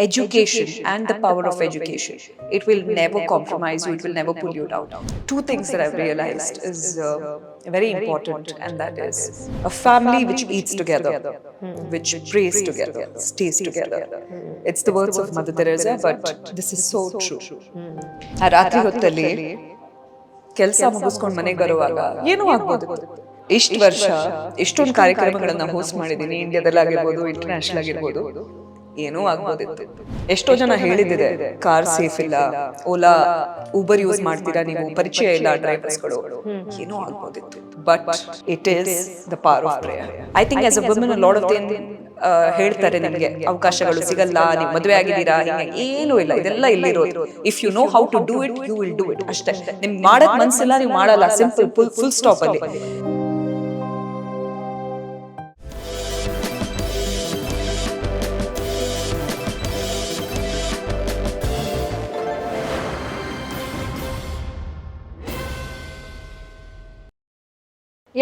education and the power of education. It will never compromise you, it will never pull you down. Two things that I've realized is very important, and that is a family which eats together, which prays together, stays together. It's the words of Mother Teresa, but this is so true. ಆ ರಾತ್ರಿ ಹೊತ್ತಲ್ಲಿ ಕೆಲಸ ಮುಗಿಸ್ಕೊಂಡು ಮನೆಗೆ ಬರುವಾಗ ಏನೂ ಆಗ್ಬೋದು. ಇಷ್ಟು ವರ್ಷ ಎಷ್ಟೊಂದು ಕಾರ್ಯಕ್ರಮಗಳನ್ನು ಹೋಸ್ಟ್ ಮಾಡಿದ್ದೀನಿ, ಇಂಡಿಯಾದಲ್ಲಿ ಆಗಿರ್ಬೋದು, ಇಂಟರ್ನ್ಯಾಷನಲ್ ಆಗಿರ್ಬೋದು. ಏನೂ ಆಗ್ಬೋದಿತ್ತು. ಎಷ್ಟೋ ಜನ ಹೇಳಿದ್ದಿದೆ, ಕಾರ್ ಸೇಫ್ ಇಲ್ಲ, ಓಲಾ ಊಬರ್ ಯೂಸ್ ಮಾಡ್ತೀರಾ ನೀವು, ಪರಿಚಯ ಇಲ್ಲ ಡ್ರೈವರ್ಸ್ಗಳು, ಏನೂ ಆಗ್ಬೋದಿತ್ತು. But it is the power of prayer. I think as a woman a lot of thing ಹೇಳ್ತಾರೆ, ನಿಮಗೆ ಅವಕಾಶಗಳು ಸಿಗಲ್ಲ, ನೀವು ಮದುವೆ ಆಗಿದ್ದೀರಾ, ಏನೂ ಇಲ್ಲ, ಇದೆಲ್ಲ ಇಲ್ಲಿರೋದು. If you know how to do it, you will do it. ಅಷ್ಟೇ. ನಿಮ್ಗೆ ಮಾಡಕ್ ಮನ್ಸಿಲ್ಲ, ನೀವು ಮಾಡಲ್ಲ. ಸಿಂಪಲ್, ಫುಲ್ ಸ್ಟಾಪ್ ಅಲ್ಲಿ.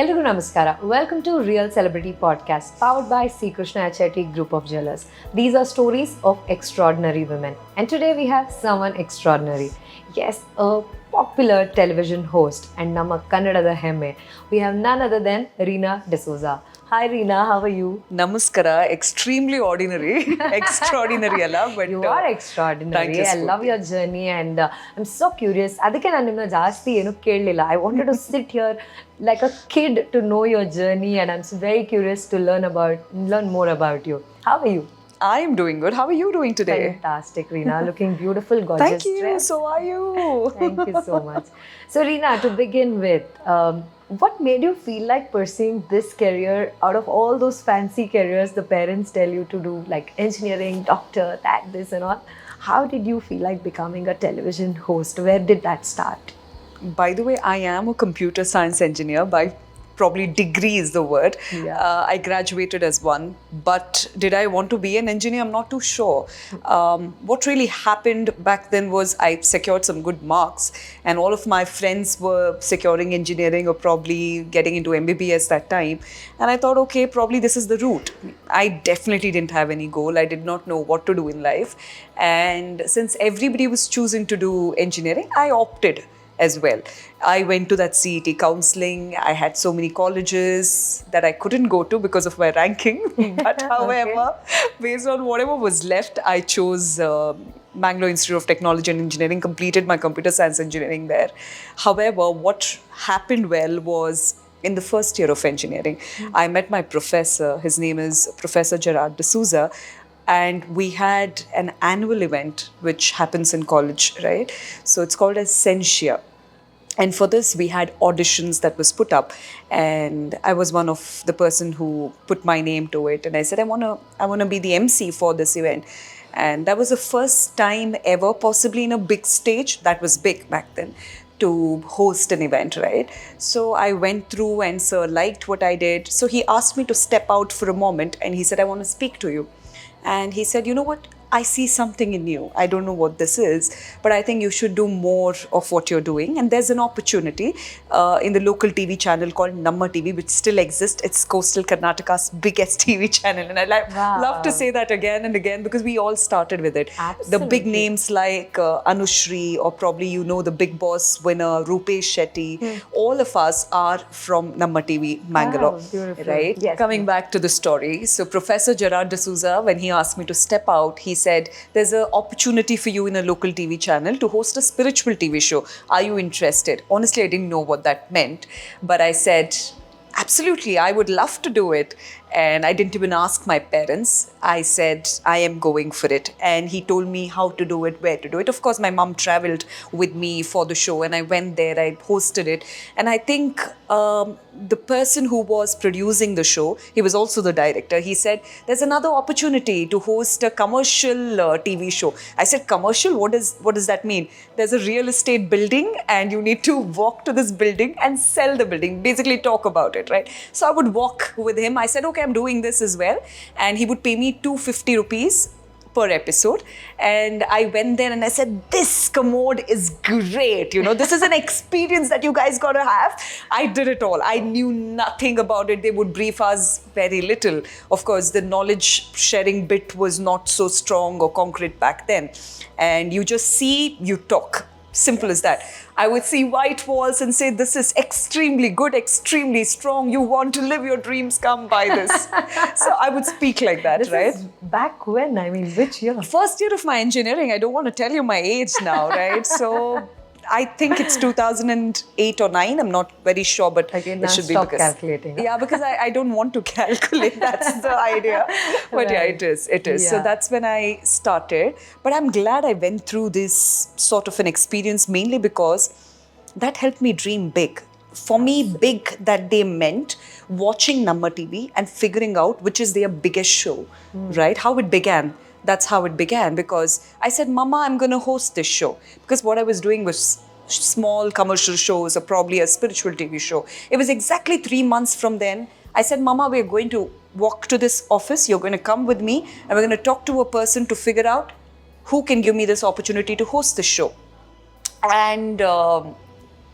ಎಲ್ರಿಗೂ ನಮಸ್ಕಾರ. Welcome to real celebrity podcast powered by C Krishna HIT group of jewellers. These are stories of extraordinary women. And today we have someone extraordinary. Yes, a popular television host and ನಮ್ಮ ಕನ್ನಡದ ಹೆಮ್ಮೆ. We have none other than Reena D Souza. Hi Reena, how are you? Namaskara. Extremely ordinary. Extraordinary ಅಲ್ಲ, but you are extraordinary. I love your journey and I'm so curious. ಅದಕ್ಕೆ ನಾನು ನಿಮ್ಮನ್ನ ಜಾಸ್ತಿ ಏನು ಕೇಳಲಿಲ್ಲ. I wanted to sit here like a kid to know your journey, and I'm very curious to learn more about you. How are you? I am doing good. How are you doing today? Fantastic, Reena. Looking beautiful, gorgeous. Thank you. Dress. So are you. Thank you so much. So Reena, to begin with, what made you feel like pursuing this career out of all those fancy careers the parents tell you to do, like engineering, doctor, that, this and all? How did you feel like becoming a television host? Where did that start? By the way, I am a computer science engineer by probably degree is the word. Yeah. I graduated as one, but did I want to be an engineer? I'm not too sure. What really happened back then was I secured some good marks, and all of my friends were securing engineering or probably getting into MBBS that time. And I thought, okay, probably this is the route. I definitely didn't have any goal. I did not know what to do in life. And since everybody was choosing to do engineering, I opted as well. I went to that CET counseling. I had so many colleges that I couldn't go to because of my ranking. But however, based on whatever was left, I chose Bangalore Institute of Technology and Engineering, completed my computer science engineering there. However, what happened well was in the first year of engineering, I met my professor. His name is Professor Reena D Souza. And we had an annual event which happens in college, right? So it's called as Sensia. And for this, we had auditions that was put up, and I was one of the person who put my name to it. And I said, I wanna be the MC for this event. And that was the first time ever, possibly in a big stage, that was big back then, to host an event, right? So I went through, and sir liked what I did. So he asked me to step out for a moment, and he said, I want to speak to you. And he said, you know what? I see something in you. I don't know what this is, but I think you should do more of what you're doing. And there's an opportunity in the local TV channel called Namma TV, which still exists. It's coastal Karnataka's biggest TV channel. And I love to say that again and again because we all started with it. Absolutely. The big names like Anushri, or probably you know the Big Boss winner, Rupesh Shetty, all of us are from Namma TV, Bangalore. Wow, beautiful. Right? Yes. Coming back to the story. So Professor Reena D Souza, when he asked me to step out, he said, there's an opportunity for you in a local TV channel to host a spiritual TV show. Are you interested? Honestly, I didn't know what that meant, but I said, absolutely, I would love to do it. And I didn't even ask my parents. I said, I am going for it. And he told me how to do it, where to do it. Of course, my mom traveled with me for the show, and I went there, I hosted it. And I think the person who was producing the show, he was also the director, he said, there's another opportunity to host a commercial TV show. I said, commercial? What does that mean? There's a real estate building, and you need to walk to this building and sell the building, basically talk about it, right? So I would walk with him. I said, okay, I'm doing this as well. And he would pay me 250 rupees per episode. And I went there and I said, this commode is great. You know, this is an experience that you guys got to have. I did it all. I knew nothing about it. They would brief us very little. Of course, the knowledge sharing bit was not so strong or concrete back then. And you just see, you talk. Simple as that. I would see white walls and say, this is extremely good, extremely strong. You want to live your dreams, come buy this. So I would speak like that, This right? is back when? I mean, which year? First year of my engineering. I don't want to tell you my age now, right? So I think it's 2008 or 9. I'm not very sure, but Okay, it now should be stop because calculating. Yeah, because I don't want to calculate. That's the idea. But yeah, Right. it is. It is. So Yeah. that's when I started. But I'm glad I went through this sort of an experience mainly because that helped me dream big. For me, big that day meant watching Namma TV and figuring out which is their biggest show, right? How it began. That's how it began because I said, Mama, I'm going to host this show. Because what I was doing was small commercial shows or probably a spiritual TV show. It was exactly 3 months from then. I said, Mama, we're going to walk to this office. You're going to come with me and we're going to talk to a person to figure out who can give me this opportunity to host this show. And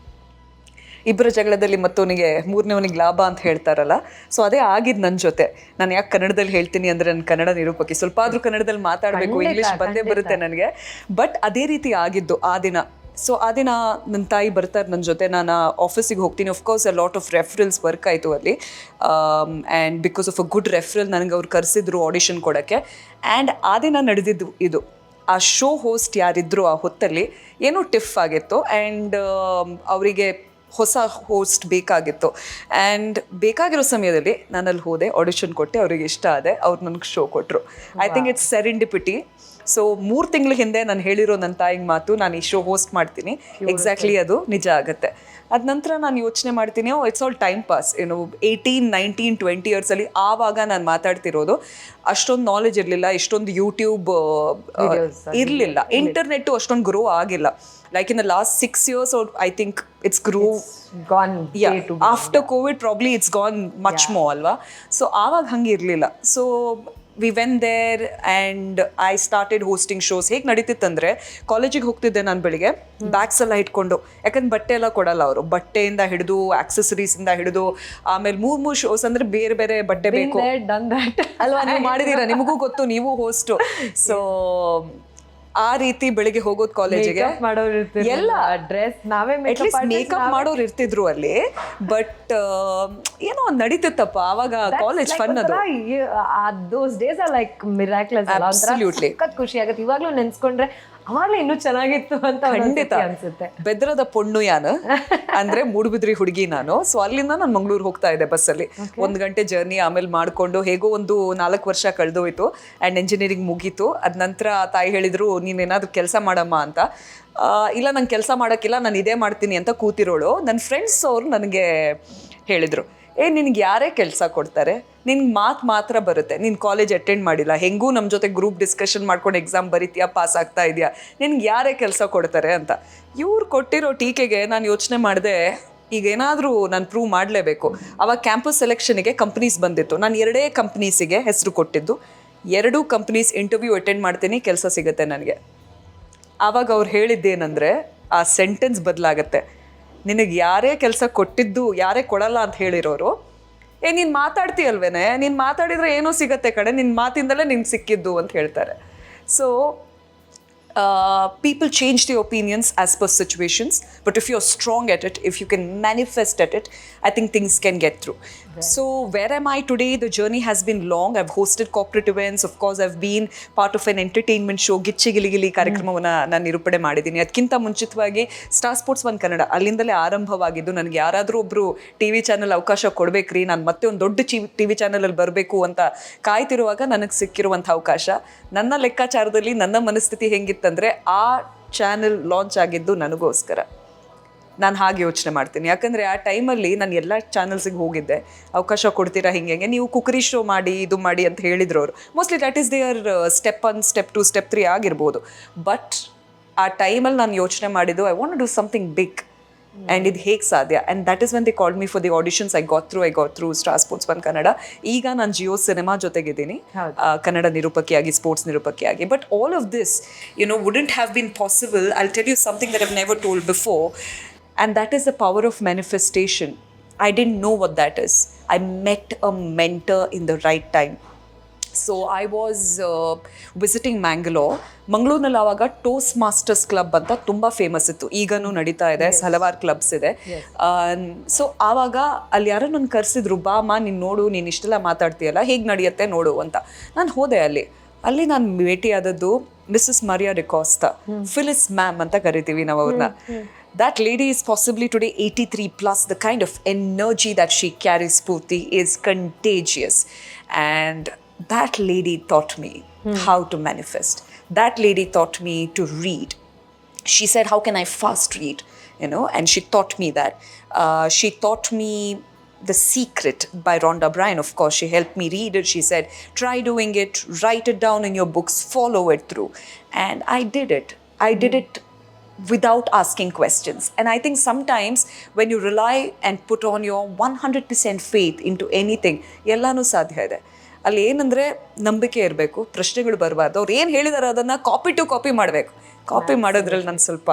ಇಬ್ಬರ ಜಗಳದಲ್ಲಿ ಮತ್ತವನಿಗೆ ಮೂರನೇವನಿಗೆ ಲಾಭ ಅಂತ ಹೇಳ್ತಾರಲ್ಲ, so ಅದೇ ಆಗಿದ್ದು ನನ್ನ ಜೊತೆ. ನಾನು ಯಾಕೆ ಕನ್ನಡದಲ್ಲಿ ಹೇಳ್ತೀನಿ ಅಂದರೆ ನನ್ನ ಕನ್ನಡ ನಿರೂಪಕಿ, ಸ್ವಲ್ಪ ಆದರೂ ಕನ್ನಡದಲ್ಲಿ ಮಾತಾಡಬೇಕು, ಇಂಗ್ಲೀಷ್ ಬಂದೇ ಬರುತ್ತೆ ನನಗೆ. ಬಟ್ ಅದೇ ರೀತಿ ಆಗಿದ್ದು ಆ ದಿನ. ಸೊ ಆ ದಿನ ನನ್ನ ತಾಯಿ ಬರ್ತಾರೆ ನನ್ನ ಜೊತೆ, ನಾನು ಆಫೀಸಿಗೆ ಹೋಗ್ತೀನಿ. Of course a lot of referrals work ಆಯಿತು ಅಲ್ಲಿ. And because of a good referral ನನಗೆ ಅವ್ರು ಕರೆಸಿದ್ರು ಆಡಿಷನ್ ಕೊಡೋಕ್ಕೆ. ಆ್ಯಂಡ್ ಆ ದಿನ ನಡೆದಿದ್ದು ಇದು. ಆ ಶೋ ಹೋಸ್ಟ್ ಯಾರಿದ್ರು ಆ ಹೊತ್ತಲ್ಲಿ ಏನೋ ಟಿಫ್ ಆಗಿತ್ತು ಆ್ಯಂಡ್ ಅವರಿಗೆ ಹೊಸ ಹೋಸ್ಟ್ ಬೇಕಾಗಿತ್ತು. ಆ್ಯಂಡ್ ಬೇಕಾಗಿರೋ ಸಮಯದಲ್ಲಿ ನಾನು ಅಲ್ಲಿ ಹೋದೆ, ಆಡಿಷನ್ ಕೊಟ್ಟೆ, ಅವ್ರಿಗೆ ಇಷ್ಟ ಆದೆ, ಅವ್ರು ನನಗೆ ಶೋ ಕೊಟ್ಟರು. I think it's serendipity. So 3 ತಿಂಗಳ ಹಿಂದೆ ನಾನು ಹೇಳಿರೋ ನನ್ನ ತಾಯಿಗೆ ಮಾತು, ನಾನು ಈ ಶೋ ಹೋಸ್ಟ್ ಮಾಡ್ತೀನಿ, ಎಕ್ಸಾಕ್ಟ್ಲಿ ಅದು ನಿಜ ಆಗುತ್ತೆ. ಅದ ನಂತರ ನಾನು ಯೋಚನೆ ಮಾಡ್ತೀನಿ, ಇಟ್ಸ್ ಆಲ್ ಟೈಮ್ ಪಾಸ್. 18, 19, 20 ಇಯರ್ಸಲ್ಲಿ ಆವಾಗ ನಾನು ಮಾತಾಡ್ತಿರೋದು. ಅಷ್ಟೊಂದು ನಾಲೆಜ್ ಇರಲಿಲ್ಲ, ಇಷ್ಟೊಂದು ಯೂಟ್ಯೂಬ್ ಇರಲಿಲ್ಲ, ಇಂಟರ್ನೆಟ್ಟು ಅಷ್ಟೊಂದು ಗ್ರೋ ಆಗಿಲ್ಲ. Like in the last 6 years, or I think it's gone. Yeah, after COVID, probably it's gone much more, alva. So aವಾಗ ಹಂಗೆ ಇರಲಿಲ್ಲ. So we went there and I started hosting shows. ಹೇಗೆ ನಡೀತಿತ್ತಂದರೆ, ಕಾಲೇಜಿಗೆ ಹೋಗ್ತಿದ್ದೆ ನಾನು ಬೆಳಿಗ್ಗೆ, bags ಎಲ್ಲ ಇಟ್ಕೊಂಡು, ಯಾಕಂದ್ರೆ ಬಟ್ಟೆ ಎಲ್ಲ ಕೊಡಲ್ಲ ಅವರು. ಬಟ್ಟೆಯಿಂದ ಹಿಡಿದು ಆಕ್ಸೆಸರೀಸಿಂದ ಹಿಡಿದು ಆಮೇಲೆ 3 ಶೋಸ್ ಅಂದರೆ ಬೇರೆ ಬೇರೆ ಬಟ್ಟೆ ಬೇಕು ಅಲ್ವಾ. ನೀವು ಮಾಡಿದ್ದೀರಾ, ನಿಮಗೂ ಗೊತ್ತು, ನೀವು ಹೋಸ್ಟು. ಸೊ ಆ ರೀತಿ ಬೆಳಿಗ್ಗೆ ಹೋಗೋದು ಕಾಲೇಜಿಗೆ, ಎಲ್ಲ ಡ್ರೆಸ್ ನಾವೇ ಮೇಕಪ್ ಮಾಡೋರು ಇರ್ತಿದ್ರು ಅಲ್ಲಿ. ಬಟ್ ಏನೋ ನಡೀತಿತ್ತಪ್ಪ ಆವಾಗ ಕಾಲೇಜ್ ಫನ್. ಅದು those days are like miraculous. Absolutely. ಖುಷಿ ಆಗುತ್ತೆ ಇವಾಗ್ಲೂ ನೆನ್ಸ್ಕೊಂಡ್ರೆ. ಅವಾಗಲೇ ಇನ್ನೂ ಚೆನ್ನಾಗಿತ್ತು ಅಂತ ಖಂಡಿತ ಅನ್ಸುತ್ತೆ. ಬೆದ್ರದ ಪೊಣ್ಣು ಯಾನು ಅಂದ್ರೆ ಮೂಡುಬಿದ್ರಿ ಹುಡುಗಿ ನಾನು. ಸೊ ಅಲ್ಲಿಂದ ನಾನು ಮಂಗಳೂರು ಹೋಗ್ತಾ ಇದ್ದೆ ಬಸ್ಸಲ್ಲಿ. 1 ಗಂಟೆ ಜರ್ನಿ ಆಮೇಲೆ ಮಾಡಿಕೊಂಡು ಹೇಗೋ ಒಂದು 4 ವರ್ಷ ಕಳೆದೋಯ್ತು ಆ್ಯಂಡ್ ಎಂಜಿನಿಯರಿಂಗ್ ಮುಗೀತು. ಅದ ನಂತರ ತಾಯಿ ಹೇಳಿದ್ರು, ನೀನೇನಾದ್ರೂ ಕೆಲಸ ಮಾಡಮ್ಮ ಅಂತ. ಇಲ್ಲ, ನಂಗೆ ಕೆಲಸ ಮಾಡೋಕ್ಕಿಲ್ಲ, ನಾನು ಇದೇ ಮಾಡ್ತೀನಿ ಅಂತ ಕೂತಿರೋಳು. ನನ್ನ ಫ್ರೆಂಡ್ಸ್ ಅವರು ನನಗೆ ಹೇಳಿದರು, ನಿನಗೆ ಯಾರೇ ಕೆಲಸ ಕೊಡ್ತಾರೆ, ನಿನ್ಗೆ ಮಾತ್ರ ಬರುತ್ತೆ, ನೀನು ಕಾಲೇಜ್ ಅಟೆಂಡ್ ಮಾಡಿಲ್ಲ, ಹೆಂಗೂ ನಮ್ಮ ಜೊತೆ ಗ್ರೂಪ್ ಡಿಸ್ಕಷನ್ ಮಾಡ್ಕೊಂಡು ಎಕ್ಸಾಮ್ ಬರೀತೀಯಾ, ಪಾಸ್ ಆಗ್ತಾ ಇದೆಯಾ, ನಿನ್ಗೆ ಯಾರೇ ಕೆಲಸ ಕೊಡ್ತಾರೆ ಅಂತ. ಇವ್ರು ಕೊಟ್ಟಿರೋ ಟೀಕೆಗೆ ನಾನು ಯೋಚನೆ ಮಾಡಿದೆ, ಈಗ ಏನಾದರೂ ನಾನು ಪ್ರೂವ್ ಮಾಡಲೇಬೇಕು. ಆವಾಗ ಕ್ಯಾಂಪಸ್ ಸೆಲೆಕ್ಷನ್ಗೆ ಕಂಪ್ನೀಸ್ ಬಂದಿತ್ತು. ನಾನು 2 ಕಂಪ್ನೀಸಿಗೆ ಹೆಸರು ಕೊಟ್ಟಿದ್ದು. 2 ಕಂಪ್ನೀಸ್ ಇಂಟರ್ವ್ಯೂ ಅಟೆಂಡ್ ಮಾಡ್ತೀನಿ, ಕೆಲಸ ಸಿಗುತ್ತೆ ನನಗೆ. ಆವಾಗ ಅವ್ರು ಹೇಳಿದ್ದೇನೆಂದರೆ, ಆ ಸೆಂಟೆನ್ಸ್ ಬದಲಾಗತ್ತೆ. ನಿನಗೆ ಯಾರೇ ಕೆಲಸ ಕೊಟ್ಟಿದ್ದು, ಯಾರೇ ಕೊಡಲ್ಲ ಅಂತ ಹೇಳಿರೋರು, ನೀನು ಮಾತಾಡ್ತೀಯಲ್ವೇನೆ, ನೀನು ಮಾತಾಡಿದರೆ ಏನೋ ಸಿಗತ್ತೆ ಕಡೆ, ನಿನ್ನ ಮಾತಿಂದಲೇ ನಿನ್ಗೆ ಸಿಕ್ಕಿದ್ದು ಅಂತ ಹೇಳ್ತಾರೆ. So people change their opinions as per situations, but if you're strong at it, if you can manifest at it, I think things can get through. Right. So where am I today? The journey has been long. I've hosted corporate events. Of course, I've been part of an entertainment show. ಗಿಚ್ಚಿ ಗಿಲಿಗಿಲಿ ಕಾರ್ಯಕ್ರಮವನ್ನು ನಾನು ನಿರೂಪಣೆ ಮಾಡಿದ್ದೀನಿ. ಅದಕ್ಕಿಂತ ಮುಂಚಿತವಾಗಿ star sports 1 Kannada, ಅಲ್ಲಿಂದಲೇ ಆರಂಭವಾಗಿದ್ದು. ನನಗೆ ಯಾರಾದರೂ ಒಬ್ಬರು TV ಚಾನಲ್ ಅವಕಾಶ ಕೊಡಬೇಕ್ರಿ, ನಾನು ಮತ್ತೆ ಒಂದು ದೊಡ್ಡ TV ಚಾನಲಲ್ಲಿ ಬರಬೇಕು ಅಂತ ಕಾಯ್ತಿರುವಾಗ ನನಗೆ ಸಿಕ್ಕಿರುವಂಥ ಅವಕಾಶ. ನನ್ನ ಲೆಕ್ಕಾಚಾರದಲ್ಲಿ ನನ್ನ ಮನಸ್ಥಿತಿ ಹೆಂಗಿತ್ತಂದರೆ, ಆ ಚಾನಲ್ ಲಾಂಚ್ ಆಗಿದ್ದು ನನಗೋಸ್ಕರ. ನಾನು ಹಾಗೆ ಯೋಚನೆ ಮಾಡ್ತೀನಿ. ಯಾಕಂದರೆ ಆ ಟೈಮಲ್ಲಿ ನಾನು ಎಲ್ಲ ಚಾನಲ್ಸಿಗೆ ಹೋಗಿದ್ದೆ, ಅವಕಾಶ ಕೊಡ್ತೀರಾ ಹಿಂಗೆ ನೀವು ಕುಕರಿ ಶೋ ಮಾಡಿ, ಇದು ಮಾಡಿ ಅಂತ ಹೇಳಿದ್ರು ಅವರು. Mostly that is their step 1, step 2, step 3 ಆಗಿರ್ಬೋದು. ಬಟ್ ಆ ಟೈಮಲ್ಲಿ ನಾನು ಯೋಚನೆ ಮಾಡಿದ್ದು, I want to do something big. And ಇದು ಹೇಗೆ ಸಾಧ್ಯ? And that is when they called me for the auditions. I got through Star Sports One Kannada. ಈಗ ನಾನು ಜಿಯೋ ಸಿನಿಮಾ ಜೊತೆಗಿದ್ದೀನಿ, ಕನ್ನಡ ನಿರೂಪಕಿಯಾಗಿ, ಸ್ಪೋರ್ಟ್ಸ್ ನಿರೂಪಕಿಯಾಗಿ. But all of this wouldn't have been possible. I tell you something that I've never told before, and that is the power of manifestation. I didn't know what that is. I met a mentor in the right time. So I was visiting Mangalore. ಮಂಗಳೂರಿನಲ್ಲಿ ಆವಾಗ toast masters club ಅಂತ ತುಂಬ famous ಇತ್ತು, ಈಗನೂ ನಡೀತಾ ಇದೆ, ಹಲವಾರು clubs ಇದೆ. So ಆವಾಗ ಅಲ್ಲಿ ಯಾರೋ ನನ್ನ ಕರೆಸಿದ್ರು, ಬಾಮ ನೀನು ನೋಡು, ನೀನು ಇಷ್ಟೆಲ್ಲ ಮಾತಾಡ್ತೀಯಲ್ಲ, ಹೇಗೆ ನಡೆಯುತ್ತೆ ನೋಡು ಅಂತ. ನಾನು ಹೋದೆ. ಅಲ್ಲಿ ನಾನು ಭೇಟಿಯಾದದ್ದು ಮಿಸಸ್ ಮರಿಯಾ ಡಿಕಾಸ್ಟಾ, ಫಿಲಿಸ್ ಮ್ಯಾಮ್ ಅಂತ ಕರಿತೀವಿ ನಾವು ಅವ್ರನ್ನ. That lady is possibly today 83 plus. The kind of energy that she carries, Spoorthi, is contagious. And that lady taught me how to manifest. That lady taught me to read. She said, how can I fast read? And she taught me that. She taught me The Secret by Rhonda Byrne. Of course, she helped me read it. She said, try doing it, write it down in your books, follow it through. And I did it. I did it without asking questions. And I think sometimes when you rely and put on your 100% faith into anything, ಎಲ್ಲಾನು ಸಾಧ್ಯ ಇದೆ. ಅಲ್ಲಿ ಏನಂದರೆ ನಂಬಿಕೆ ಇರಬೇಕು, ಪ್ರಶ್ನೆಗಳು ಬರಬಾರ್ದು. ಅವ್ರು ಏನು ಹೇಳಿದಾರೆ ಅದನ್ನು ಕಾಪಿ ಮಾಡಬೇಕು. ಕಾಪಿ ಮಾಡೋದ್ರಲ್ಲಿ ನಾನು ಸ್ವಲ್ಪ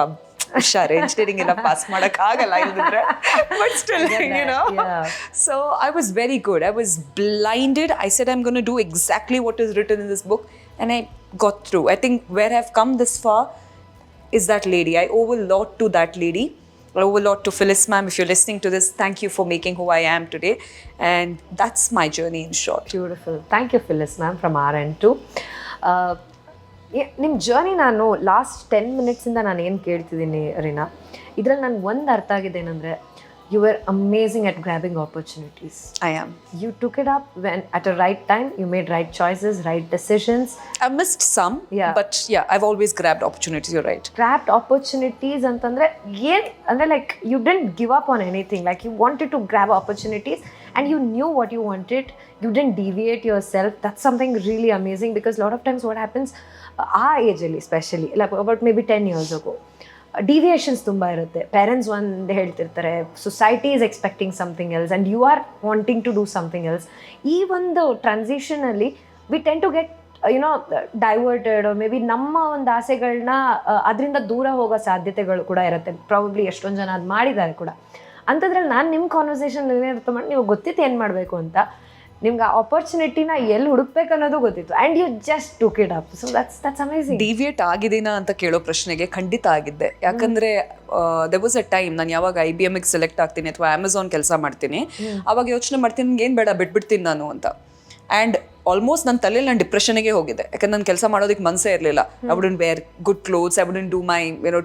ಹುಷಾರು, ಇಂಜಿನಿಯರಿಂಗ್ ಎಲ್ಲ ಪಾಸ್ ಮಾಡೋಕ್ಕಾಗಲ್ಲ ಇಲ್ದಿದ್ರೆ. But still so I was very good. I was blinded. I said I'm gonna do exactly what is written in this book, and I got through. I think where have come this far is that lady. I owe a lot to that lady. I owe a lot to Phyllis ma'am. If you're listening to this, thank you for making who I am today. And that's my journey in short. Beautiful. Thank you, Phyllis ma'am, from our end too. ನಿಮ್ಮ journey ನಾನು last 10 ಮಿನಿಟ್ಸಿಂದ ನಾನು ಏನು ಕೇಳ್ತಿದ್ದೀನಿ ರೀನಾ, ಇದರಲ್ಲಿ ನನಗೆ ಒಂದು ಅರ್ಥ ಆಗಿದೆ ಏನಂದರೆ, you were amazing at grabbing opportunities. I am. You took it up when at a right time, you made right choices, right decisions. I missed some, but yeah, I've always grabbed opportunities, you're right. Grabbed opportunities antandre like you didn't give up on anything, like you wanted to grab opportunities and you knew what you wanted. You didn't deviate yourself. That's something really amazing, because a lot of times what happens, our age especially, like about maybe 10 years ago, deviations ತುಂಬ ಇರುತ್ತೆ. Parents ಒಂದು ಹೇಳ್ತಿರ್ತಾರೆ, society is expecting something else and you are wanting to do something else. ಈ ಒಂದು ಟ್ರಾನ್ಸಿಷನಲ್ಲಿ we tend to get diverted, maybe ನಮ್ಮ ಒಂದು ಆಸೆಗಳನ್ನ ಅದರಿಂದ ದೂರ ಹೋಗೋ ಸಾಧ್ಯತೆಗಳು ಕೂಡ ಇರುತ್ತೆ. ಪ್ರಾಬಬ್ಲಿ ಎಷ್ಟೊಂದು ಜನ ಅದು ಮಾಡಿದ್ದಾರೆ ಕೂಡ. ಅಂಥದ್ರಲ್ಲಿ ನಾನು ನಿಮ್ಮ ಕಾನ್ವರ್ಸೇಷನ್ ಏನಿರುತ್ತೆ ಮಾಡಿ, ನೀವು ಗೊತ್ತಿತ್ತು ಏನು ಮಾಡಬೇಕು ಅಂತ, ನಿಮ್ಗೆ ಆ ಆಪರ್ಚುನಿಟಿನ ಎಲ್ಲಿ ಹುಡುಕ್ಬೇಕು ಅನ್ನೋದು ಗೊತ್ತಿತ್ತು, and you just took it up. So that's amazing. Deviate ಆಗಿದ್ದೀನಾ ಅಂತ ಕೇಳೋ ಪ್ರಶ್ನೆಗೆ ಖಂಡಿತ ಆಗಿದ್ದೆ. ಯಾಕಂದರೆ there was a time, ನಾನು ಯಾವಾಗ IBMಗೆ ಸೆಲೆಕ್ಟ್ ಆಗ್ತೀನಿ ಅಥವಾ ಅಮೆಝಾನ್ ಕೆಲಸ ಮಾಡ್ತೀನಿ, ಅವಾಗ ಯೋಚನೆ ಮಾಡ್ತೀನಿ, ನನಗೆ ಏನು ಬೇಡ, ಬಿಟ್ಬಿಡ್ತೀನಿ ನಾನು ಅಂತ. ಆ್ಯಂಡ್ ಆಲ್ಮೋಸ್ಟ್ ನನ್ನ ತಲೆಯಲ್ಲಿ ನಾನು ಡಿಪ್ರೆಷನ್ಗೆ ಹೋಗಿದ್ದೆ. ಯಾಕಂದ್ರೆ ನಾನು ಕೆಲಸ ಮಾಡೋದಕ್ಕೆ ಮನಸ್ಸೇ ಇರಲಿಲ್ಲ. I wouldn't wear good clothes, I wouldn't do my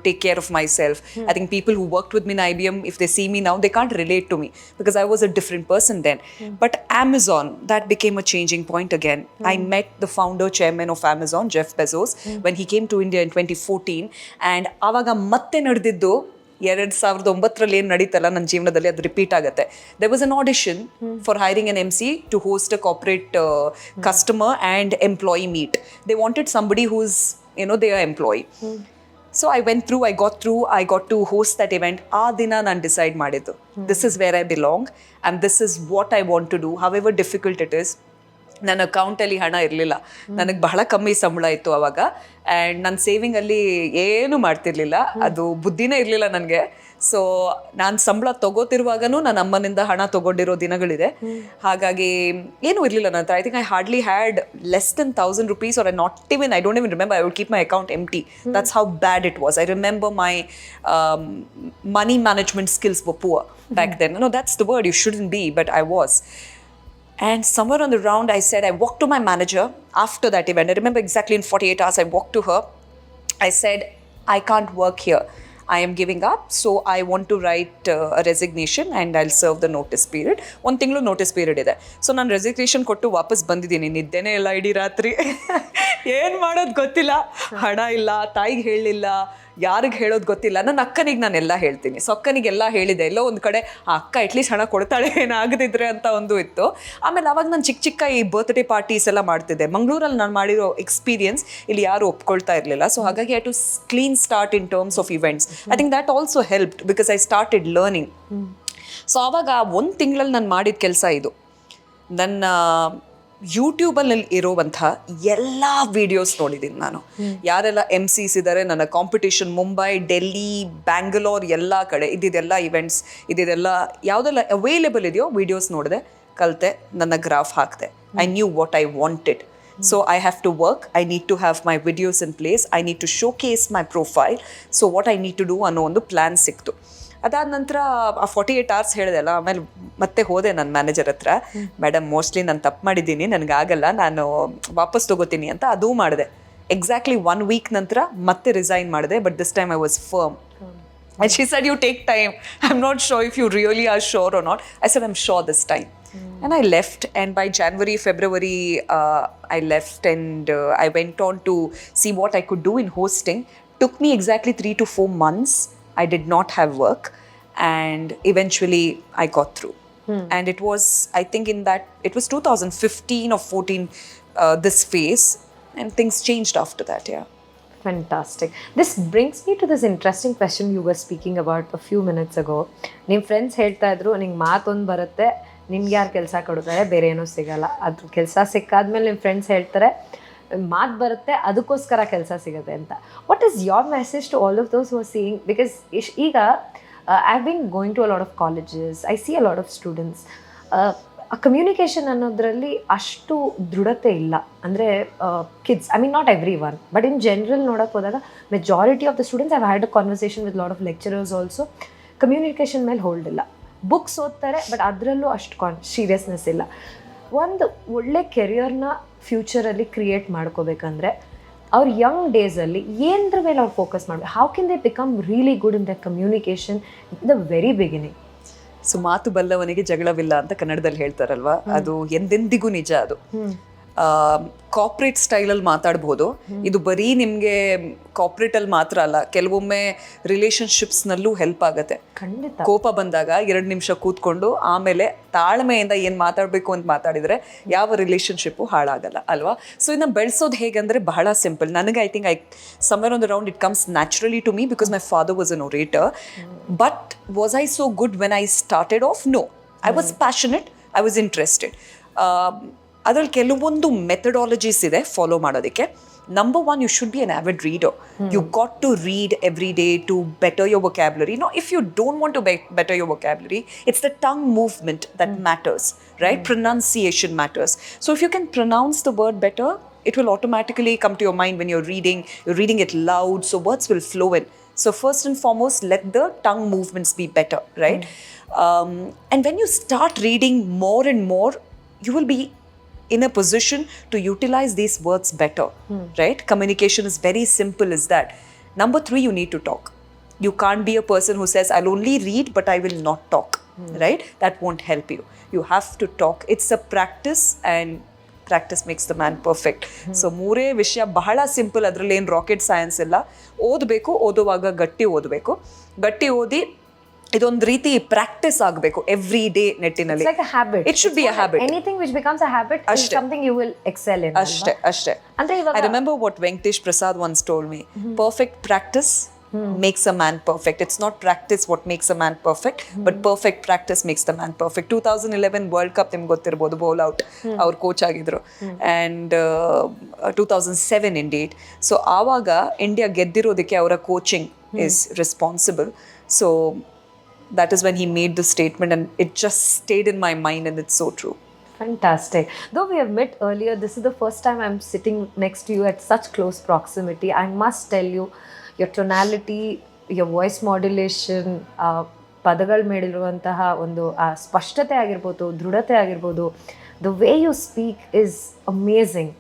take care of myself. I think people who worked with me in IBM, if they see me now, they can't relate to me because I was a different person then. But Amazon, that became a changing point again. I met the founder, chairman of Amazon, Jeff Bezos, when he came to India in 2014. And ಆವಾಗ ಮತ್ತೆ ನಡೆದಿದ್ದು 2009 ಏನು ನಡೀತಲ್ಲ ನನ್ನ ಜೀವನದಲ್ಲಿ, ಅದು repeat ಆಗುತ್ತೆ. There was an audition for hiring an MC to host a corporate customer and employee meet. They wanted somebody who's, their employee. So I went through, I got to host that event. ಆ ದಿನ ನಾನು decide ಮಾಡಿದ್ದು, this is where I belong and this is what I want to do, however difficult it is. ನನ್ನ ಅಕೌಂಟಲ್ಲಿ ಹಣ ಇರಲಿಲ್ಲ, ನನಗೆ ಬಹಳ ಕಮ್ಮಿ ಸಂಬಳ ಇತ್ತು ಅವಾಗ. ಆ್ಯಂಡ್ ನನ್ನ ಸೇವಿಂಗಲ್ಲಿ ಏನೂ ಮಾಡ್ತಿರ್ಲಿಲ್ಲ, ಅದು ಬುದ್ಧಿನೇ ಇರಲಿಲ್ಲ ನನಗೆ. ಸೊ ನಾನು ಸಂಬಳ ತೊಗೋತಿರುವಾಗನೂ ನನ್ನ ಅಮ್ಮನಿಂದ ಹಣ ತೊಗೊಂಡಿರೋ ದಿನಗಳಿದೆ. ಹಾಗಾಗಿ ಏನೂ ಇರಲಿಲ್ಲ ನನ್ನ ಹತ್ರ. I think I hardly had less than 1,000 rupees, or I don't even remember. I would keep my account empty. That's how bad it was. I remember my money management skills were poor back then. No, that's the word, you shouldn't be, but I was. And somewhere on the round, I walked to my manager after that event. I remember exactly in 48 hours, I walked to her. I said, I can't work here. I am giving up. So I want to write a resignation and I'll serve the notice period. 1 ತಿಂಗಳು notice period ಇದೆ. So ನಾನು resignation ಕೊಟ್ಟು ವಾಪಸ್ ಬಂದಿದ್ದೀನಿ. ನಿದ್ದೆನೇ ಇಲ್ಲ ಇಡೀ ರಾತ್ರಿ. ಏನು ಮಾಡೋದು ಗೊತ್ತಿಲ್ಲ. ಹಣ ಇಲ್ಲ, ತಾಯಿಗೆ ಹೇಳಲಿಲ್ಲ, ಯಾರಿಗೆ ಹೇಳೋದು ಗೊತ್ತಿಲ್ಲ. ನನ್ನ ಅಕ್ಕನಿಗೆ ನಾನೆಲ್ಲ ಹೇಳ್ತೀನಿ. ಸೊ ಅಕ್ಕನಿಗೆಲ್ಲ ಹೇಳಿದೆ. ಎಲ್ಲೋ ಒಂದು ಕಡೆ ಆ ಅಕ್ಕ ಅಟ್ಲೀಸ್ಟ್ ಹಣ ಕೊಡ್ತಾಳೆ ಏನಾಗದಿದ್ರೆ ಅಂತ ಒಂದು ಇತ್ತು. ಆಮೇಲೆ ಅವಾಗ ನಾನು ಚಿಕ್ಕ ಚಿಕ್ಕ ಈ ಬರ್ತ್ಡೇ ಪಾರ್ಟೀಸ್ ಎಲ್ಲ ಮಾಡ್ತಿದ್ದೆ. ಮಂಗಳೂರಲ್ಲಿ ನಾನು ಮಾಡಿರೋ ಎಕ್ಸ್ಪೀರಿಯನ್ಸ್ ಇಲ್ಲಿ ಯಾರು ಒಪ್ಕೊಳ್ತಾ ಇರಲಿಲ್ಲ. ಸೊ ಹಾಗಾಗಿ I to clean start in terms of events. I think that also helped because I started learning. So ಆವಾಗ 1 ತಿಂಗಳಲ್ಲಿ ನಾನು ಮಾಡಿದ ಕೆಲಸ ಇದು. ನನ್ನ ಯೂಟ್ಯೂಬಲ್ಲಿ ಇರುವಂಥ ಎಲ್ಲ ವಿಡಿಯೋಸ್ ನೋಡಿದ್ದೀನಿ ನಾನು. ಯಾರೆಲ್ಲ MCs ಇದ್ದಾರೆ, ನನ್ನ ಕಾಂಪಿಟೇಷನ್ ಮುಂಬೈ, ಡೆಲ್ಲಿ, ಬ್ಯಾಂಗ್ಳೂರ್ ಎಲ್ಲ ಕಡೆ ಇದ್ದಿದ್ದೆಲ್ಲ ಇವೆಂಟ್ಸ್ ಇದ್ದಿದ್ದೆಲ್ಲ ಯಾವುದೆಲ್ಲ ಅವೈಲೇಬಲ್ ಇದೆಯೋ ವಿಡಿಯೋಸ್ ನೋಡಿದೆ, ಕಲಿತೆ, ನನ್ನ ಗ್ರಾಫ್ ಹಾಕಿದೆ. I knew what I wanted. So I have to work, I need to have my videos in place, I need to showcase my profile. So what I need to do ಅನ್ನೋ ಒಂದು plan ಸಿಕ್ತು. ಅದಾದ ನಂತರ ಆ 48 hours ಹೇಳಿದೆ ಅಲ್ಲ, ಆಮೇಲೆ ಮತ್ತೆ ಹೋದೆ ನನ್ನ ಮ್ಯಾನೇಜರ್ ಹತ್ರ, ಮೇಡಮ್ ಮೋಸ್ಟ್ಲಿ ನಾನು ತಪ್ಪು ಮಾಡಿದ್ದೀನಿ, ನನಗಾಗಲ್ಲ, ನಾನು ವಾಪಸ್ ತೊಗೋತೀನಿ ಅಂತ. ಅದೂ ಮಾಡಿದೆ. ಎಕ್ಸಾಕ್ಟ್ಲಿ 1 week ನಂತರ ಮತ್ತೆ ರಿಸೈನ್ ಮಾಡಿದೆ. But this time I was firm. And she said, you take time. I'm not sure if you really are sure or not. I said, I'm sure this time. And I left. And by January, February, I left and I went on to see what I could do in hosting. Took me exactly 3 to 4 months. I did not have work. And eventually, I got through. And it was, I think it was 2015 or 14, this phase. And things changed after that, yeah. Fantastic. This brings me to this interesting question you were speaking about a few minutes ago. ನಿಮ್ಮ friends ಹೇಳ್ತಾ ಇದ್ರು, ನಿಂಗೆ ಮಾತೊಂದು ಬರುತ್ತೆ, ನಿನ್ಗೆ ಯಾರು ಕೆಲಸ ಕೊಡ್ತಾರೆ, ಬೇರೆ ಏನೂ ಸಿಗಲ್ಲ. ಅದು ಕೆಲಸ ಸಿಕ್ಕಾದ್ಮೇಲೆ ನಿಮ್ಮ ಫ್ರೆಂಡ್ಸ್ ಹೇಳ್ತಾರೆ, ಮಾತು ಬರುತ್ತೆ, ಅದಕ್ಕೋಸ್ಕರ ಕೆಲಸ ಸಿಗುತ್ತೆ ಅಂತ. What is your message to all of those who are seeing? Because ಈಗ I have been going to a lot of colleges, I see a lot of students. Communication ಅನ್ನೋದ್ರಲ್ಲಿ ಅಷ್ಟು ದೃಢತೆ ಇಲ್ಲ. ಅಂದರೆ kids, I mean not everyone, but in general ನೋಡೋಕೆ ಹೋದಾಗ majority of the students have had a conversation with lot of lecturers also. ಕಮ್ಯುನಿಕೇಷನ್ ಮೇಲೆ hold ಇಲ್ಲ. ಬುಕ್ಸ್ ಓದ್ತಾರೆ, ಬಟ್ ಅದರಲ್ಲೂ ಅಷ್ಟು ಸೀರಿಯಸ್ನೆಸ್ ಇಲ್ಲ. ಒಂದು ಒಳ್ಳೆ ಕೆರಿಯರ್ನ ಫ್ಯೂಚರಲ್ಲಿ ಕ್ರಿಯೇಟ್ ಮಾಡ್ಕೋಬೇಕಂದ್ರೆ ಅವ್ರ ಯಂಗ್ ಡೇಸಲ್ಲಿ ಏನರ ಮೇಲೆ ಅವ್ರು ಫೋಕಸ್ ಮಾಡಬೇಕು? How can they become really good in the communication in the very beginning? So ಮಾತು ಬಲ್ಲವನಿಗೆ ಜಗಳವಿಲ್ಲ ಅಂತ ಕನ್ನಡದಲ್ಲಿ ಹೇಳ್ತಾರಲ್ವಾ, ಅದು ಎಂದೆಂದಿಗೂ ನಿಜ. ಅದು ಕಾರ್ಪೊರೇಟ್ ಸ್ಟೈಲಲ್ಲಿ ಮಾತಾಡ್ಬೋದು. ಇದು ಬರೀ ನಿಮಗೆ ಕಾರ್ಪೊರೇಟಲ್ಲಿ ಮಾತ್ರ ಅಲ್ಲ, ಕೆಲವೊಮ್ಮೆ ರಿಲೇಷನ್ಶಿಪ್ಸ್ನಲ್ಲೂ ಹೆಲ್ಪ್ ಆಗುತ್ತೆ. ಖಂಡಿತ. ಕೋಪ ಬಂದಾಗ 2 ನಿಮಿಷ ಕೂತ್ಕೊಂಡು ಆಮೇಲೆ ತಾಳ್ಮೆಯಿಂದ ಏನು ಮಾತಾಡಬೇಕು ಅಂತ ಮಾತಾಡಿದರೆ ಯಾವ ರಿಲೇಷನ್ಶಿಪ್ಪು ಹಾಳಾಗಲ್ಲ ಅಲ್ವಾ? ಸೊ ಇದನ್ನ ಬೆಳೆಸೋದು ಹೇಗಂದರೆ ಬಹಳ ಸಿಂಪಲ್. ನನಗೆ I think somewhere on the round it comes naturally to me because my father was an orator. But was I so good when I started off? No. I was passionate, I was interested. ಅದರಲ್ಲಿ ಕೆಲವೊಂದು methodologies ಇದೆ follow ಮಾಡೋದಕ್ಕೆ. Number 1, you should be an avid reader. You got to read every day to better your vocabulary. Now, if you don't want to better your vocabulary, it's the tongue movement that matters, right? Pronunciation matters. So if you can pronounce the word better, it will automatically come to your mind when you're reading it loud, so words will flow in. So first and foremost, let the tongue movements be better, right? And when you start reading more and more, you will be in a position to utilize these words better, right? Communication is very simple as that. Number 3, you need to talk. You can't be a person who says, I'll only read, but I will not talk, right? That won't help you. You have to talk. It's a practice and practice makes the man perfect. So ಮೂರೇ ವಿಷಯ ಬಹಳ simple. ಅದರಲ್ಲಿ ಏನು rocket science ಇಲ್ಲ. ಓದಬೇಕು, ಓದುವಾಗ ಗಟ್ಟಿ ಓದಬೇಕು. ಗಟ್ಟಿ ಓದಿ ಇದೊಂದು ರೀತಿ ಪ್ರಾಕ್ಟೀಸ್ ಆಗಬೇಕು ಎವ್ರಿ ಡೇ ನೆಟ್ಟಿನಲ್ಲಿ. It's like a habit. It should be a habit. Anything which becomes a habit is something you will excel in. ಅಷ್ಟೇ. ಅಂದ್ರೆ ಇವಾಗ I remember what Venkatesh Prasad once told me. Perfect practice makes a man perfect. It's not practice what makes a man perfect, but perfect practice makes the man perfect. 2011 World Cup ನಿಮ್ಗೆ ಗೊತ್ತಿರ್ಬೋದು, bowl out ಅವ್ರ coach ಆಗಿದ್ರು. And 2007 indeed. So ಆವಾಗ India ಗೆದ್ದಿರೋದಕ್ಕೆ ಅವರ coaching is responsible. So that is when he made the statement and it just stayed in my mind and it's so true. Fantastic. Though we have met earlier, this is the first time I'm sitting next to you at such close proximity. I must tell you, your tonality, your voice modulation, ಪದಗಳು ಮೇಲಿರುವಂತಹ ಒಂದು ಸ್ಪಷ್ಟತೆ ಆಗಿರ್ಬೋದು, ದೃಢತೆ ಆಗಿರ್ಬೋದು, the way you speak is amazing.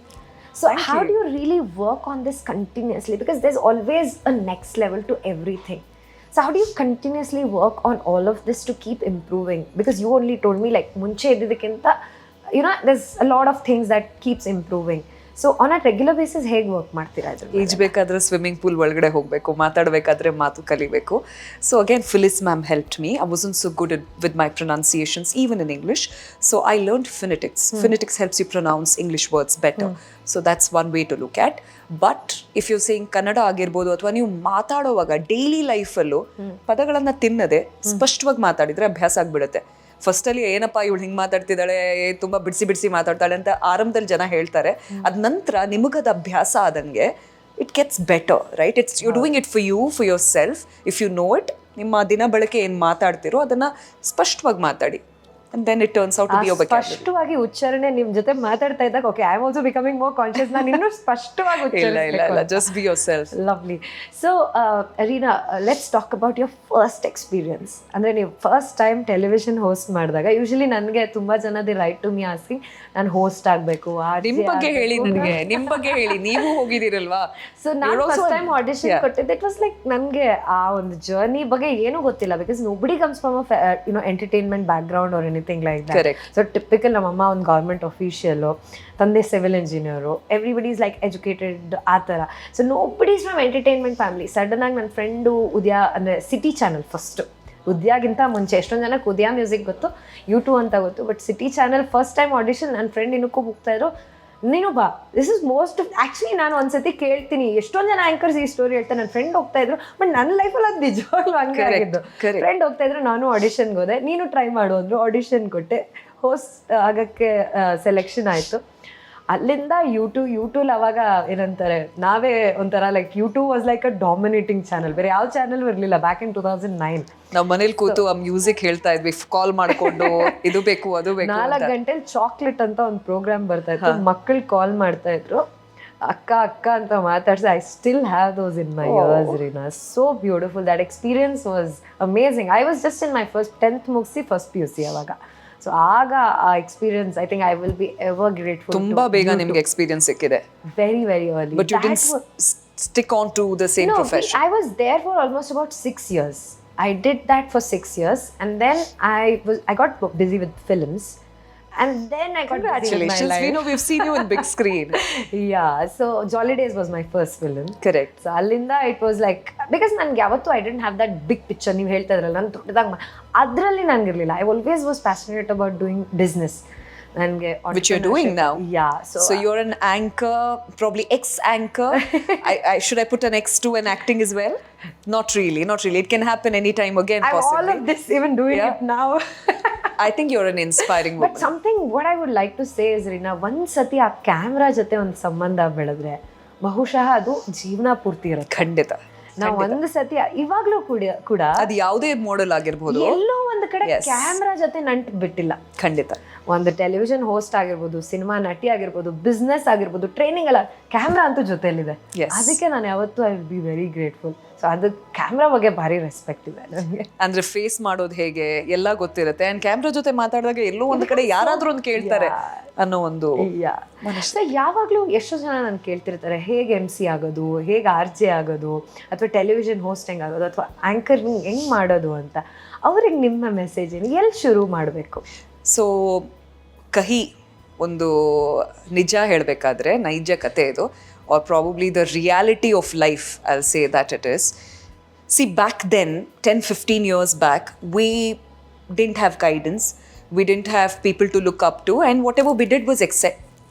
So how do you really work on this continuously? Because there's always a next level to everything. So how do you continuously work on all of this to keep improving? Because you only told me like munche ididikkinta, there's a lot of things that keeps improving. So on a regular basis ಹೇಗೆ work ಮಾಡ್ತೀರಾ ಇದ್ರ ಮೇಲೆ? ಈಜ್ಬೇಕಾದ್ರೆ swimming pool ಒಳಗಡೆ ಹೋಗಬೇಕು, ಮಾತಾಡಬೇಕಾದ್ರೆ ಮಾತು ಕಲಿಬೇಕು. So again Phyllis ma'am helped me. I wasn't so good with my pronunciations even in English. So I learned phonetics. Phonetics helps you pronounce English words better. So that's one way to look at. But if you saying Kannada ಆಗಿರ್ಬೋದು, ಅಥವಾ ನೀವು ಮಾತಾಡೋವಾಗ daily ಲೈಫಲ್ಲೂ ಪದಗಳನ್ನು ತಿನ್ನದೆ ಸ್ಪಷ್ಟವಾಗಿ ಮಾತಾಡಿದ್ರೆ ಅಭ್ಯಾಸ ಆಗಿಬಿಡುತ್ತೆ. ಫಸ್ಟಲ್ಲಿ ಏನಪ್ಪ ಇವಳು ಹಿಂಗೆ ಮಾತಾಡ್ತಿದ್ದಾಳೆ, ತುಂಬ ಬಿಡಿಸಿ ಮಾತಾಡ್ತಾಳೆ ಅಂತ ಆರಂಭದಲ್ಲಿ ಜನ ಹೇಳ್ತಾರೆ. ಅದ ನಂತರ ನಿಮಗದು ಅಭ್ಯಾಸ ಆದಂಗೆ it gets better, right? It's you doing it for you, for yourself. If you know it, ನಿಮ್ಮ ದಿನ ಬಳಕೆ ಏನು ಮಾತಾಡ್ತಿರೋ ಅದನ್ನು ಸ್ಪಷ್ಟವಾಗಿ ಮಾತಾಡಿ. And then it turns out to be a vocabulary. ಸ್ಪಷ್ಟವಾಗಿ ಉಚ್ಚಾರಣೆ ನಿಮ್ಮ ಜೊತೆ ಮಾತಾಡ್ತಾ ಇದ್ದಾಗ okay, I am also becoming more conscious. ನಾನು ಇನ್ನೂ ಸ್ಪಷ್ಟವಾಗಿ ಇಲ್ಲ, just be yourself. Lovely. So Reena, let's talk about your first experience. ಅಂದರೆ ನೀವು ಫಸ್ಟ್ ಟೈಮ್ ಟೆಲಿವಿಷನ್ ಹೋಸ್ಟ್ ಮಾಡಿದಾಗ, ಯೂಶಲಿ ನನಗೆ ತುಂಬ ಜನ the write to me asking ನಾನು ಹೋಸ್ಟ್ ಆಗಬೇಕು. ನಿಮ್ಮ ಬಗ್ಗೆ ಹೇಳಿ, ನನಗೆ ನಿಮ್ಮ ಬಗ್ಗೆ ಹೇಳಿ, ನೀವು ಹೋಗಿದ್ದೀರಲ್ವಾ? ಸೊ ನಾನು ಫಸ್ಟ್ ಟೈಮ್ ಆಡಿಷನ್ ಕೊಟ್ಟಿದ್ದೆ. ಇಟ್ ವಾಸ್ ಲೈಕ್ ನನಗೆ ಆ ಒಂದು ಜರ್ನಿ ಬಗ್ಗೆ ಏನೂ ಗೊತ್ತಿಲ್ಲ, because nobody comes from a entertainment back ground or anything like that. Correct. So typical ನಮ್ಮಮ್ಮ ಒಂದು ಗೌರ್ಮೆಂಟ್ ಅಫಿಷಿಯಲು, ತಂದೆ civil engineer, everybody is like educated ಆ ಥರ. So nobody is from entertainment family. ಸಡನ್ನಾಗಿ ನನ್ನ ಫ್ರೆಂಡು ಉದಯ, ಅಂದರೆ ಸಿಟಿ ಚಾನಲ್ ಫಸ್ಟು, ಉದ್ಯಾಗಿಂತ ಮುಂಚೆ ಎಷ್ಟೊಂದು ಜನಕ್ಕೆ ಉದಯ ಮ್ಯೂಸಿಕ್ ಗೊತ್ತು, ಯೂಟ್ಯೂಬ್ ಅಂತ ಗೊತ್ತು, but city channel first time audition. ನನ್ನ ಫ್ರೆಂಡ್ ಇನ್ನಕ್ಕೂ ಹೋಗ್ತಾಯಿದ್ರು, ನೀನು ಬಾ, ದಿಸ್ ಇಸ್ ಮೋಸ್ಟ್ ಆ್ಯಕ್ಚುಲಿ ನಾನು ಒಂದ್ಸತಿ ಕೇಳ್ತೀನಿ, ಎಷ್ಟೊಂದು ಜನ ಆ್ಯಂಕರ್ಸ್ ಈ ಸ್ಟೋರಿ ಹೇಳ್ತಾರೆ. ನನ್ನ ಫ್ರೆಂಡ್ ಹೋಗ್ತಾ ಇದ್ರು, ಬಟ್ ನನ್ನ ಲೈಫಲ್ಲಿ ಅದು ನಿಜವಾಗ್ಲೂ ಹಂಗೆ ಆಗಿದ್ದು. ಫ್ರೆಂಡ್ ಹೋಗ್ತಾ ಇದ್ರು, ನಾನು ಆಡಿಷನ್ಗೆ ಹೋದೆ, ನೀನು ಟ್ರೈ ಮಾಡು ಅಂದರು, ಆಡಿಷನ್ ಕೊಟ್ಟೆ, ಹೋಸ್ಟ್ ಆಗೋಕ್ಕೆ ಸೆಲೆಕ್ಷನ್ ಆಯಿತು. ಅಲ್ಲಿಂದ ಯೂಟ್ಯೂಬ್ ಅವಾಗ ಏನಂತಾರೆ, ನಾವೇ ಒಂಥರ like YouTube was like a dominating channel. ಬೇರೆ ಯಾವ ಚಾನಲ್ ಇರಲಿಲ್ಲ ಬ್ಯಾಕ್ ಇನ್ 2009. ನಾವು ಮನೇಲಿ ಕೂತು ಆ ಮ್ಯೂಸಿಕ್ ಹೇಳ್ತಾ ಇದ್ವಿ, ಕಾಲ್ ಮಾಡ್ಕೊಂಡು ಇದು ಬೇಕು ಅದು ಬೇಕು. 4 ಗಂಟೆಲಿ ಚಾಕ್ಲೇಟ್ ಅಂತ ಒಂದು ಪ್ರೋಗ್ರಾಮ್ ಬರ್ತಾ ಇತ್ತು, ಮಕ್ಕಳು ಕಾಲ್ ಮಾಡ್ತಾ ಇದ್ರು, ಅಕ್ಕ ಅಂತ ಮಾತಾಡ್ಸಿ. I still have those in my ears, Reena. So beautiful. That experience was amazing. I was just in my first 10th ಮುಗಿಸಿ ಫಸ್ಟ್ PUC ಅವಾಗ. ಸೊ ಆಗ ಆ experience, I think I will be ever grateful. ತುಂಬಾ ಬೇಗ ನಿಮ್ಗೆ experience ಸಿಕ್ಕಿದೆ. Very early. But you didn't stick on to the same profession. I was there for almost about 6 years. I did that for 6 years, and then I got busy with films, and then I got busy with my Congratulations. life. We know we've seen you in big screen. Yeah, so Jolly Days was my first film. Correct. So ಅಲ್ಲಿಂದ it was like, because ನನಗೆ ಯಾವತ್ತೂ I didn't have that big picture. ನೀವು ಹೇಳ್ತಾ ಇದ್ರಲ್ಲ, ನಾನು ದೊಡ್ಡದಾಗಿ ಅದರಲ್ಲಿ ನನಗಿರಲಿಲ್ಲ. I always was passionate about doing business. Which you're doing now. Yeah. So you're an anchor, probably ex-anchor. Should I put an X to an acting as well? Not really. It can happen anytime again, I'm possibly. all of this, even doing it now. I think you're an inspiring woman. But something what I would like to say is, Reena, ಒಂದ್ ಸತಿ ಆ camera ಜೊತೆ ಒಂದು ಸಂಬಂಧ ಬೆಳೆದ್ರೆ ಬಹುಶಃ ಅದು ಜೀವನ ಪೂರ್ತಿ ಇರುತ್ತೆ. ಖಂಡಿತ. ನಾವು ಒಂದು ಸತಿ ಇವಾಗ್ಲೂ ಕೂಡ ಅದು ಯಾವುದೇ ಮಾಡೆಲ್ ಆಗಿರ್ಬೋದು, ಎಲ್ಲೋ ಒಂದು ಕಡೆ ಕ್ಯಾಮ್ರಾ ಜೊತೆ ನಂಟು ಬಿಟ್ಟಿಲ್ಲ. ಖಂಡಿತ. ಒಂದು ಟೆಲಿವಿಷನ್ ಹೋಸ್ಟ್ ಆಗಿರ್ಬೋದು, ಸಿನಿಮಾ ನಟಿ ಆಗಿರ್ಬೋದು, ಬಿಸ್ನೆಸ್ ಆಗಿರ್ಬೋದು, ಟ್ರೈನಿಂಗ್ ಎಲ್ಲ, ಕ್ಯಾಮ್ರಾ ಅಂತೂ ಜೊತೆಯಲ್ಲಿದೆ. ಅದಕ್ಕೆ ನಾನು ಯಾವತ್ತೂ I will be very grateful. So ಅದು ಕ್ಯಾಮ್ರಾ ಬಗ್ಗೆ ಭಾರಿ ರೆಸ್ಪೆಕ್ಟ್ ಇದೆ ನನಗೆ. ಅಂದ್ರೆ ಫೇಸ್ ಮಾಡೋದು ಹೇಗೆ ಎಲ್ಲ ಗೊತ್ತಿರುತ್ತೆ, ಅಂಡ್ ಕ್ಯಾಮ್ರಾ ಜೊತೆ ಮಾತಾಡಿದಾಗ ಎಲ್ಲೋ ಒಂದು ಕಡೆ ಯಾರಾದ್ರೂ ಒಂದು ಕೇಳ್ತಾರೆ ಅನ್ನೋ ಒಂದು. ಸೊ ಯಾವಾಗಲೂ ಎಷ್ಟೋ ಜನ ನಾನು ಕೇಳ್ತಿರ್ತಾರೆ, ಹೇಗೆ MC ಆಗೋದು, ಹೇಗೆ RJ ಆಗೋದು, ಅಥವಾ ಟೆಲಿವಿಷನ್ ಹೋಸ್ಟ್ ಹೆಂಗೆ ಆಗೋದು, ಅಥವಾ ಆ್ಯಂಕರಿಂಗ್ ಹೆಂಗೆ ಮಾಡೋದು ಅಂತ. ಅವ್ರಿಗೆ ನಿಮ್ಮ ಮೆಸೇಜ್ ಏನು, ಎಲ್ಲಿ ಶುರು ಮಾಡಬೇಕು? ಸೊ ಕಹಿ ಒಂದು ನಿಜ ಹೇಳಬೇಕಾದ್ರೆ ನೈಜ ಕತೆ ಇದು, or probably the reality of life, I'll say that it is. See, back then, 10-15 years back, we didn't have guidance, we didn't have people to look up to, and whatever we did was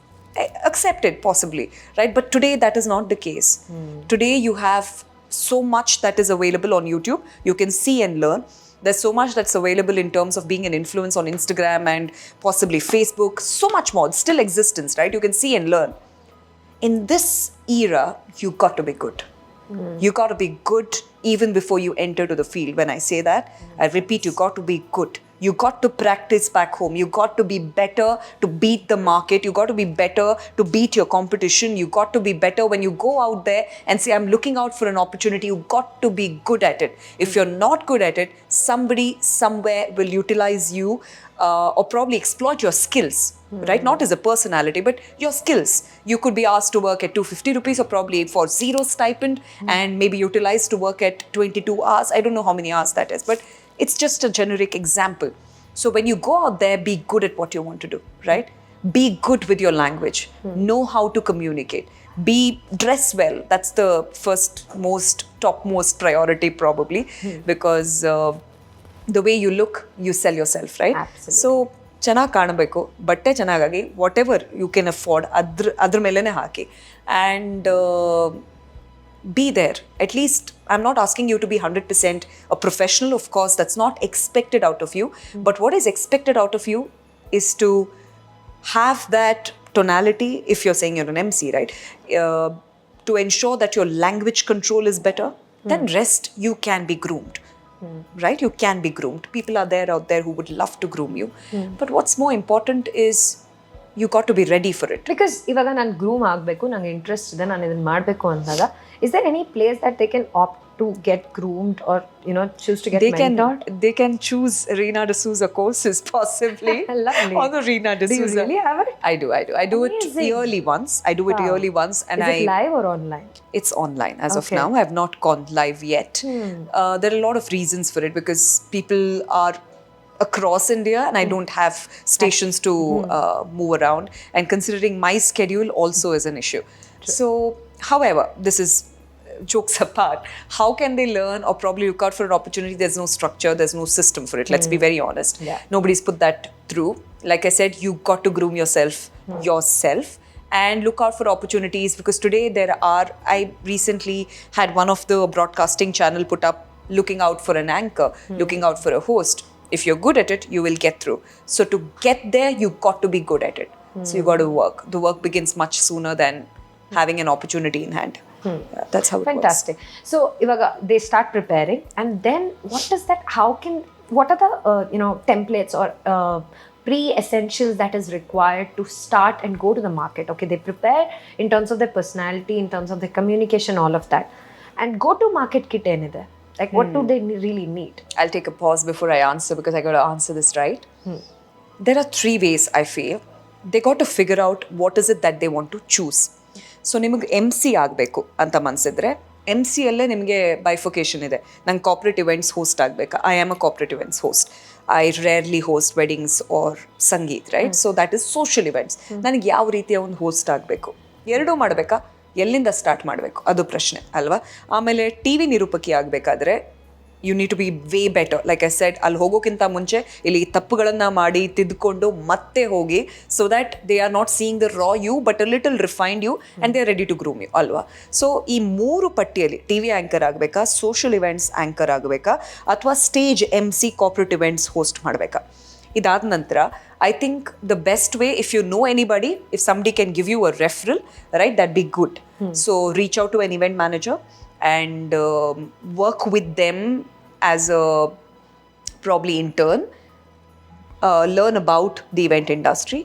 accepted possibly, right? But today that is not the case. Today you have so much that is available on YouTube. You can see and learn. There's so much that's available in terms of being an influence on Instagram and possibly Facebook. So much more. It's still existence, right? You can see and learn. In this era, you got to be good. You got to be good even before you enter to the field. When I say that, I repeat, you got to be good. You got to practice back home. You got to be better to beat the market. You got to be better to beat your competition. You got to be better when you go out there and say, I'm looking out for an opportunity. You got to be good at it. If you're not good at it, somebody somewhere will utilize you or probably exploit your skills, right? Not as a personality, but your skills. You could be asked to work at 250 rupees or probably for 0 stipend and maybe utilized to work at 22 hours. I don't know how many hours that is, but it's just a generic example. So when you go out there, be good at what you want to do, right? be good with your language, know how to communicate, dress well. That's the topmost priority probably, because the way you look, you sell yourself, right? Absolutely. So ಚೆನ್ನಾಗಿ ಕಾಣಬೇಕು, ಬಟ್ಟೆ ಚೆನ್ನಾಗಾಗಿ, whatever you can afford ಅದ್ರ ಮೇಲೆನೆ ಹಾಕಿ, and be there. At least I'm not asking you to be 100% a professional. Of course, that's not expected out of you. But what is expected out of you is to have that tonality, if you're saying you're an MC, right? To ensure that your language control is better. Then rest, you can be groomed. Right? You can be groomed. People are there out there who would love to groom you. But what's more important is you got to be ready for it. Because ಇವಾಗ ನಾನು groom ಆಗಬೇಕು, ನಂಗೆ interest ಇದೆ, ನಾನು ಇದನ್ನು ಮಾಡಬೇಕು ಅಂದಾಗ, is there any place that they can opt to get groomed or choose to get mentored? They can choose Reena D Souza courses possibly. Lovely. On the Reena D Do you Souza. really have it? I do. I do it Amazing. yearly once. And Is it live or online? It's online as of Okay. now. I have not gone live yet. There are a lot of reasons for it, because people are across India and I don't have stations to move around, and considering my schedule also is an issue. So, however, this is jokes apart. How can they learn or probably look out for an opportunity? There's no structure, there's no system for it. Let's be very honest. Yeah. Nobody's put that through. Like I said, you got to groom yourself and look out for opportunities, because today I recently had one of the broadcasting channel put up looking out for an anchor, looking out for a host. If you're good at it, you will get through. So to get there, you got to be good at it. So you got to work. The work begins much sooner than having an opportunity in hand. Yeah, that's how it Fantastic. So ivaga they start preparing, and then what is that? What are the templates or pre-essentials that is required to start and go to the market? Okay, they prepare in terms of their personality, in terms of their communication, all of that, and go to market kit enide. Like, what do they really need? I'll take a pause before I answer, because I got to answer this right. There are 3 ways I feel. They got to figure out what is it that they want to choose. So, ನಿಮಗೆ MC ಆಗಬೇಕು ಅಂತ ಮನಸಿದ್ರೆ, MC ಅಲ್ಲೇ ನಿಮಗೆ bifurcation ಇದೆ. ನಂಗೆ corporate events host ಆಗಬೇಕಾ? I am a corporate events host. I rarely host weddings or sangeet, right? So that is social events. ನನಗೆ ಯಾವ ರೀತಿಯ ಒಂದು ಹೋಸ್ಟ್ ಆಗಬೇಕು? ಎರಡೂ ಮಾಡಬೇಕಾ? ಎಲ್ಲಿಂದ ಸ್ಟಾರ್ಟ್ ಮಾಡಬೇಕು? ಅದು ಪ್ರಶ್ನೆ ಅಲ್ವಾ? ಆಮೇಲೆ TV ನಿರೂಪಕಿ ಆಗಬೇಕಾದ್ರೆ you need to be way better. Like I said, ಅಲ್ಲಿ ಹೋಗೋಕ್ಕಿಂತ ಮುಂಚೆ ಇಲ್ಲಿ ತಪ್ಪುಗಳನ್ನು ಮಾಡಿ ತಿದ್ದುಕೊಂಡು ಮತ್ತೆ ಹೋಗಿ, so that they are not seeing the raw you but a little refined you and they are ready to groom you ಅಲ್ವಾ? ಸೊ ಈ 3 ಪಟ್ಟಿಯಲ್ಲಿ TV ಆ್ಯಂಕರ್ ಆಗಬೇಕಾ, ಸೋಷಿಯಲ್ ಇವೆಂಟ್ಸ್ ಆ್ಯಂಕರ್ ಆಗಬೇಕಾ, ಅಥವಾ stage MC corporate events host ಮಾಡಬೇಕಾ? ಇದಾದ ನಂತರ I think the best way, if you know anybody, if somebody can give you a referral, right, that'd be good. So reach out to an event manager and work with them as a probably intern. Learn about the event industry.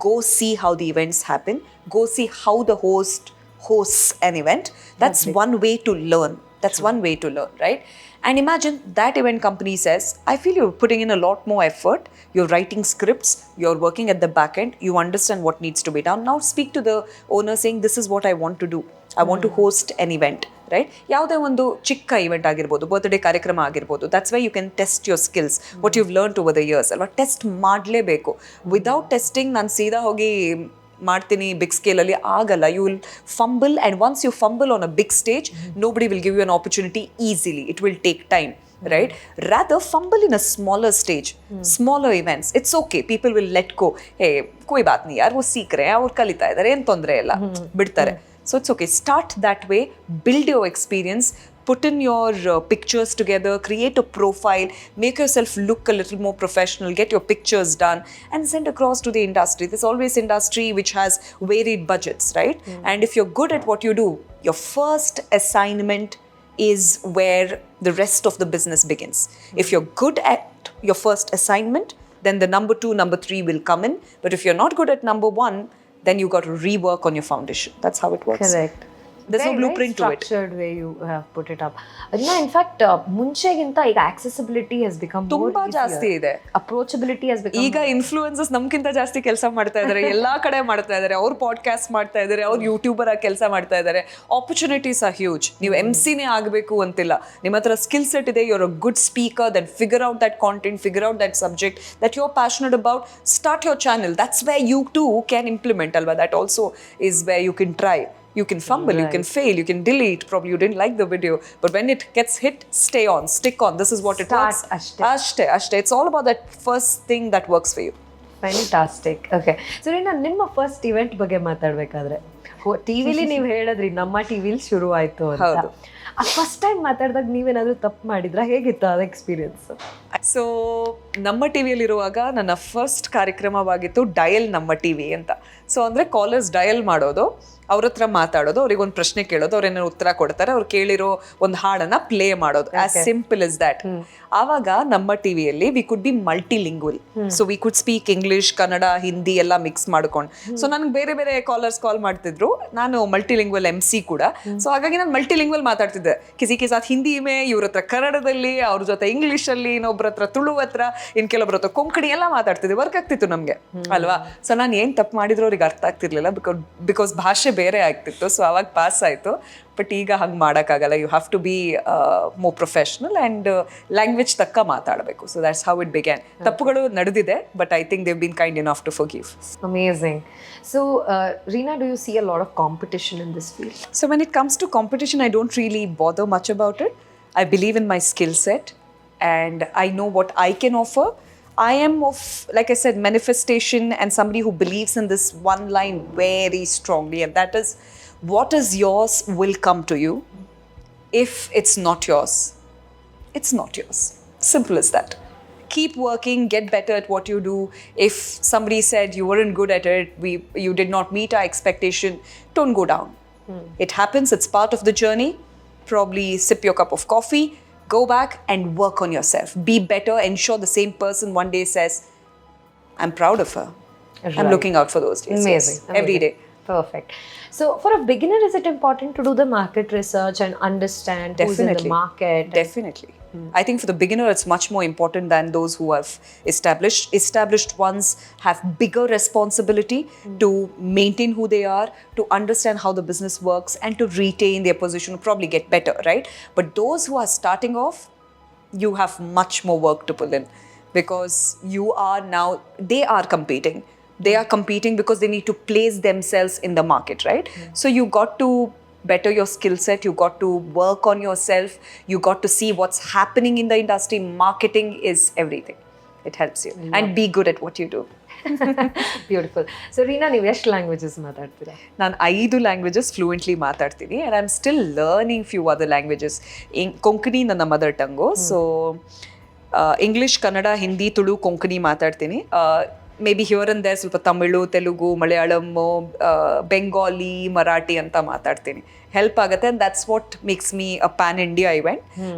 Go see how the events happen. Go see how the host hosts an event. That's one way to learn. That's one way to learn, right? And imagine that event company says, I feel you're putting in a lot more effort. You're writing scripts. You're working at the back end. You understand what needs to be done. Now speak to the owner saying, this is what I want to do. I want to host an event, right? ಯಾವುದೇ ಒಂದು ಚಿಕ್ಕ event ಆಗಿರ್ಬೋದು, birthday ಕಾರ್ಯಕ್ರಮ ಆಗಿರ್ಬೋದು. That's where you can test your skills, what you've learned over the years. ಅಲ್ವಾ? Test ಮಾಡಲೇಬೇಕು. Without testing ನಾನು ಸೀದಾ ಹೋಗಿ ಮಾಡ್ತೀನಿ ಬಿಗ್ ಸ್ಕೇಲಲ್ಲಿ ಆಗಲ್ಲ. You will fumble, and once you fumble on a big stage, nobody will give you an opportunity easily. It will take time, right? Rather fumble in a smaller stage, smaller events. It's okay. People will let go. Hey, koi baat nahi yaar, wo seekh rahe hain, aur kalita idare, ಏನು ತೊಂದರೆ ಇಲ್ಲ, ಬಿಡ್ತಾರೆ. So it's okay. Start that way. Build your experience. Put in your pictures together. Create a profile. Make yourself look a little more professional. Get your pictures done and send across to the industry. There's always industry which has varied budgets, right? And if you're good at what you do, your first assignment is where the rest of the business begins. If you're good at your first assignment, then the number 2, number 3 will come in. But if you're not good at number 1, then you got to rework on your foundation. That's how it works. Correct. there's no blueprint to it. Structured way you have put it up. In fact, ಮುಂಚೆಗಿಂತ ಈಗ accessibility has become more ತುಂಬಾ ಜಾಸ್ತಿ ಇದೆ. approachability has become ಈಗ influencers ನಮ್ಗಿಂತ ಜಾಸ್ತಿ ಕೆಲಸ ಮಾಡ್ತಾ ಇದ್ದಾರೆ, ಎಲ್ಲಾ ಕಡೆ ಮಾಡ್ತಾ ಇದ್ದಾರೆ. ಅವ್ರು ಪಾಡ್ಕಾಸ್ಟ್ ಮಾಡ್ತಾ ಇದ್ದಾರೆ, ಅವ್ರು ಯೂಟ್ಯೂಬರ್ ಆಗಿ ಕೆಲಸ ಮಾಡ್ತಾ ಇದ್ದಾರೆ. Opportunities R huge. ನೀವು ಎಂಸಿನೇ ಆಗಬೇಕು ಅಂತಿಲ್ಲ. ನಿಮ್ಮ ಹತ್ರ ಸ್ಕಿಲ್ ಸೆಟ್ ಇದೆ, you're a good speaker, then figure out that content, figure out that subject that you're passionate about, start your channel. That's where you too can implement alva. That also is where you can try. You can fumble, you can fail, you can delete. Probably you didn't like the video, but when it gets hit, stay on, stick on. This is what it works. Ashte. It's all about that first thing that works for you. Fantastic. Okay. So Reena, ನಿಮ್ಮ first event ಬಗ್ಗೆ ಮಾತಾಡ್ಬೇಕಾದ್ರೆ ಟಿವಿಲಿ ನೀವು ಹೇಳಿದ್ರಿ ನಮ್ಮ ಟಿವಿಲಿ ಶುರು ಆಯ್ತು ಅಂತ. ಆ ಫಸ್ಟ್ ಟೈಮ್ ಮಾತಾಡಿದಾಗ ನೀವೇನಾದ್ರೂ ತಪ್ಪು ಮಾಡಿದ್ರ? ಹೇಗಿತ್ತು ಅದು ಎಕ್ಸ್ಪೀರಿಯನ್ಸ್? ಸೊ ನಮ್ಮ ಟಿವಿಯಲ್ಲಿರುವಾಗ ನನ್ನ ಫಸ್ಟ್ ಕಾರ್ಯಕ್ರಮವಾಗಿತ್ತು ಡಯಲ್ ನಮ್ಮ ಟಿವಿ ಅಂತ. ಸೊ ಅಂದರೆ ಕಾಲರ್ಸ್ ಡಯಲ್ ಮಾಡೋದು, ಅವ್ರ ಹತ್ರ ಮಾತಾಡೋದು, ಅವ್ರಿಗೊಂದು ಪ್ರಶ್ನೆ ಕೇಳೋದು, ಅವ್ರು ಏನಾದ್ರು ಉತ್ತರ ಕೊಡ್ತಾರೆ, ಅವ್ರು ಕೇಳಿರೋ ಒಂದು ಹಾಡನ್ನ ಪ್ಲೇ ಮಾಡೋದು. As simple is that. ಆವಾಗ ನಮ್ಮ ಟಿವಿಯಲ್ಲಿ we could be multilingual. So we could speak English, Kannada, Hindi ಎಲ್ಲ ಮಿಕ್ಸ್ ಮಾಡ್ಕೊಂಡು. ಸೊ ನನಗೆ ಬೇರೆ ಬೇರೆ ಕಾಲರ್ಸ್ ಕಾಲ್ ಮಾಡ್ತಿದ್ರು. ನಾನು ಮಲ್ಟಿಲಿಂಗ್ವಲ್ MC ಕೂಡ. ಸೊ ಹಾಗಾಗಿ ನಾನು ಮಲ್ಟಿಲಿಂಗ್ವಲ್ ಮಾತಾಡ್ತಿದ್ದೆ. ಕಿಸಿ ಸಾಥ್ ಹಿಂದಿ ಮೇ, ಇವ್ರ ಹತ್ರ ಕನ್ನಡದಲ್ಲಿ, ಅವ್ರ ಜೊತೆ ಇಂಗ್ಲಿಷಲ್ಲಿ, ಇನ್ನೊಬ್ರ ಹತ್ರ ತುಳು ಹತ್ರ, ಇನ್ ಕೆಲವೊಬ್ರ ಹತ್ರ ಕೊಂಕಣಿ ಎಲ್ಲ ಮಾತಾಡ್ತಿದ್ದೆ. ವರ್ಕ್ ಆಗ್ತಿತ್ತು ನಮಗೆ ಅಲ್ವಾ. ಸೊ ನಾನು ಏನು ತಪ್ಪು ಮಾಡಿದ್ರು ಅವ್ರಿಗೆ ಅರ್ಥ ಆಗ್ತಿರ್ಲಿಲ್ಲ, ಬಿಕಾಸ್ ಭಾಷೆ ಬೇರೆ ಆಗ್ತಿತ್ತು. ಸೊ ಅವಾಗ ಪಾಸ್ ಆಯಿತು. ಬಟ್ ಈಗ ಹಂಗೆ ಮಾಡೋಕ್ಕಾಗಲ್ಲ. You have to be more professional and language ತಕ್ಕ ಮಾತಾಡಬೇಕು. So that's how it began. ತಪ್ಪುಗಳು ನಡೆದಿದೆ, but I think they've been kind enough to forgive. Amazing. So, Reena, do you see a lot of competition in this field? So when it comes to competition, I don't really bother much about it. I believe in my skill set and I know what I can offer. I am of, like I said, manifestation and somebody who believes in this one line very strongly, and that is, what is yours will come to you. If it's not yours, it's not yours. Simple as that. Keep working, get better at what you do. If somebody said you weren't good at it, you did not meet our expectation, don't go down. It happens, it's part of the journey. Probably sip your cup of coffee, go back and work on yourself. Be better, ensure the same person one day says, I'm proud of her. Right. I'm looking out for those days. Amazing. Yes. Every day. Perfect. So for a beginner, is it important to do the market research and understand who's in the market? Definitely. I think for the beginner, it's much more important than those who have established. Established ones have bigger responsibility to maintain who they are, to understand how the business works, and to retain their position, probably get better, right? But those who are starting off, you have much more work to pull in, because you are now, they are competing. They are competing because they need to place themselves in the market, right? So you got to better your skill set, you got to work on yourself, you got to see what's happening in the industry. Marketing is everything. It helps you. And be good at what you do. Beautiful. So Reena, ನೀವು ಎಷ್ಟು languages ಮಾತಾಡ್ತೀರಾ? ನಾನು 5 languages fluently ಮಾತಾಡ್ತೀನಿ, and I am still learning few other languages. Konkani ನನ್ನ mother tongue. So English, Kannada, Hindi, Tulu, Konkani ಮಾತಾಡ್ತೀನಿ. Maybe here and there ಸ್ವಲ್ಪ ತಮಿಳು, ತೆಲುಗು, ಮಲಯಾಳಮ್ಮು, ಬೆಂಗಾಲಿ, ಮರಾಠಿ ಅಂತ ಮಾತಾಡ್ತೀನಿ. ಹೆಲ್ಪ್ ಆಗುತ್ತೆ. And that's what makes me a pan India event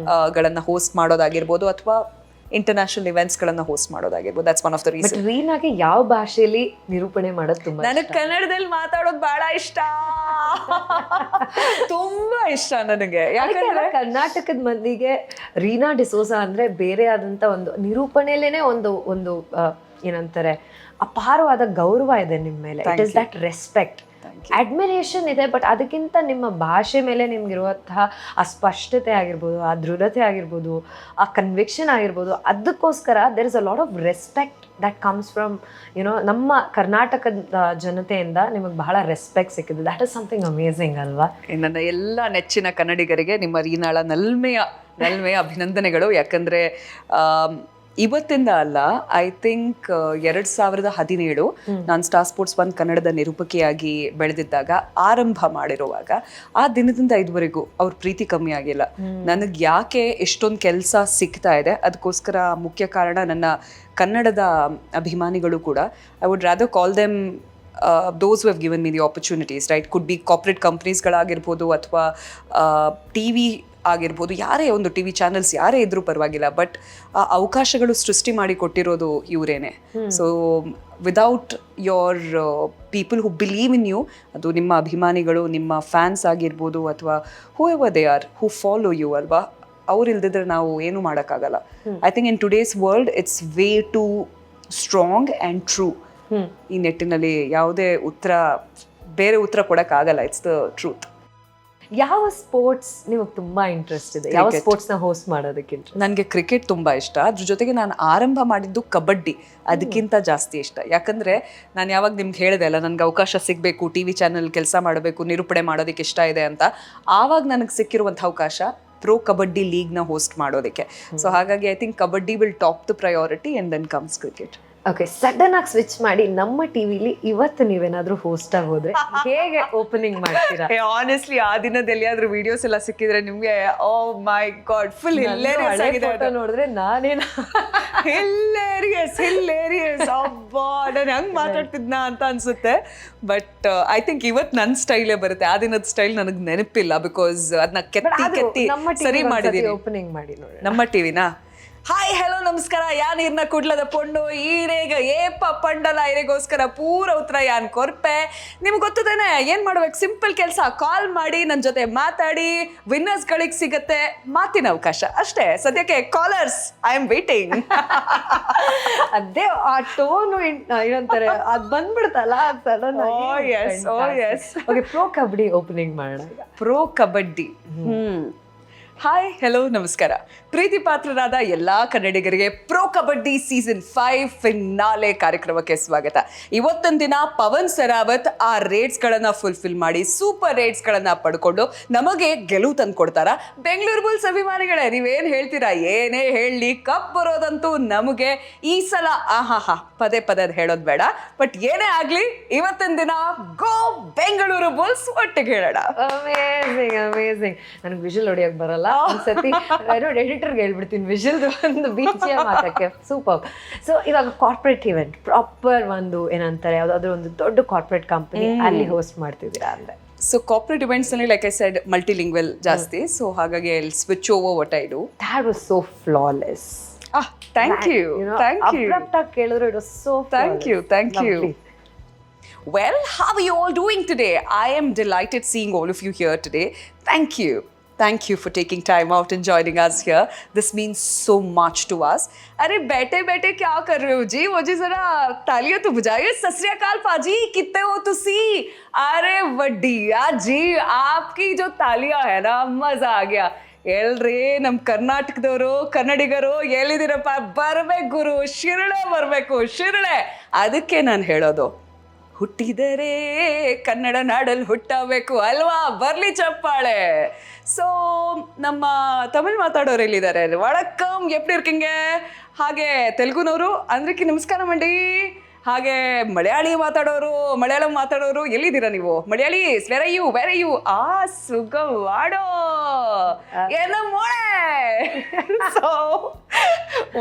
ಗಳನ್ನು ಹೋಸ್ಟ್ ಮಾಡೋದಾಗಿರ್ಬೋದು, ಅಥವಾ ಇಂಟರ್ನ್ಯಾಷನಲ್ ಇವೆಂಟ್ಸ್ಗಳನ್ನು ಹೋಸ್ಟ್ ಮಾಡೋದಾಗಿರ್ಬೋದು. That's one of the reason. ರೀನಾಗೆ ಯಾವ ಭಾಷೆಯಲ್ಲಿ ನಿರೂಪಣೆ ಮಾಡೋದು ತುಂಬಾ? ನನಗೆ ಕನ್ನಡದಲ್ಲಿ ಮಾತಾಡೋದು ಬಹಳ ಇಷ್ಟ, ತುಂಬಾ ಇಷ್ಟ ನನಗೆ. ಯಾಕಂದ್ರೆ ಕರ್ನಾಟಕದ ಮಂದಿಗೆ ರೀನಾ ಡಿಸೋಜಾ ಅಂದ್ರೆ ಬೇರೆ ಆದಂತ ಒಂದು ನಿರೂಪಣೆಯಲ್ಲೇನೆ ಒಂದು ಏನಂತಾರೆ, ಅಪಾರವಾದ ಗೌರವ ಇದೆ ನಿಮ್ಮ ಮೇಲೆ. It is that respect, admiration ಇದೆ. ಬಟ್ ಅದಕ್ಕಿಂತ ನಿಮ್ಮ ಭಾಷೆ ಮೇಲೆ ನಿಮ್ಗಿರುವಂತಹ ಆ ಸ್ಪಷ್ಟತೆ ಆಗಿರ್ಬೋದು, ಆ ದೃಢತೆ ಆಗಿರ್ಬೋದು, ಆ ಕನ್ವಿಕ್ಷನ್ ಆಗಿರ್ಬೋದು, ಅದಕ್ಕೋಸ್ಕರ there is a lot of respect that comes from ನಮ್ಮ ಕರ್ನಾಟಕದ ಜನತೆಯಿಂದ ನಿಮಗೆ ಬಹಳ ರೆಸ್ಪೆಕ್ಟ್ ಸಿಕ್ಕಿದೆ. ದಟ್ ಇಸ್ ಸಮಥಿಂಗ್ ಅಮೇಝಿಂಗ್ ಅಲ್ವಾ? ನನ್ನ ಎಲ್ಲ ನೆಚ್ಚಿನ ಕನ್ನಡಿಗರಿಗೆ ನಿಮ್ಮ ರೀನಾಳ ನಲ್ಮೆಯ ಅಭಿನಂದನೆಗಳು. ಯಾಕಂದರೆ ಇವತ್ತಿಂದ ಅಲ್ಲ, ಐ ಥಿಂಕ್ 2017 ನಾನು ಸ್ಟಾರ್ ಸ್ಪೋರ್ಟ್ಸ್ 1 ಕನ್ನಡದ ನಿರೂಪಕಿಯಾಗಿ ಬೆಳೆದಿದ್ದಾಗ, ಆರಂಭ ಮಾಡಿರುವಾಗ, ಆ ದಿನದಿಂದ ಇದುವರೆಗೂ ಅವ್ರ ಪ್ರೀತಿ ಕಮ್ಮಿ ಆಗಿಲ್ಲ. ನನಗೆ ಯಾಕೆ ಎಷ್ಟೊಂದು ಕೆಲಸ ಸಿಗ್ತಾ ಇದೆ, ಅದಕ್ಕೋಸ್ಕರ ಮುಖ್ಯ ಕಾರಣ ನನ್ನ ಕನ್ನಡದ ಅಭಿಮಾನಿಗಳು ಕೂಡ. I would rather call them those who have given me the opportunities, right? Could be corporate companies ಗಳಾಗಿರ್ಬೋದು, ಅಥವಾ TV ಆಗಿರ್ಬೋದು, ಯಾರೇ ಒಂದು ಟಿ ವಿ ಚಾನಲ್ಸ್ ಯಾರೇ ಇದ್ರೂ ಪರವಾಗಿಲ್ಲ, ಬಟ್ ಆ ಅವಕಾಶಗಳು ಸೃಷ್ಟಿ ಮಾಡಿ ಕೊಟ್ಟಿರೋದು ಇವರೇನೆ. So without your people who believe in you, ಅದು ನಿಮ್ಮ ಅಭಿಮಾನಿಗಳು, ನಿಮ್ಮ ಫ್ಯಾನ್ಸ್ ಆಗಿರ್ಬೋದು, ಅಥವಾ whoever they are who follow you ಅಲ್ವಾ, ಅವ್ರು ಇಲ್ದಿದ್ರೆ ನಾವು ಏನೂ ಮಾಡೋಕ್ಕಾಗಲ್ಲ. I think in today's world it's way too strong and true. ಈ ನಿಟ್ಟಿನಲ್ಲಿ ಯಾವುದೇ ಬೇರೆ ಉತ್ತರ ಕೊಡೋಕ್ಕಾಗಲ್ಲ. It's the truth. ಯಾವ ಸ್ಪೋರ್ಟ್ಸ್ ನಿಮಗೆ ತುಂಬಾ ಇಂಟ್ರೆಸ್ಟ್ ಇದೆ? ಯಾವ ಸ್ಪೋರ್ಟ್ಸ್ನ ಹೋಸ್ಟ್ ಮಾಡೋದಕ್ಕೆ? ನನಗೆ ಕ್ರಿಕೆಟ್ ತುಂಬ ಇಷ್ಟ. ಅದ್ರ ಜೊತೆಗೆ ನಾನು ಆರಂಭ ಮಾಡಿದ್ದು ಕಬಡ್ಡಿ, ಅದಕ್ಕಿಂತ ಜಾಸ್ತಿ ಇಷ್ಟ. ಯಾಕಂದರೆ ನಾನು ಯಾವಾಗ ನಿಮ್ಗೆ ಹೇಳಿದೆ ಅಲ್ಲ, ನನಗೆ ಅವಕಾಶ ಸಿಗಬೇಕು, ಟಿ ವಿ ಚಾನಲ್ ಕೆಲಸ ಮಾಡಬೇಕು, ನಿರೂಪಣೆ ಮಾಡೋದಕ್ಕೆ ಇಷ್ಟ ಇದೆ ಅಂತ, ಆವಾಗ ನನಗೆ ಸಿಕ್ಕಿರುವಂಥ ಅವಕಾಶ ಪ್ರೋ ಕಬಡ್ಡಿ ಲೀಗ್ನ ಹೋಸ್ಟ್ ಮಾಡೋದಕ್ಕೆ. ಸೊ ಹಾಗಾಗಿ I think kabaddi will top the priority and then comes cricket. Okay, sudden ಆಗಿ ಸ್ವಿಚ್ ಮಾಡಿ ನಮ್ಮ ಟಿವಿಲಿ ಇವತ್ತು ನೀವೇನಾದ್ರೂ ಹೋಸ್ಟ್ ಆಗಿ ಹೋದ್ರೆ ಹೇಗೆ ಓಪನಿಂಗ್ ಮಾಡ್ತೀರಾ? ಆನೆಸ್ಟ್ಲಿ ಆ ದಿನದ ಎಲ್ಲಿಯಾದ್ರೂ ವಿಡಿಯೋಸ್ ಎಲ್ಲ ಸಿಕ್ಕಿದ್ರೆ ನಿಮ್ಗೆ ಓ ಮೈ ಗಾಡ್ ಫುಲ್ ಹಿಲೇರಿಯಸ್ ಆಗಿದೆ ನೋಡಿದ್ರೆ ನಾನೇನ ಹಿಲೇರಿಯಸ್ ಅಬ್ಬಾ ನಾನು ಹೆಂಗ್ ಮಾತಾಡ್ತಿದ್ನಾ ಅಂತ ಅನ್ಸುತ್ತೆ. ಬಟ್ ಐ ಥಿಂಕ್ ಇವತ್ತು ನನ್ನ ಸ್ಟೈಲೇ ಬರುತ್ತೆ. ಆ ದಿನದ ಸ್ಟೈಲ್ ನನಗೆ ನೆನಪಿಲ್ಲ, ಬಿಕಾಸ್ ಅದನ್ನ ಕೆತ್ತಿ ಸರಿ ಮಾಡಿದೀನಿ. ಓಪನಿಂಗ್ ಮಾಡಿ ನೋಡಿ ನಮ್ಮ ಟಿವಿನಾ. ಹಾಯ್ ಹಲೋ ನಮಸ್ಕಾರ, ಯಾನ್ ಇರ್ನ ಕುಡ್ಲದ ಪೊಂಡು ಈರೇಗ ಏಪ ಪಂಡಲ ಇರೆಗೋಸ್ಕರ ಪೂರ ಉತ್ತರ ಯಾನ್ ಕೊರ್ಪೆ. ನಿಮ್ಗೆ ಗೊತ್ತದೇನೆ ಏನ್ ಮಾಡ್ಬೇಕು? ಸಿಂಪಲ್ ಕೆಲಸ, ಕಾಲ್ ಮಾಡಿ ನನ್ನ ಜೊತೆ ಮಾತಾಡಿ, ವಿನ್ನರ್ಸ್ಗಳಿಗೆ ಸಿಗತ್ತೆ ಮಾತಿನ ಅವಕಾಶ ಅಷ್ಟೇ. ಸದ್ಯಕ್ಕೆ ಕಾಲರ್ಸ್, ಐ ಆಮ್ ವೇಟಿಂಗ್. ಅದೇ ಆ ಟೋನು ಏನಂತಾರೆ ಅದು ಬಂದ್ಬಿಡ್ತಲ್ಲ ಸಡನ್ ಆಗಿ. ಓಕೆ, ಪ್ರೋ ಕಬಡ್ಡಿ ಓಪನಿಂಗ್ ಮಾಡೋಣ. ಪ್ರೋ ಕಬಡ್ಡಿ. ಹಾಯ್ ಹಲೋ ನಮಸ್ಕಾರ. ಪ್ರೀತಿ ಪಾತ್ರರಾದ ಎಲ್ಲ ಕನ್ನಡಿಗರಿಗೆ ಪ್ರೋ ಕಬಡ್ಡಿ ಸೀಸನ್ 5 ಫಿನಾಲೆ ಕಾರ್ಯಕ್ರಮಕ್ಕೆ ಸ್ವಾಗತ. ಇವತ್ತೊಂದು ದಿನ ಪವನ್ ಸರಾವತ್ ಆ ರೇಟ್ಸ್ಗಳನ್ನು ಫುಲ್ಫಿಲ್ ಮಾಡಿ ಸೂಪರ್ ರೇಟ್ಸ್ಗಳನ್ನು ಪಡ್ಕೊಂಡು ನಮಗೆ ಗೆಲುವು ತಂದು ಕೊಡ್ತಾರ. ಬೆಂಗಳೂರು ಬುಲ್ಸ್ ಅಭಿಮಾನಿಗಳೇ, ನೀವೇನು ಹೇಳ್ತೀರಾ? ಏನೇ ಹೇಳಲಿ, ಕಪ್ ಬರೋದಂತೂ ನಮಗೆ ಈ ಸಲ ಪದೇ ಹೇಳೋದು ಬೇಡ. ಬಟ್ ಏನೇ ಆಗಲಿ ಇವತ್ತೊಂದು ದಿನ ಗೋ ಬೆಂಗಳೂರು ಬುಲ್ಸ್ ಒಟ್ಟಿಗೆ ಹೇಳೋಣ. Amazing amazing. ನನಗೆ ವಿಷಲ್ ಹೊಡಿಯೋಕೆ ಬರಲ್ಲ, ಒಂದ್ಸತಿ ಎಡಿಟರ್ಗೆ ಹೇಳ್ಬಿಡ್ತೀನಿ ವಿಷಲ್ದು ಒಂದು ಬೀಚಿಯ ಮಾತಕ್ಕೆ. ಸೂಪರ್. ಸೊ ಇವಾಗ ಕಾರ್ಪೊರೇಟ್ ಇವೆಂಟ್, ಪ್ರಾಪರ್ ಒಂದು ಏನಂತಾರೆ ಯಾವುದಾದ್ರೂ ಒಂದು ದೊಡ್ಡ ಕಾರ್ಪೊರೇಟ್ ಕಂಪನಿ ಅಲ್ಲಿ ಹೋಸ್ಟ್ ಮಾಡ್ತಿದ್ದೀರಾ ಅಂದ್ರೆ? ಸೊ ಕಾರ್ಪೊರೇಟ್ ಇವೆಂಟ್ಸ್ ಅಲ್ಲಿ ಲೈಕ್ ಐ ಸೆಡ್ ಮಲ್ಟಿಲಿಂಗ್ವಲ್ ಜಾಸ್ತಿ. ಸೊ ಹಾಗಾಗಿ I switch over what I do. That was so flawless. Thank you. Thank you. Abrupt ಆಗಿ ಕೇಳಿದ್ರು it was so flawless. Thank you. Well, how are you all doing today? I am delighted seeing all of you here today. Thank you for taking time out and joining us here. This means so much to us. अरे बैठे क्या कर रहे हो जी? वो जी जरा तालियां तो बजाइए. सत श्री अकाल पाजी, कितने हो तुसी? अरे वड्डिया जी, आपकी जो तालियां है ना, मजा आ गया. ಎಲ್ರಿ ನಮ್ಮ ಕರ್ನಾಟಕದವರು ಕನ್ನಡಿಗರು ಎಲ್ಲಿದ್ದೀರಪ್ಪ? ಬರ್ಬೇಕು ಗುರು, ಶಿರಳೆ ಬರಬೇಕು, ಶಿರಳೆ. ಅದಕ್ಕೆ ನಾನು ಹೇಳೋದು, ಹುಟ್ಟಿದರೆ ಕನ್ನಡ ನಾಡಲ್ಲಿ ಹುಟ್ಟಬೇಕು ಅಲ್ವಾ? ಬರ್ಲಿ ಚಪ್ಪಾಳೆ. ಸೊ ನಮ್ಮ ತಮಿಳ್ ಮಾತಾಡೋರು ಎಲ್ಲಿದ್ದಾರೆ? ವಣಕ್ಕಂ ಎಪ್ಪಡಿ ಇರ್ಕಿಂಗೆ. ಹಾಗೆ ತೆಲುಗುನವರು ಅಂದ್ರಕ್ಕೆ ನಮಸ್ಕಾರ ಮಂಡಿ. ಹಾಗೆ ಮಲಯಾಳಿ ಮಲಯಾಳಂ ಮಾತಾಡೋರು ಎಲ್ಲಿದ್ದೀರಾ ನೀವು? Malayalis where are you? ಸುಗವಾಡೋ ಏನ ಮೋಳೆ. ಸೊ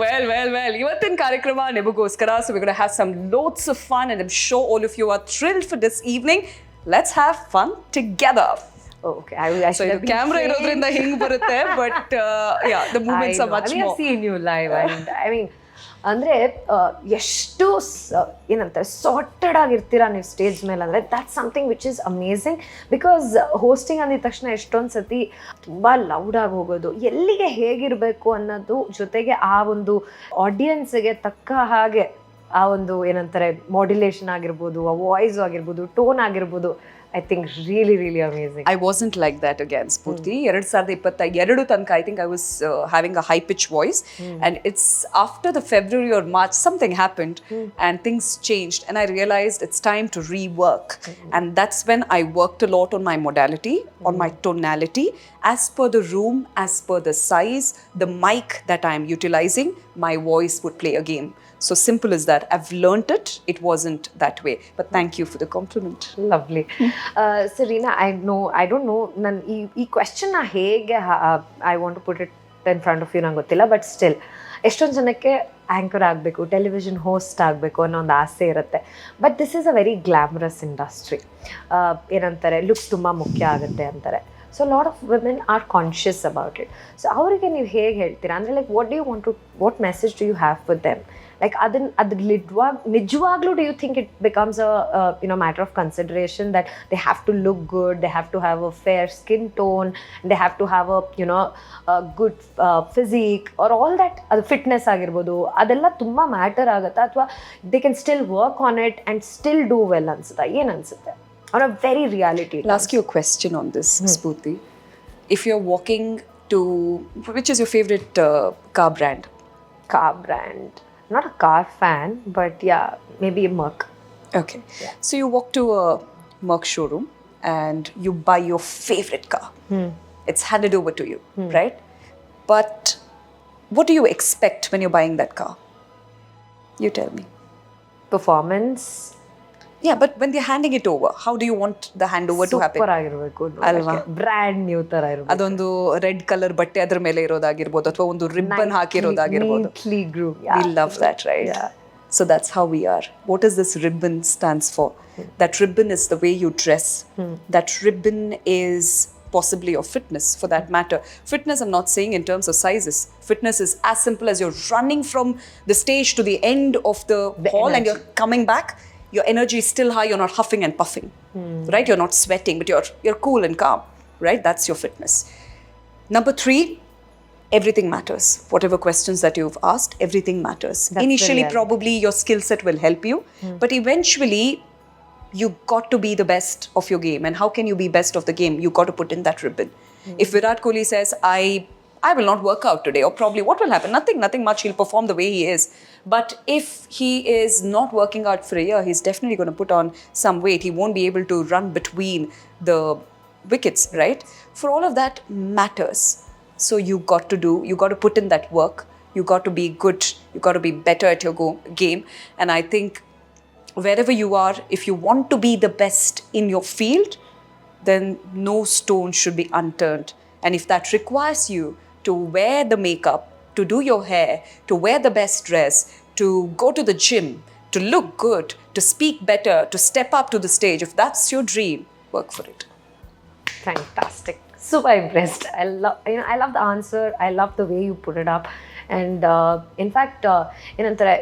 ವೆಲ್ ಇವತ್ತಿನ ಕಾರ್ಯಕ್ರಮ ನಿಮಗೋಸ್ಕರ. So we gonna have some lots of fun and I am sure all of you are thrilled for this evening. Let's have fun together. Okay, camera ಇರೋದ್ರಿಂದ ಹಿಂಗ್ ಬರುತ್ತೆ, but the movements are much more. I have seen you live and I mean ಅಂದರೆ ಎಷ್ಟು ಏನಂತಾರೆ sorted ಆಗಿರ್ತೀರಾ ನೀವು stage ಮೇಲೆ ಅಂದರೆ that's something which is amazing. Because hosting ಅಂದಿದ ತಕ್ಷಣ ಎಷ್ಟೊಂದು ಸತಿ ತುಂಬ ಲೌಡಾಗಿ ಹೋಗೋದು, ಎಲ್ಲಿಗೆ ಹೇಗಿರಬೇಕು ಅನ್ನೋದು, ಜೊತೆಗೆ ಆ ಒಂದು ಆಡಿಯನ್ಸ್ಗೆ ತಕ್ಕ ಹಾಗೆ ಆ ಒಂದು ಏನಂತಾರೆ ಮಾಡ್ಯುಲೇಷನ್ ಆಗಿರ್ಬೋದು, ಆ ವಾಯ್ಸ್ ಆಗಿರ್ಬೋದು, ಟೋನ್ ಆಗಿರ್ಬೋದು. I think really amazing. I wasn't like that again, Spoorthi. 2022 tanka I think I was having a high pitch voice, and it's after the February or March something happened and things changed, and I realized it's time to rework. And that's when I worked a lot on my modality, on my tonality, as per the room, as per the size, the mic that I am utilizing, my voice would play a game. So simple as that. I've learnt it. It wasn't that way. But thank you for the compliment. Lovely. So Reena, I don't know. ಈ ಕ್ವೆಶ್ಚನ್ನ ಹೇಗೆ I want to put it in front of you ನಂಗೆ ಗೊತ್ತಿಲ್ಲ. But still ಎಷ್ಟೊಂದು ಜನಕ್ಕೆ anchor ಆಗಬೇಕು, television host ಆಗಬೇಕು ಅನ್ನೋ ಒಂದು ಆಸೆ ಇರುತ್ತೆ. But this is a very glamorous industry. ಏನಂತಾರೆ, ಲುಕ್ಸ್ ತುಂಬ ಮುಖ್ಯ ಆಗುತ್ತೆ ಅಂತಾರೆ. So lot of women are conscious about it. So ಅವರಿಗೆ ನೀವು ಹೇಗೆ ಹೇಳ್ತೀರಾ ಅಂದರೆ like what message do you have for them? Like ಅದು ನಿಜವಾಗ್ಲೂ do you think it becomes a matter of consideration that they have to look good, they have to have a fair skin tone, they have to have a good physique or all that? ಅದು fitness ಆಗಿರ್ಬೋದು, ಅದೆಲ್ಲ ತುಂಬ matter ಆಗುತ್ತಾ ಅಥವಾ they can still work on it and still do well ಅನ್ಸುತ್ತಾ? ಏನು ಅನ್ಸುತ್ತೆ on a very reality? I'll ask you a question on this, Spoorthi. If you're walking to, which is your favorite car brand? Car brand. Not a car fan, but yeah, maybe a Merc. Okay. Yeah. So you walk to a Merc showroom and you buy your favorite car. It's handed over to you, right? But what do you expect when you're buying that car? You tell me. Performance. Yeah, but when they're handing it over, how do you want the handover to happen? Super ಆಗಿರಬೇಕು, ಅಲ್ವಾ? Brand new ತರ ಇರಬೇಕು. ಅದೊಂದು red colour ಬಟ್ಟೆ ಅದ್ರ ಮೇಲೆ ಇರೋದಾಗಿರ್ಬೋದು ಅಥವಾ ಒಂದು ribbon ಹಾಕಿರೋದಾಗಿರ್ಬೋದು. We love that, right? Yeah. So that's how we are. What does this ribbon stands for? That ribbon is the way you dress. That ribbon is possibly your fitness, for that matter. Fitness, I'm not saying in terms of sizes. Fitness is as simple as you're running from the stage to the end of the hall and you're coming back. Your energy is still high, you're not huffing and puffing, right? You're not sweating, but you're cool and calm, right? That's your fitness. Number 3, everything matters. Whatever questions that you've asked, everything matters. That's Initially, probably your skill set will help you, but eventually, you got to be the best of your game. And how can you be best of the game? You got to put in that ribbon. If Virat Kohli says, I will not work out today, or probably what will happen? Nothing much. He'll perform the way he is. But if he is not working out for a year, he's definitely going to put on some weight. He won't be able to run between the wickets, right? For all of that matters. So you got to put in that work. You got to be good. You got to be better at your game. And I think wherever you are, if you want to be the best in your field, then no stone should be unturned. And if that requires you to wear the makeup, to do your hair, to wear the best dress, to go to the gym, to look good, to speak better, to step up to the stage, if that's your dream, work for it. Fantastic. Super impressed. I love the answer. I love the way you put it up. And in fact, ಏನಂತಾರೆ,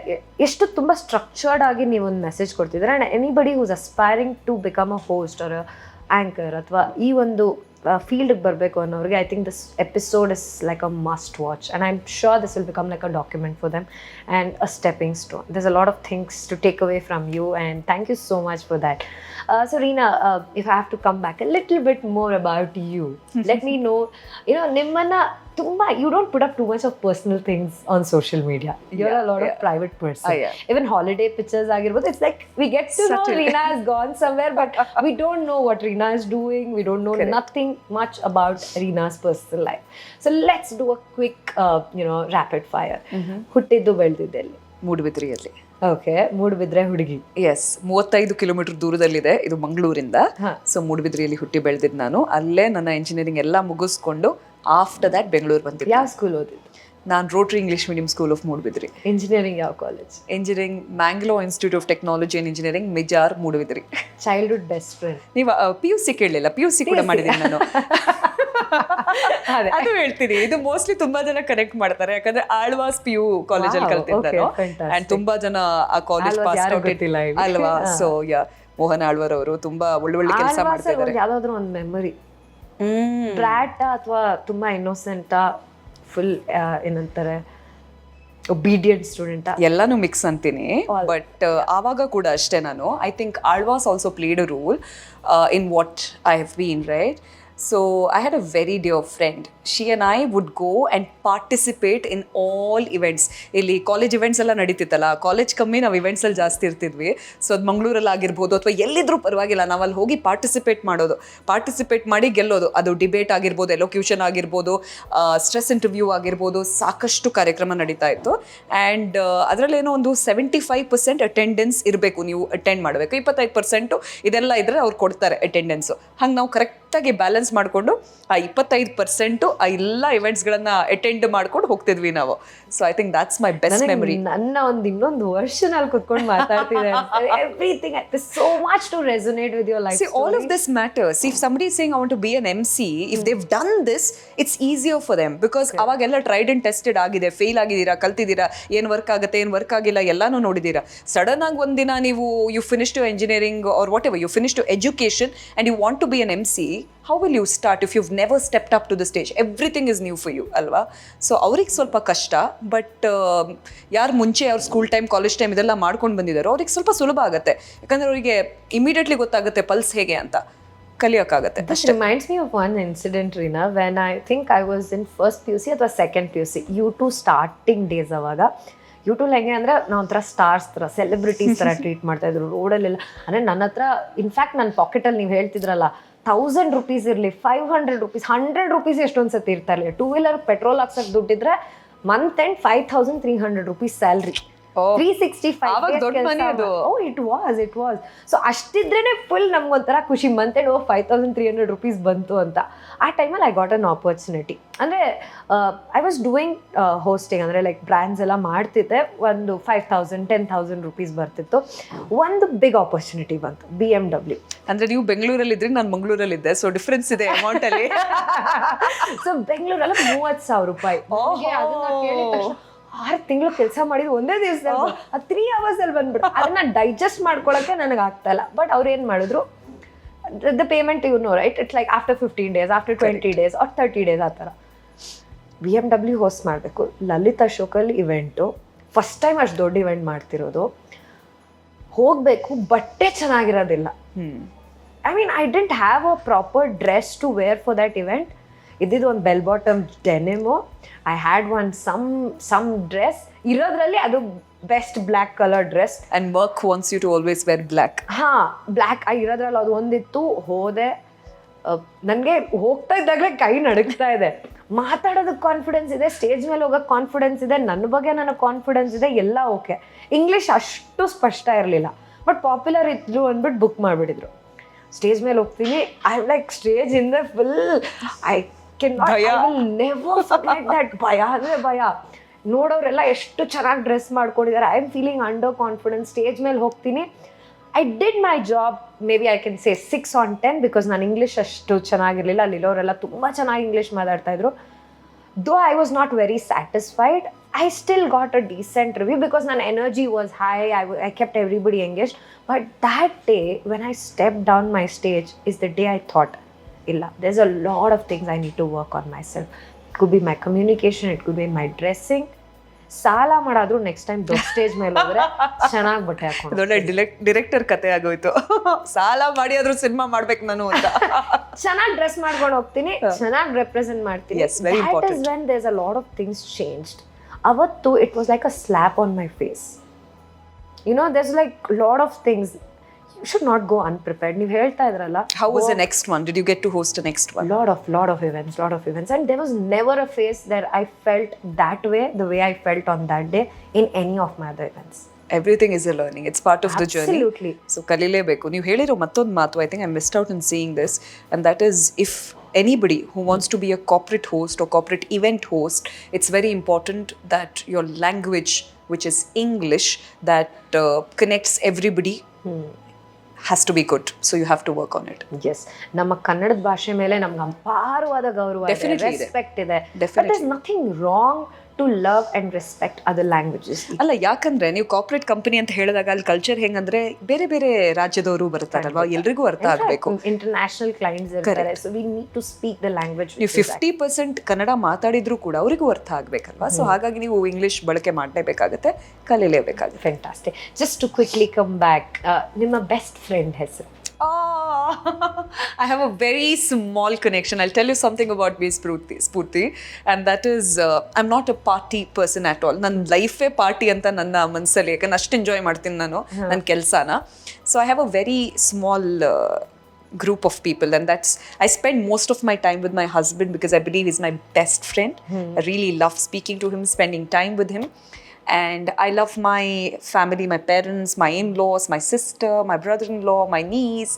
ಎಷ್ಟು ತುಂಬ structured ಆಗಿ ನೀವು ಒಂದು message ಕೊಡ್ತಿದ್ದೀರ. And anybody who's aspiring to become a host or anchor ಅಥವಾ ಈ ಒಂದು ಫೀಲ್ಡ್ಗೆ ಬರಬೇಕು ಅನ್ನೋರಿಗೆ, I think this episode is like a must watch and I am sure this will become like a document for them and a stepping stone. This a lot of things to take away from you and thank you so much for that. So Reena, if I have to come back a little bit more about you, let me know, ನಿಮ್ಮನ್ನ ತುಂಬಾ, you don't put up too much of personal things on social media. You're a lot of private person. Even holiday pictures ಆಗಿರ್ಬೋದು, it's like we get to know Reena has gone somewhere, but we don't know what Reena is doing. We don't know nothing much about Reena's personal life. So let's do a quick, rapid fire. ಹುಟ್ಟಿದ್ದು ಬೆಳೆದಿದ್ದೆಲ್ಲಿ? ಮೂಡುಬಿದ್ರೆಯಲ್ಲಿ. Okay, Moodbidri ಹುಡುಗಿ. S, 35 kilometre ದೂರದಲ್ಲಿದೆ ಇದು ಮಂಗಳೂರಿಂದ. So ಮೂಡುಬಿದ್ರೆಯಲ್ಲಿ ಹುಟ್ಟಿ ಬೆಳೆದಿದ್ದು ನಾನು. ಅಲ್ಲೇ ನನ್ನ ಇಂಜಿನಿಯರಿಂಗ್ ಎಲ್ಲ ಮುಗಿಸ್ಕೊಂಡು ಆಫ್ಟರ್ ದ್ಯಾಟ್ ಬೆಂಗಳೂರು ಬಂದಿದ್ದೆ. ಯಾವ ಸ್ಕೂಲ್ ಓದಿದ್ದು? ನಾನು Rotary English medium school of Moodbidri. Engineering ಯಾವ college? Engineering Mangalore institute of technology and engineering, Mijar, Moodbidri. Childhood best friend? ನೀವು PUC ಕೇಳಲಿಲ್ಲ? PUC ಕೂಡ ಮಾಡಿದ್ದೀನಿ ನಾನು. ಅದು ಹೇಳ್ತೀನಿ, ಇದು ಮೋಸ್ಟ್ಲಿ ತುಂಬಾ ಜನ ಕನೆಕ್ಟ್ ಮಾಡ್ತಾರೆ, ಯಾಕಂದ್ರೆ ಆಳ್ವಾಸ್ PU ಕಾಲೇಜಲ್ಲಿ ಕಲ್ತಿದ್ದೆ ನಾನು. ಅಂಡ್ ತುಂಬಾ ಜನ ಆ ಕಾಲೇಜ್ ಪಾಸ್ ಔಟ್ ಅಲ್ವಾ. ಸೊ ಮೋಹನ್ ಆಳ್ವಾರ್ ಅವರು ತುಂಬಾ ಒಳ್ಳೆ ಕೆಲಸ ಮಾಡ್ತಿದ್ದಾರೆ. ಯಾವ್ದಾದ್ರು ಒಂದು ಮೆಮೊರಿ, ಬ್ರಾಟ್ ಅಥವಾ ತುಂಬಾ ಇನ್ನೋಸೆಂಟಾ, ಫುಲ್ ಏನಂತಾರೆ ಒಬೀಡಿಯಂಟ್ ಸ್ಟೂಡೆಂಟ್? ಎಲ್ಲಾನು ಮಿಕ್ಸ್ ಅಂತೀನಿ. ಬಟ್ ಆವಾಗ ಕೂಡ ಅಷ್ಟೇ ನಾನು, I think Alva's also played a role in what I have been, right? So I had a very dear friend. She and I would go and participate in all events. ಇಲ್ಲಿ college events ಎಲ್ಲ ನಡೀತಿತ್ತಲ್ಲ, college ಕಮ್ಮಿ, ನಾವು events ಅಲ್ಲಿ ಜಾಸ್ತಿ ಇರ್ತಿದ್ವಿ. So ಅದು ಮಂಗಳೂರಲ್ಲಿ ಆಗಿರ್ಬೋದು ಅಥವಾ ಎಲ್ಲಿದ್ರೂ ಪರವಾಗಿಲ್ಲ, ನಾವು ಅಲ್ಲಿ ಹೋಗಿ ಪಾರ್ಟಿಸಿಪೇಟ್ ಮಾಡಿ ಗೆಲ್ಲೋದು. ಅದು ಡಿಬೇಟ್ ಆಗಿರ್ಬೋದು, ಎಲೋಕ್ಯೂಷನ್ ಆಗಿರ್ಬೋದು, ಸ್ಟ್ರೆಸ್ ಇಂಟರ್ವ್ಯೂ ಆಗಿರ್ಬೋದು, ಸಾಕಷ್ಟು ಕಾರ್ಯಕ್ರಮ ನಡೀತಾ ಇತ್ತು. ಆ್ಯಂಡ್ ಅದರಲ್ಲೇನೋ ಒಂದು 75% ಅಟೆಂಡೆನ್ಸ್ ಇರಬೇಕು, ನೀವು ಅಟೆಂಡ್ ಮಾಡಬೇಕು. 25% ಇದೆಲ್ಲ ಇದ್ರೆ ಅವ್ರು ಕೊಡ್ತಾರೆ ಅಟೆಂಡೆನ್ಸು. ಹಂಗೆ ನಾವು ಕರೆಕ್ಟ್ ಕರೆಕ್ಟಾಗಿ ಬ್ಯಾಲೆನ್ಸ್ ಮಾಡಿಕೊಂಡು ಆ 25% ಆ ಎಲ್ಲ ಇವೆಂಟ್ಸ್ಗಳನ್ನ ಅಟೆಂಡ್ ಮಾಡ್ಕೊಂಡು ಹೋಗ್ತಿದ್ವಿ ನಾವು. So I think that's my best memory. ನನ್ನ ಇನ್ನೊಂದು ವರ್ಷನ್ ಅಲ್ಲಿ ಕುತ್ಕೊಂಡು ಮಾತಾಡ್ತಿದೆ. Everything so much to resonate with your life. See, all of this matters. See, if somebody is saying I want to be an MC, if they've done this, it's easier for them because ಅವಾಗೆಲ್ಲ tried and tested ಆಗಿದೆ, fail ಆಗಿದ್ದೀರಾ, ಕಲ್ತಿದ್ದೀರಾ, ಏನು work ಆಗುತ್ತೆ, ಏನು work ಆಗಿಲ್ಲ ಎಲ್ಲಾನು ನೋಡಿದ್ದೀರಾ. Sudden ಆಗಿ ಒಂದಿನ ನೀವು you finish to engineering or whatever, you finish to education and you want to be an MC, how will you start if you've never stepped up to the stage? Everything is new for you, ಅಲ್ವಾ? So ಅವ್ರಿಗೆ ಸ್ವಲ್ಪ ಕಷ್ಟ, but ಯಾರು ಮುಂಚೆ ಅವ್ರ school time, college time ಇದೆಲ್ಲ ಮಾಡ್ಕೊಂಡು ಬಂದಿದ್ದಾರೋ ಅವ್ರಿಗೆ ಸ್ವಲ್ಪ ಸುಲಭ ಆಗುತ್ತೆ. ಯಾಕಂದ್ರೆ ಅವರಿಗೆ ಇಮಿಡಿಯೇಟ್ಲಿ ಗೊತ್ತಾಗುತ್ತೆ ಪಲ್ಸ್ ಹೇಗೆ ಅಂತ, ಕಲಿಯೋಕ್ಕಾಗತ್ತೆ. This reminds me of one incident, Reena, when I think I was in first PUC ಅಥವಾ second PUC, U2 starting days. ಅವಾಗ U2 ಹೆಂಗೆ ಅಂದರೆ ನಾವು ಒಂಥರ ಸ್ಟಾರ್ಸ್ ಥರ, ಸೆಲೆಬ್ರಿಟೀಸ್ ಥರ ಟ್ರೀಟ್ ಮಾಡ್ತಾಯಿದ್ರು ರೋಡಲ್ಲೆಲ್ಲ. ಅಂದರೆ ನನ್ನ ಹತ್ರ ಇನ್ಫ್ಯಾಕ್ಟ್ ನನ್ನ ಪಾಕೆಟಲ್ಲಿ ನೀವು ಹೇಳ್ತಿದ್ರಲ್ಲ 1000 ರೂಪೀಸ್ ಇರಲಿ, 500 ರೂಪೀಸ್, 100 ರೂಪೀಸ್ ಎಷ್ಟೊಂದು ಸತಿ ಇರ್ತಾ ಇರಲಿಲ್ಲ. 2 ವೀಲರ್ ಪೆಟ್ರೋಲ್ ಹಾಕ್ಸಕ್ಕೆ ದುಡ್ಡಿದ್ರೆ month end 5300 rupees salary. 365 it was. So ಅಷ್ಟಿದ್ರೇನೆ ಫುಲ್ ನಮ್ಗೊಂಥರ ಖುಷಿ, ಮಂತ್ ಎಂಡ್ 5300 ರೂಪೀಸ್ ಬಂತು ಅಂತ. ಆ ಟೈಮಲ್ಲಿ ಐ ಗಾಟ್ ಅನ್ ಆಪರ್ಚುನಿಟಿ. ಅಂದರೆ ಐ ವಾಸ್ ಡೂಯಿಂಗ್ ಹೋಸ್ಟಿಂಗ್, ಅಂದರೆ ಲೈಕ್ ಬ್ರ್ಯಾಂಡ್ಸ್ ಎಲ್ಲ ಮಾಡ್ತಿದ್ದೆ. ಒಂದು 5000 10,000 ರೂಪೀಸ್ ಬರ್ತಿತ್ತು. ಒಂದು ಬಿಗ್ ಆಪರ್ಚುನಿಟಿ ಬಂತು, BMW. ಅಂದ್ರೆ ನೀವು ಬೆಂಗಳೂರಲ್ಲಿ ಇದ್ರಿ, ನಾನು ಮಂಗಳೂರಲ್ಲಿದ್ದೆ, ಸೊ ಡಿಫ್ರೆನ್ಸ್ ಇದೆ ಅಮೌಂಟ್ ಅಲ್ಲಿ. ಸೊ ಬೆಂಗಳೂರಲ್ಲಿ 30,000 ರೂಪಾಯಿ. ಅದನ್ನ ಕೇಳಿದ ತಕ್ಷಣ 6 ತಿಂಗಳು ಕೆಲಸ ಮಾಡಿದ್ರು ಒಂದೇ ದಿವಸದಲ್ಲಿ, 3 hours ಅಲ್ಲಿ ಬಂದ್ಬಿಟ್ಟು ಅದನ್ನ ಡೈಜೆಸ್ಟ್ ಮಾಡ್ಕೊಳಕ್ಕೆ ನನಗೆ ಆಗ್ತಾ ಇಲ್ಲ. ಬಟ್ ಅವ್ರು ಏನು ಮಾಡಿದ್ರು, the payment you know right, it's like after 15 days, after 20 days or 30 days ಆ ಥರ. BMW ಹೋಸ್ಟ್ ಮಾಡಬೇಕು, ಲಲಿತ್ ಅಶೋಕಲ್ಲಿ ಇವೆಂಟು, ಫಸ್ಟ್ ಟೈಮ್ ಅಷ್ಟು ದೊಡ್ಡ ಇವೆಂಟ್ ಮಾಡ್ತಿರೋದು. ಹೋಗಬೇಕು, ಬಟ್ಟೆ ಚೆನ್ನಾಗಿರೋದಿಲ್ಲ. I mean I didn't have a proper dress to wear for that event. ಇದ್ದಿದ್ದು ಒಂದು bell bottom denim. I had one some dress ಇರೋದ್ರಲ್ಲಿ, ಅದು best black colour dress. And work wants you to always wear black. Black ಇರೋದ್ರಲ್ಲಿ ಅದು ಒಂದಿತ್ತು. ಹೋದೆ, ನನಗೆ ಹೋಗ್ತಾ ಇದ್ದಾಗಲೇ ಕೈ ನಡುಗ್ತಾ ಇದೆ. ಮಾತಾಡೋದಕ್ಕೆ ಕಾನ್ಫಿಡೆನ್ಸ್ ಇದೆ, ಸ್ಟೇಜ್ ಮೇಲೆ ಹೋಗೋಕ್ಕೆ ಕಾನ್ಫಿಡೆನ್ಸ್ ಇದೆ, ನನ್ನ ಬಗ್ಗೆ ನನಗೆ ಕಾನ್ಫಿಡೆನ್ಸ್ ಇದೆ, ಎಲ್ಲ ಓಕೆ. ಇಂಗ್ಲೀಷ್ ಅಷ್ಟು ಸ್ಪಷ್ಟ ಇರಲಿಲ್ಲ, ಬಟ್ ಪಾಪ್ಯುಲರ್ ಇದ್ರು ಅಂದ್ಬಿಟ್ಟು ಬುಕ್ ಮಾಡಿಬಿಟ್ಟಿದ್ರು. ಸ್ಟೇಜ್ ಮೇಲೆ ಹೋಗ್ತೀನಿ, ಐ ಲೈಕ್ ಸ್ಟೇಜ್ ಇಂದ full I will never forget that. ಭಯ ಅಂದರೆ ಭಯ. ನೋಡೋರೆಲ್ಲ ಎಷ್ಟು ಚೆನ್ನಾಗಿ ಡ್ರೆಸ್ ಮಾಡ್ಕೊಂಡಿದ್ದಾರೆ, I am feeling under confidence. Stage ಮೇಲೆ ಹೋಗ್ತೀನಿ, I did my job, may be I can say 6 on 10 because ನಾನು ಇಂಗ್ಲೀಷ್ ಅಷ್ಟು ಚೆನ್ನಾಗಿರಲಿಲ್ಲ. ಅಲ್ಲಿರೋರೆಲ್ಲ ತುಂಬ ಚೆನ್ನಾಗಿ English ಮಾತಾಡ್ತಾಯಿದ್ರು. though I was not very satisfied, I still got a decent review because my energy was high. I kept everybody engaged. But that day, when I stepped down my stage, is the day I thought, illa, there's a lot of things I need to work on myself. It could be my communication, it could be my dressing. ಸಾಲ ಮಾಡಾದ್ರೂ next time ದೊಡ್ಡ stage ಮೇಲೆ ಹೋದ್ರೆ ಚೆನ್ನಾಗಿ ಬಟ್ಟೆ ಹಾಕೊಂಡು. ದೊಡ್ಡ director ಕತೆ ಆಗೋಯ್ತು. ಸಾಲ ಮಾಡಿ ಆದ್ರೂ ಸಿನಿಮಾ ಮಾಡ್ಬೇಕು ನಾನು ಅಂತ. ಚೆನ್ನಾಗಿ ಡ್ರೆಸ್ ಮಾಡ್ಕೊಂಡು ಹೋಗ್ತೀನಿ, ಚೆನ್ನಾಗಿ ರೆಪ್ರೆಸೆಂಟ್ ಮಾಡ್ತೀನಿ. That is when there's a lot of things changed. ಅವತ್ತು it was like a slap on my face. You know, there's like a lot of things. You should not go unprepared. ನೀವು ಹೇಳ್ತಾ ಇದ್ರಲ್ಲ. How was the next one? Did you get to host the next one? Lot of events. And there was never a phase that I felt that way, the way I felt on that day in any of my other events. Everything is a learning. It's part of the journey. Absolutely. So ಕಲಿಲೇಬೇಕು. ನೀವು ಹೇಳಿರೋ ಮತ್ತೊಂದು ಮಾತು, I think I missed out in seeing this, and that is, if anybody who wants to be a corporate host or corporate event host, it's very important that your language, which is English, that connects everybody, has to be good. So you have to work on it. Yes. ನಮ್ಮ ಕನ್ನಡದ ಭಾಷೆ ಮೇಲೆ ನಮ್ಗೆ ಅಪಾರವಾದ ಗೌರವ ಇದೆ, respect ಇದೆ. But there's nothing wrong to love and respect other languages. ಅಲ್ಲ, ಯಾಕಂದ್ರೆ ನೀವು ಕಾರ್ಪೊರೇಟ್ ಕಂಪನಿ ಅಂತ ಹೇಳಿದಾಗ ಅಲ್ಲಿ ಕಲ್ಚರ್ ಹೆಂಗಂದ್ರೆ ಬೇರೆ ಬೇರೆ ರಾಜ್ಯದವರು ಬರ್ತಾರಲ್ವಾ, ಎಲ್ರಿಗೂ ಅರ್ಥ ಆಗಬೇಕು. ಇಂಟರ್ನ್ಯಾಷನಲ್ ಕ್ಲೈಂಟ್ಸ್ ಇರ್ತಾರೆ, so we need to speak the language. ನೀವು 50% ಕನ್ನಡ ಮಾತಾಡಿದ್ರು ಕೂಡ ಅವರಿಗೂ ಅರ್ಥ ಆಗ್ಬೇಕಲ್ವಾ, ಸೊ ಹಾಗಾಗಿ ನೀವು ಇಂಗ್ಲಿಷ್ ಬಳಕೆ ಮಾಡಲೇಬೇಕಾಗುತ್ತೆ, ಕಲಿಯಲೇಬೇಕಾಗುತ್ತೆ. Fantastic. Just to quickly come back, ನಿಮ್ಮ ಬೆಸ್ಟ್ ಫ್ರೆಂಡ್ ಹೆಸರು? I have a very small connection. I'll tell you something about me, Spoorthi, and that is, I'm not a party person at all. ನನ್ನ ಲೈಫೇ party ಅಂತ ನನ್ನ ಮನಸ್ಸಲ್ಲಿ, ಯಾಕಂದ್ರೆ ಅಷ್ಟು enjoy ಮಾಡ್ತೀನಿ ನಾನು ನನ್ನ ಕೆಲಸನ. So I have a very small group of people, and I spend most of my time with my husband because I believe he's my best friend. I really love speaking to him, spending time with him. And I love my family, my parents, my in-laws, my sister, my brother-in-law, my niece.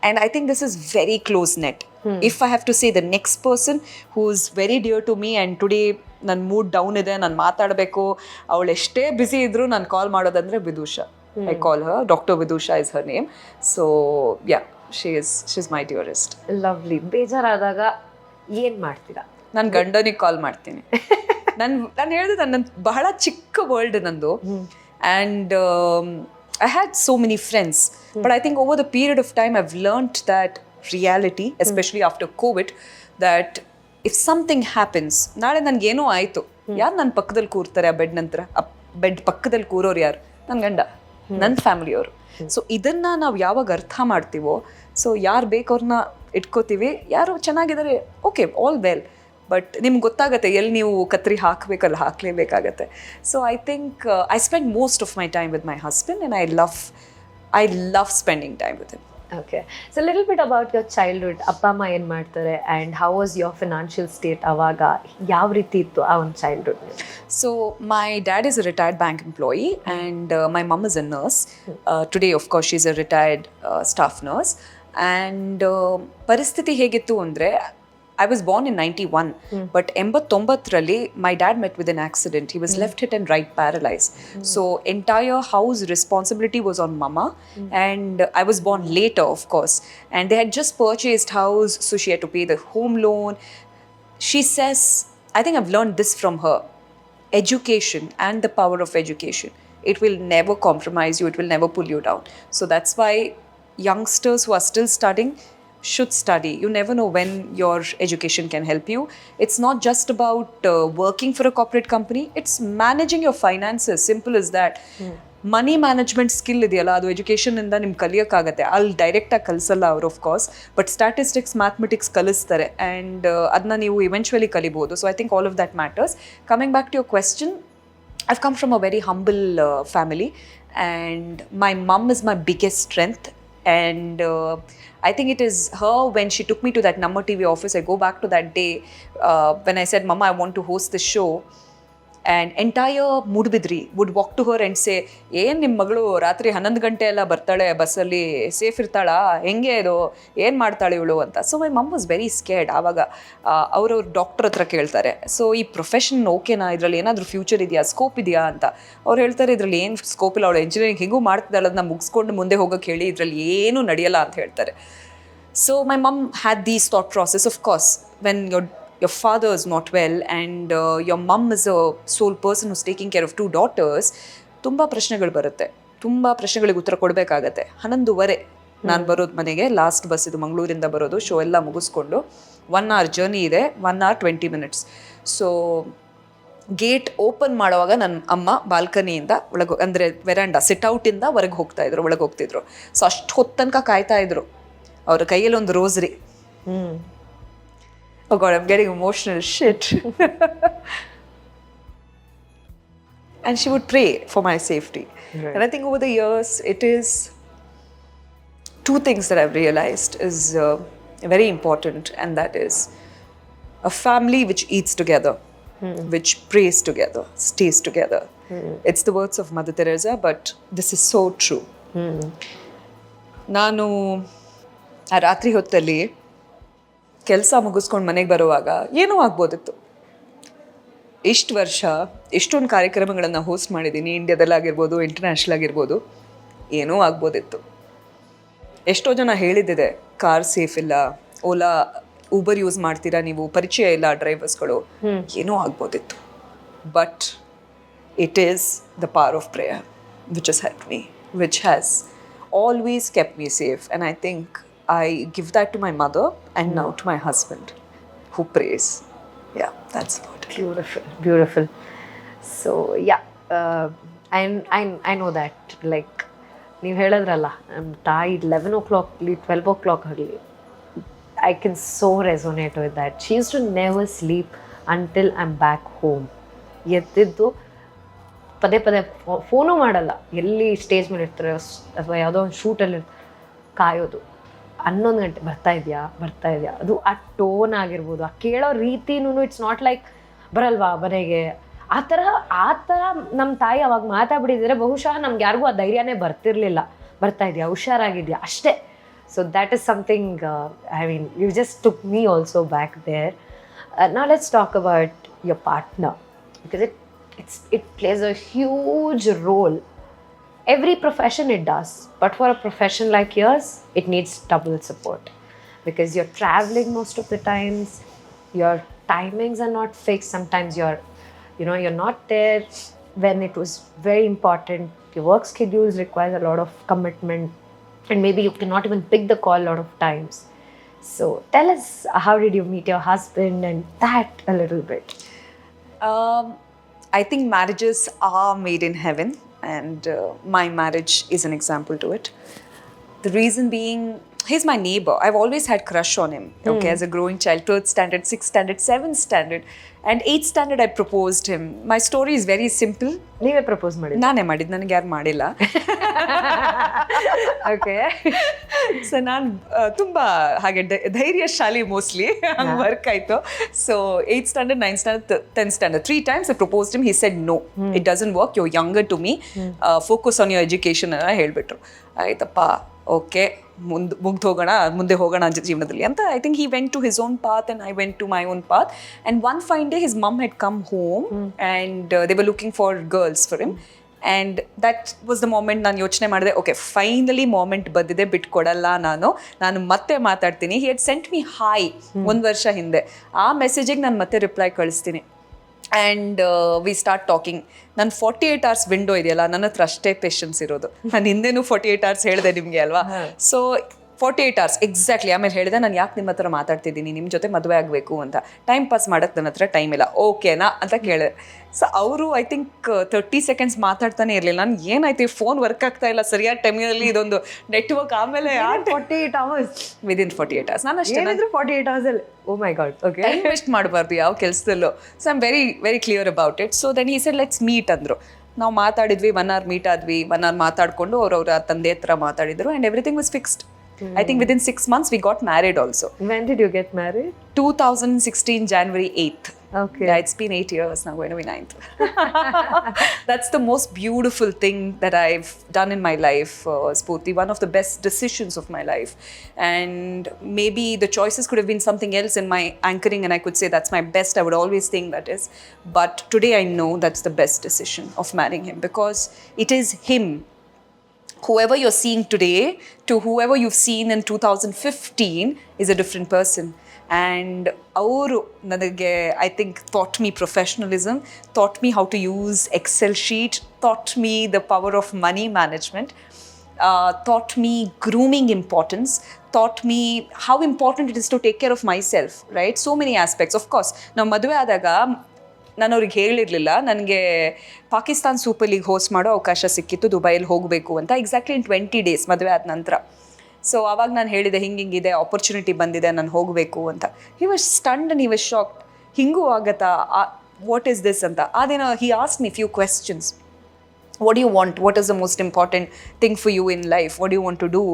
And I think this is very close net. If I have to say the next person who's very dear to me and today ನನ್ನ mood down ಇದೆ, ನಾನು ಮಾತಾಡಬೇಕು, ಅವಳು ಎಷ್ಟೇ busy ಇದ್ರು ನಾನು ಕಾಲ್ ಮಾಡೋದಂದ್ರೆ ವಿದೂಷಾ. I call her Dr. Vidusha is her name. So yeah, she's my dearest. Lovely. ಬೇಜಾರಾದಾಗ ಏನು ಮಾಡ್ತೀರಾ? ನಾನು ಗಂಡನಿಗೆ ಕಾಲ್ ಮಾಡ್ತೀನಿ. ನಾನು ಹೇಳಿದೆ ನನ್ನ ಬಹಳ ಚಿಕ್ಕ ವರ್ಲ್ಡ್ ನಂದು. And I had so many friends, but I think over the period of time I've learned that reality, especially after COVID, that if something happens, ನಾಳೆ ನನಗೇನೋ ಆಯಿತು, ಯಾರು ನನ್ನ ಪಕ್ಕದಲ್ಲಿ ಕೂರ್ತಾರೆ ಆ ಬೆಡ್ ನಂತರ? ಆ ಬೆಡ್ ಪಕ್ಕದಲ್ಲಿ ಕೂರೋರು ಯಾರು? ನನ್ನ ಗಂಡ, ನನ್ನ ಫ್ಯಾಮಿಲಿಯವರು. ಸೊ ಇದನ್ನು ನಾವು ಯಾವಾಗ ಅರ್ಥ ಮಾಡ್ತೀವೋ, ಸೊ ಯಾರು ಬೇಕವ್ರನ್ನ ಇಟ್ಕೋತೀವಿ, ಯಾರು ಚೆನ್ನಾಗಿದ್ದಾರೆ ಓಕೆ, ಆಲ್ ವೆಲ್. ಬಟ್ ನಿಮ್ಗೆ ಗೊತ್ತಾಗತ್ತೆ ಎಲ್ಲಿ ನೀವು ಕತ್ರಿ ಹಾಕಬೇಕಲ್ಲ ಹಾಕಲೇಬೇಕಾಗತ್ತೆ. So I think I spend most of my time with my husband and I love spending time with him. Okay, so little bit about your childhood. ಅಪ್ಪ ಅಮ್ಮ ಏನು ಮಾಡ್ತಾರೆ and how was your financial state ಅವಾಗ? ಯಾವ ರೀತಿ ಇತ್ತು ಆ ಒಂದು childhood? So my dad is a retired bank employee and my mom is a nurse. Today of course she's a retired staff nurse. And ಪರಿಸ್ಥಿತಿ ಹೇಗಿತ್ತು ಅಂದರೆ, I was born in 91, but 89ರಲ್ಲಿ my dad met with an accident. He was left hit and right paralyzed. So entire house responsibility was on mama, and I was born later of course. And they had just purchased house, so she had to pay the home loan. She says, I think I've learned this from her, education and the power of education. It will never compromise you, it will never pull you down. So that's why youngsters who are still studying should study. You never know when your education can help you. It's not just about working for a corporate company, it's managing your finances. Simple as that. Money management skill ಇದೆಯಲ್ಲ, ಅದು ಎಜುಕೇಷನಿಂದ ನಿಮ್ಗೆ ಕಲಿಯೋಕ್ಕಾಗತ್ತೆ. ಅಲ್ಲಿ ಡೈರೆಕ್ಟಾಗಿ ಕಲಿಸಲ್ಲ ಅವರು of course, but statistics mathematics ಕಲಿಸ್ತಾರೆ ಆ್ಯಂಡ್ ಅದನ್ನ ನೀವು ಇವೆಂಚುವಲಿ ಕಲಿಬೋದು. So I think all of that matters. Coming back to your question, I've come from a very humble family and my mum is my biggest strength. And I think it is her, when she took me to that Namma TV office, I go back to that day when I said, Mama, I want to host this show. And entire Mudbidri would walk to her and say, ಏನು ನಿಮ್ಮ ಮಗಳು ರಾತ್ರಿ 11 ಗಂಟೆ ಎಲ್ಲ ಬರ್ತಾಳೆ ಬಸ್ಸಲ್ಲಿ, safe ಇರ್ತಾಳಾ, ಹೆಂಗೆ ಇದು, ಏನು ಮಾಡ್ತಾಳೆ ಇವಳು ಅಂತ. So my mom was very scared. ಆವಾಗ ಅವರು ಡಾಕ್ಟರ್ ಹತ್ರ ಕೇಳ್ತಾರೆ, ಸೊ ಈ ಪ್ರೊಫೆಷನ್ ಓಕೆನಾ, ಇದರಲ್ಲಿ ಏನಾದರೂ ಫ್ಯೂಚರ್ ಇದೆಯಾ, ಸ್ಕೋಪ್ ಇದೆಯಾ ಅಂತ. ಅವ್ರು ಹೇಳ್ತಾರೆ, ಇದರಲ್ಲಿ ಏನು ಸ್ಕೋಪ್ ಇಲ್ಲ, ಅವಳು ಎಂಜಿನಿಯರಿಂಗ್ ಹೇಗೂ ಮಾಡ್ತಿದ್ದಾಳೆ, ಅದನ್ನ ಮುಗಿಸ್ಕೊಂಡು ಮುಂದೆ ಹೋಗೋಕೆ ಹೇಳಿ, ಇದರಲ್ಲಿ ಏನೂ ನಡೆಯಲ್ಲ ಅಂತ ಹೇಳ್ತಾರೆ. So my mom had these thought process. Of course when your father is not well and your mum is a sole person who's taking care of 2 daughters, ತುಂಬ ಪ್ರಶ್ನೆಗಳು ಬರುತ್ತೆ, ತುಂಬ ಪ್ರಶ್ನೆಗಳಿಗೆ ಉತ್ತರ ಕೊಡಬೇಕಾಗತ್ತೆ. 11:30 ನಾನು ಬರೋದು ಮನೆಗೆ, ಲಾಸ್ಟ್ ಬಸ್ ಇದು ಮಂಗಳೂರಿಂದ ಬರೋದು, ಶೋ ಎಲ್ಲ ಮುಗಿಸ್ಕೊಂಡು 1 hour ಜರ್ನಿ ಇದೆ, 1 hour 20 minutes. So gate open ಮಾಡುವಾಗ ನನ್ನ ಅಮ್ಮ ಬಾಲ್ಕನಿಯಿಂದ ಒಳಗೆ, ಅಂದರೆ ವೆರಾಂಡಾ ಸಿಟ್ಔಟಿಂದ ಹೊರಗೆ ಹೋಗ್ತಾಯಿದ್ರು, ಒಳಗೆ ಹೋಗ್ತಿದ್ರು. ಸೊ ಅಷ್ಟು ಹೊತ್ತು ತನಕ ಕಾಯ್ತಾಯಿದ್ರು. ಅವ್ರ ಕೈಯಲ್ಲಿ ಒಂದು ರೋಸ್ರಿ. Oh God, I'm getting emotional, shit. And she would pray for my safety. Right. And I think over the years, it is 2 things that I've realized is very important, and that is a family which eats together, which prays together, stays together. It's the words of Mother Teresa, but this is so true. ನಾನು ಆ ರಾತ್ರಿ ಹೊತ್ತಲ್ಲಿ ಕೆಲಸ ಮುಗಿಸ್ಕೊಂಡು ಮನೆಗೆ ಬರುವಾಗ ಏನೂ ಆಗ್ಬೋದಿತ್ತು. ಇಷ್ಟು ವರ್ಷ ಎಷ್ಟೊಂದು ಕಾರ್ಯಕ್ರಮಗಳನ್ನು ಹೋಸ್ಟ್ ಮಾಡಿದ್ದೀನಿ, ಇಂಡಿಯಾದಲ್ಲಾಗಿರ್ಬೋದು, ಇಂಟರ್ನ್ಯಾಷನಲ್ ಆಗಿರ್ಬೋದು, ಏನೂ ಆಗ್ಬೋದಿತ್ತು. ಎಷ್ಟೋ ಜನ ಹೇಳಿದ್ದಿದೆ, ಕಾರ್ ಸೇಫ್ ಇಲ್ಲ, ಓಲಾ ಊಬರ್ ಯೂಸ್ ಮಾಡ್ತೀರಾ ನೀವು, ಪರಿಚಯ ಇಲ್ಲ ಡ್ರೈವರ್ಸ್ಗಳು, ಏನೂ ಆಗ್ಬೋದಿತ್ತು. But it is the power of prayer which has help me, which has always kept me safe. And I think I give that to my mother and now to my husband who prays. Yeah, that's about it. Beautiful, beautiful. So yeah, I know that, like ನೀವು ಹೇಳಿದ್ರಲ್ಲ, ನಮ್ಮ ತಾಯಿ 11 o'clock 12 o'clock ಆಗಲಿ, I can so resonate with that. She used to never sleep until I'm back home. ಎದ್ದಿದ್ದು ಪದೇ ಪದೇ phone ಮಾಡಲ್ಲ, ಎಲ್ಲಿ stage ಮೇಲೆ ಇರ್ತಾರೆ ಅಥವಾ ಯಾವುದೋ ಒಂದು ಶೂಟಲ್ಲಿ ಕಾಯೋದು, 11 ಗಂಟೆ ಬರ್ತಾ ಇದೆಯಾ, ಅದು ಆ ಟೋನ್ ಆಗಿರ್ಬೋದು, ಆ ಕೇಳೋ ರೀತಿನೂ, ಇಟ್ಸ್ ನಾಟ್ ಲೈಕ್ ಬರಲ್ವಾ ಮನೆಗೆ, ಆ ಥರ ನಮ್ಮ ತಾಯಿ ಅವಾಗ ಮಾತಾಡ್ಬಿಟ್ಟಿದ್ರೆ ಬಹುಶಃ ನಮ್ಗೆ ಯಾರಿಗೂ ಆ ಧೈರ್ಯನೇ ಬರ್ತಿರ್ಲಿಲ್ಲ. ಬರ್ತಾ ಇದೆಯಾ, ಹುಷಾರಾಗಿದೆಯಾ ಅಷ್ಟೇ. So that is something, I mean, you just took me also back there. Now let's talk about your partner, because it plays a huge role. Every profession it does, but for a profession like yours, it needs double support, because you're traveling most of the times, your timings are not fixed. Sometimes you're not there when it was very important. Your work schedules require a lot of commitment, and maybe you cannot even pick the call a lot of times. So tell us, how did you meet your husband and that a little bit? I think marriages are made in heaven, and my marriage is an example to it. The reason being, he's my neighbor. I've always had crush on him. Okay, as a growing child, 3rd standard, 6th standard, 7th standard, and 8th standard, I proposed him. My story is very simple. ನೀವೇ propose ಮಾಡಿ? ನಾನೇ ಮಾಡಿದ್ದು, ನನಗೆ ಯಾರು ಮಾಡಿಲ್ಲ. Okay. So ನಾನು ತುಂಬ ಹಾಗೆ ಧೈರ್ಯಶಾಲಿ ಮೋಸ್ಟ್ಲಿ ಹಂಗೆ ವರ್ಕ್ ಆಯಿತು. So 8th standard, 9th standard, 10th standard, 3 times I proposed him. He said no, it doesn't work, you're younger to me, focus on your education ಅಂತ ಹೇಳಿಬಿಟ್ರು. ಆಯ್ತಪ್ಪ, ಓಕೆ, ಮುಂದೆ ಹೋಗೋಣ ಜೀವನದಲ್ಲಿ ಅಂತ. I think he went to his own path and I went to my own path. And one fine day his mom had come home and they were looking for girls for him. And that was the moment ನಾನು ಯೋಚನೆ ಮಾಡಿದೆ, okay finally moment ಬಂದಿದೆ, ಬಿಟ್ಕೊಡಲ್ಲ ನಾನು ಮತ್ತೆ ಮಾತಾಡ್ತೀನಿ. ಹಿ head scent ಮಿ hi 1 ವರ್ಷ ಹಿಂದೆ. ಆ ಮೆಸೇಜಿಗೆ ನಾನು ಮತ್ತೆ ರಿಪ್ಲೈ ಕಳಿಸ್ತೀನಿ. And we start talking. ನಾನು 48 hours ವಿಂಡೋ ಇದೆಯಲ್ಲ, ನನ್ನ ಹತ್ರ ಅಷ್ಟೇ ಪೇಷನ್ಸ್ ಇರೋದು. ನಾನು ಹಿಂದೆನೂ 48 hours ಹೇಳಿದೆ ನಿಮಗೆ ಅಲ್ವಾ. So 48 hours exactly. ಆಮೇಲೆ ಹೇಳಿದೆ, ನಾನು ಯಾಕೆ ನಿಮ್ಮ ಹತ್ರ ಮಾತಾಡ್ತಿದ್ದೀನಿ, ನಿಮ್ಮ ಜೊತೆ ಮದುವೆ ಆಗಬೇಕು ಅಂತ. ಟೈಮ್ ಪಾಸ್ ಮಾಡೋಕ್ಕೆ ನನ್ನ ಹತ್ರ ಟೈಮ್ ಇಲ್ಲ, ಓಕೆನಾ ಅಂತ ಕೇಳಿದೆ. ಸೊ ಅವರು ಐ ಥಿಂಕ್ 30 seconds ಮಾತಾಡ್ತಾನೆ ಇರಲಿಲ್ಲ. ನಾನು ಏನಾಯ್ತು, ಫೋನ್ ವರ್ಕ್ ಆಗ್ತಾ ಇಲ್ಲ ಸರಿಯಾದ ಟೈಮಿನಲ್ಲಿ, ಇದೊಂದು ನೆಟ್ವರ್ಕ್. ಆಮೇಲೆ 48 hours ವಿದಿನ್ 48 hours ನಾನು ಅಷ್ಟೇ 48 hours ಅಲ್ಲಿ. Oh my god. Okay, time waste ಮಾಡಬಾರ್ದು ಯಾವ ಕೆಲಸದಲ್ಲೂ. So I am very very clear about it. So then he said let's meet ಅಂದರು. ನಾವು ಮಾತಾಡಿದ್ವಿ, 1 hour ಮೀಟ್ ಆದ್ವಿ. 1 hour ಮಾತಾಡಿಕೊಂಡು ಅವ್ರವ್ರ ತಂದೆ ಹತ್ರ ಮಾತಾಡಿದ್ರು, and everything was fixed. I think within 6 months we got married also. When did you get married? 2016 January 8th. Okay. Yeah, it's been 8 years now, going to be 9th. That's the most beautiful thing that I've done in my life, Spoorthi. One of the best decisions of my life. And maybe the choices could have been something else in my anchoring, and I could say that's my best. I would always think that is. But today I know that's the best decision of marrying him, because it is him. Whoever you're seeing today to whoever you've seen in 2015 is a different person. And ಅವರು ನನಗೆ I think taught me professionalism, taught me how to use Excel sheet, taught me the power of money management, taught me grooming importance, taught me how important it is to take care of myself, right? So many aspects. Of course, ನಾವು ಮದುವೆ ಆದಾಗ ನಾನು ಅವ್ರಿಗೆ ಹೇಳಿರಲಿಲ್ಲ ನನಗೆ Pakistan super league host ಮಾಡೋ ಅವಕಾಶ ಸಿಕ್ಕಿತ್ತು, ದುಬೈಯಲ್ಲಿ ಹೋಗಬೇಕು ಅಂತ. ಎಕ್ಸಾಕ್ಟ್ಲಿ ಇನ್ 20 days ಮದುವೆ ಆದ ನಂತರ. ಸೊ ಅವಾಗ ನಾನು ಹೇಳಿದೆ, ಹಿಂಗಿದೆ ಆಪರ್ಚುನಿಟಿ ಬಂದಿದೆ, ನಾನು ಹೋಗಬೇಕು ಅಂತ. He was stunned and he was shocked. ಹಿಂಗೂ ಆಗತ್ತಾ, ವಾಟ್ ಈಸ್ ದಿಸ್ ಅಂತ. ಅದೇನೋ he asked me few questions. What do you want? What is the most important thing for you in life? What do you want to do?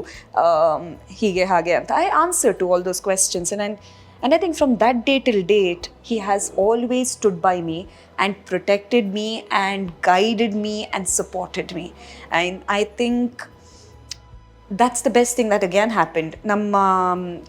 ಹೀಗೆ ಹಾಗೆ ಅಂತ. I answered to all those questions, and I think from that day till date, he has always stood by me and protected me and guided me and supported me. And I think that's the best thing that again happened. ನಮ್ಮ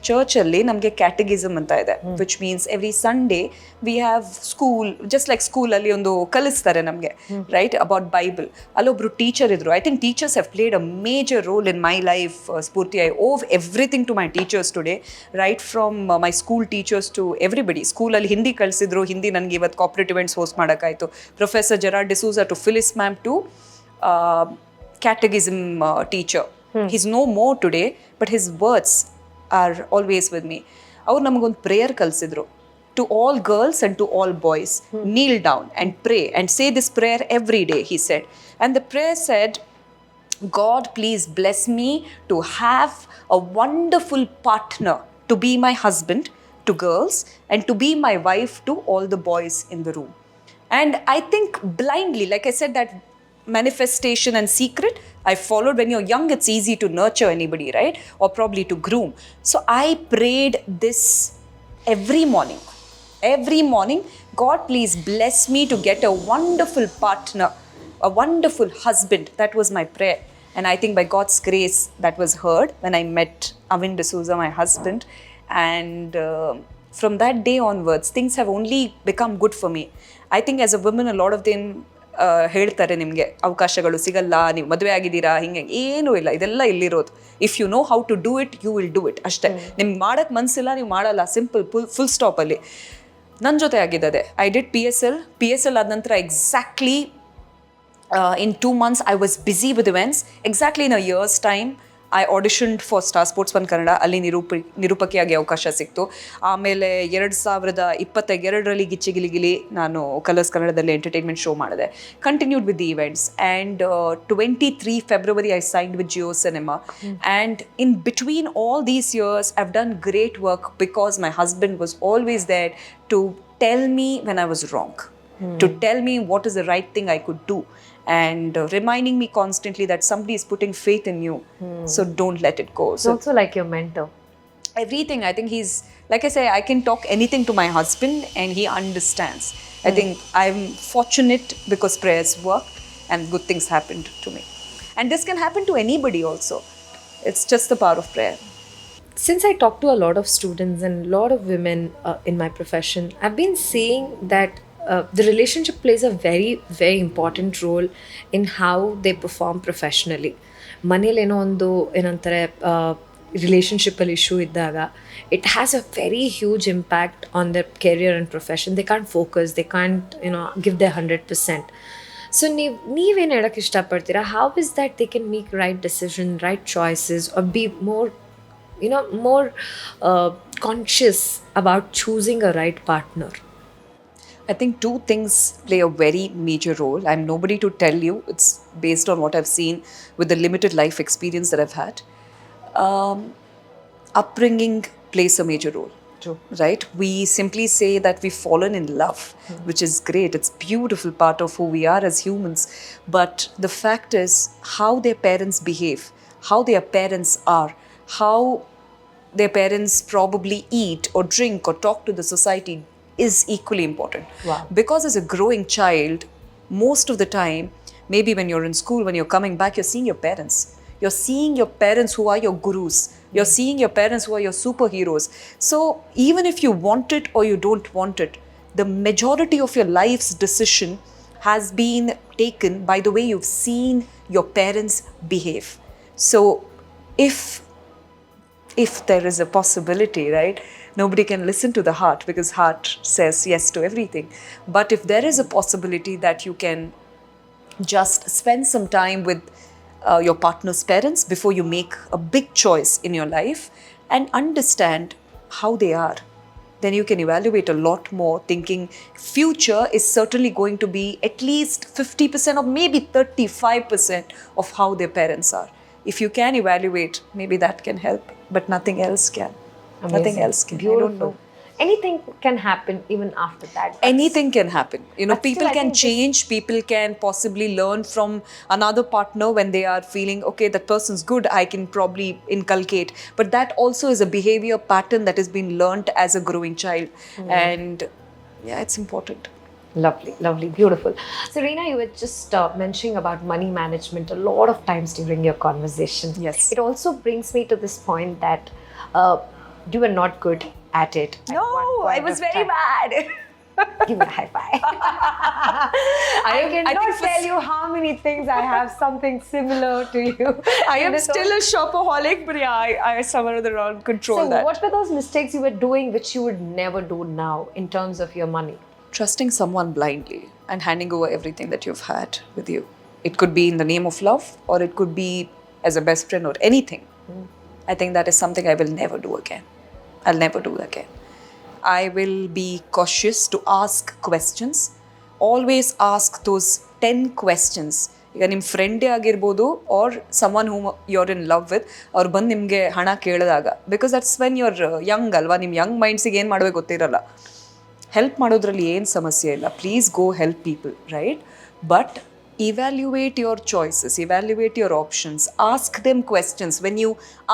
ಚರ್ಚಲ್ಲಿ ನಮಗೆ catechism ಅಂತ ಇದೆ, which means every Sunday we have school. Just like ಸ್ಕೂಲಲ್ಲಿ ಒಂದು ಕಲಿಸ್ತಾರೆ ನಮಗೆ, right, about Bible. ಅಲ್ಲೊಬ್ರು teacher ಇದ್ರು. I think teachers have played a major role in my life, ಸ್ಫೂರ್ತಿ. I owe everything to my teachers today, right from my school teachers to everybody. ಸ್ಕೂಲಲ್ಲಿ ಹಿಂದಿ ಕಳಿಸಿದ್ರು, ಹಿಂದಿ ನನಗೆ ಇವತ್ತು ಕಾರ್ಪೊರೇಟ್ ಇವೆಂಟ್ಸ್ ಹೋಸ್ಟ್ ಮಾಡೋಕ್ಕಾಯಿತು. Professor Gerard D'Souza to Phyllis ma'am to catechism teacher. He's no more today, but his words are always with me. ಅವ್ರು ನಮಗೊಂದು prayer ಕಲಿಸಿದ್ರು. To all girls and to all boys, kneel down and pray and say this prayer every day, he said. And the prayer said, God, please bless me to have a wonderful partner to be my husband to girls and to be my wife to all the boys in the room. And I think blindly, like I said, that manifestation and secret I followed. When you're young, it's easy to nurture anybody, right? Or probably to groom. So I prayed this every morning. Every morning, God, please bless me to get a wonderful partner, a wonderful husband. That was my prayer. And I think by God's grace, that was heard when I met Reena D Souza, my husband. And from that day onwards, things have only become good for me. I think as a woman, a lot of them ಹೇಳ್ತಾರೆ ನಿಮಗೆ ಅವಕಾಶಗಳು ಸಿಗಲ್ಲ, ನೀವು ಮದುವೆ ಆಗಿದ್ದೀರಾ, ಹಿಂಗೆ ಏನೂ ಇಲ್ಲ, ಇದೆಲ್ಲ ಇಲ್ಲಿರೋದು. If you know how to do it, you will do it ಅಷ್ಟೇ. ನಿಮ್ಗೆ ಮಾಡೋಕ್ಕೆ ಮನಸ್ಸಿಲ್ಲ, ನೀವು ಮಾಡಲ್ಲ, ಸಿಂಪಲ್, ಫುಲ್ ಸ್ಟಾಪಲ್ಲಿ. ನನ್ನ ಜೊತೆ ಆಗಿದ್ದದೆ. I did P S L ಆದ ನಂತರ exactly in 2 months I was busy with events. Exactly in a year's time I auditioned for Star Sports 1 Kannada. ಅಲ್ಲಿ ನಿರೂಪಕಿಯಾಗಿ ಅವಕಾಶ ಸಿಕ್ತು. ಆಮೇಲೆ 2022ರಲ್ಲಿ ಗಿಚ್ಚಿಗಿಲಿಗಿಲಿ ನಾನು ಕಲರ್ಸ್ ಕನ್ನಡದಲ್ಲಿ ಎಂಟರ್ಟೈನ್ಮೆಂಟ್ ಶೋ ಮಾಡಿದೆ. Continued with the events and 23 February I signed with Jio Cinema. And in between all these years I've done great work because my husband was always there to tell me when I was wrong, to tell me what is the right thing I could do, and reminding me constantly that somebody is putting faith in you, so don't let it go. It's So also like your mentor. everything, I think he's, like I say, I can talk anything to my husband and he understands. I think I'm fortunate because prayers worked and good things happened to me. And this can happen to anybody also. It's just the power of prayer. Since I talk to a lot of students and a lot of women in my profession, I've been seeing that the relationship plays a very, very important role in how they perform professionally. ಮನೇಲಿ ಏನೋ ಒಂದು ಏನಂತಾರೆ ರಿಲೇಷನ್ಶಿಪ್ಪಲ್ಲಿ issue ಇದ್ದಾಗ it has a very huge impact on their career and profession. They can't focus, they can't give their 100%. So ನೀವೇನು ಹೇಳೋಕ್ಕೆ ಇಷ್ಟಪಡ್ತೀರಾ? How is that they can make right decision, right choices, or be more conscious about choosing a right partner? I think two things play a very major role. I'm nobody to tell you. It's based on what I've seen with the limited life experience that I've had. Upbringing plays a major role. True. Right? We simply say that we've fallen in love, which is great. It's a beautiful part of who we are as humans. But the fact is how their parents behave, how their parents are, how their parents probably eat or drink or talk to the society is equally important. Wow. Because as a growing child, most of the time, maybe when you're in school, when you're coming back, you're seeing your parents. You're seeing your parents who are your gurus. You're seeing your parents who are your superheroes. So even if you want it or you don't want it, the majority of your life's decision has been taken by the way you've seen your parents behave. So if there is a possibility, right? Nobody can listen to the heart because heart says yes to everything. But if there is a possibility that you can just spend some time with your partner's parents before you make a big choice in your life and understand how they are, then you can evaluate a lot more, thinking future is certainly going to be at least 50% or maybe 35% of how their parents are. If you can evaluate, maybe that can help, but nothing else can. Amazing. Nothing else can. Beautiful. I don't know. Anything can happen even after that. Anything can happen. But People still, I can think change. People can possibly learn from another partner when they are feeling, okay, that person's good, I can probably inculcate. But that also is a behavior pattern that has been learnt as a growing child. And yeah, it's important. Lovely, lovely, beautiful. So, Reena, you were just mentioning about money management a lot of times during your conversation. Yes. It also brings me to this point that you were not good at it. No, I was very bad. Give me a high five. I cannot tell you how many things I have something similar to you. I am still a shopaholic, but yeah, I somewhere or other around control so that. What were those mistakes you were doing which you would never do now in terms of your money? Trusting someone blindly and handing over everything that you've had with you. It could be in the name of love, or it could be as a best friend or anything. I think that is something I will never do again. I'll never do again. I will be cautious to ask questions. Always ask those 10 questions. ಈಗ ನಿಮ್ಮ ಫ್ರೆಂಡೇ ಆಗಿರ್ಬೋದು or someone whom you're in love with, ಅವ್ರು ಬಂದು ನಿಮಗೆ ಹಣ ಕೇಳಿದಾಗ, because that's when you're young ಅಲ್ವಾ, ನಿಮ್ಮ ಯಂಗ್ ಮೈಂಡ್ಸಿಗೆ ಏನು ಮಾಡಬೇಕು ಗೊತ್ತಿರಲ್ಲ. ಹೆಲ್ಪ್ ಮಾಡೋದ್ರಲ್ಲಿ ಏನು ಸಮಸ್ಯೆ ಇಲ್ಲ, please go help people, right? But evaluate your choices, evaluate your options, ask them questions. When you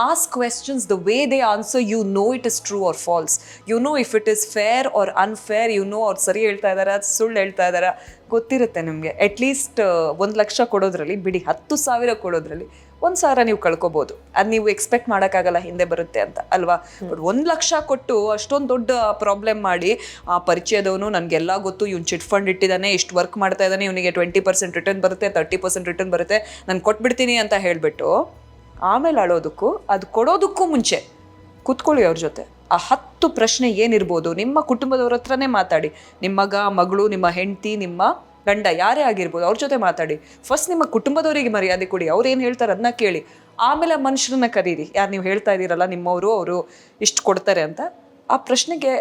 ask questions, the way they answer, you know it is true or false. You know if it is fair or unfair. You know ಅವ್ರು ಸರಿ ಹೇಳ್ತಾ ಇದ್ದಾರಾ ಸುಳ್ಳು ಹೇಳ್ತಾ ಇದ್ದಾರಾ ಗೊತ್ತಿರುತ್ತೆ ನಿಮಗೆ. At least 1,00,000 ಕೊಡೋದ್ರಲ್ಲಿ ಬಿಡಿ, 10,000 ಕೊಡೋದ್ರಲ್ಲಿ 1,000 ನೀವು ಕಳ್ಕೊಬೋದು. ಅದು ನೀವು ಎಕ್ಸ್ಪೆಕ್ಟ್ ಮಾಡೋಕ್ಕಾಗಲ್ಲ ಹಿಂದೆ ಬರುತ್ತೆ ಅಂತ ಅಲ್ವಾ. ಬಟ್ 1,00,000 ಕೊಟ್ಟು ಅಷ್ಟೊಂದು ದೊಡ್ಡ ಪ್ರಾಬ್ಲಮ್ ಮಾಡಿ, ಆ ಪರಿಚಯದವನು ನನಗೆಲ್ಲ ಗೊತ್ತು, ಇವ್ನು ಚಿಟ್ ಫಂಡ್ ಇಟ್ಟಿದ್ದಾನೆ, ಇಷ್ಟು ವರ್ಕ್ ಮಾಡ್ತಾ ಇದ್ದಾನೆ, ಇವನಿಗೆ 20% ರಿಟರ್ನ್ ಬರುತ್ತೆ, 30% ರಿಟರ್ನ್ ಬರುತ್ತೆ, ನಾನು ಕೊಟ್ಬಿಡ್ತೀನಿ ಅಂತ ಹೇಳಿಬಿಟ್ಟು ಆಮೇಲೆ ಅಳೋದಕ್ಕೂ ಅದು ಕೊಡೋದಕ್ಕೂ ಮುಂಚೆ ಕೂತ್ಕೊಳ್ಳಿ ಅವ್ರ ಜೊತೆ. ಆ 10 ಪ್ರಶ್ನೆ ಏನಿರ್ಬೋದು ನಿಮ್ಮ ಕುಟುಂಬದವ್ರ ಹತ್ರನೇ ಮಾತಾಡಿ. ನಿಮ್ಮ ಮಗ, ಮಗಳು, ನಿಮ್ಮ ಹೆಂಡತಿ, ನಿಮ್ಮ ಗಂಡ, ಯಾರೇ ಆಗಿರ್ಬೋದು, ಅವ್ರ ಜೊತೆ ಮಾತಾಡಿ. ಫಸ್ಟ್ ನಿಮ್ಮ ಕುಟುಂಬದವರಿಗೆ ಮರ್ಯಾದೆ ಕೊಡಿ. ಅವ್ರು ಏನು ಹೇಳ್ತಾರೆ ಅದನ್ನ ಕೇಳಿ. ಆಮೇಲೆ ಆ ಮನುಷ್ಯರನ್ನ ಕರೀರಿ. ಯಾರು ನೀವು ಹೇಳ್ತಾ ಇದ್ದೀರಲ್ಲ ನಿಮ್ಮವರು, ಅವರು ಇಷ್ಟು ಕೊಡ್ತಾರೆ ಅಂತ. ಆ ಪ್ರಶ್ನೆಗೆ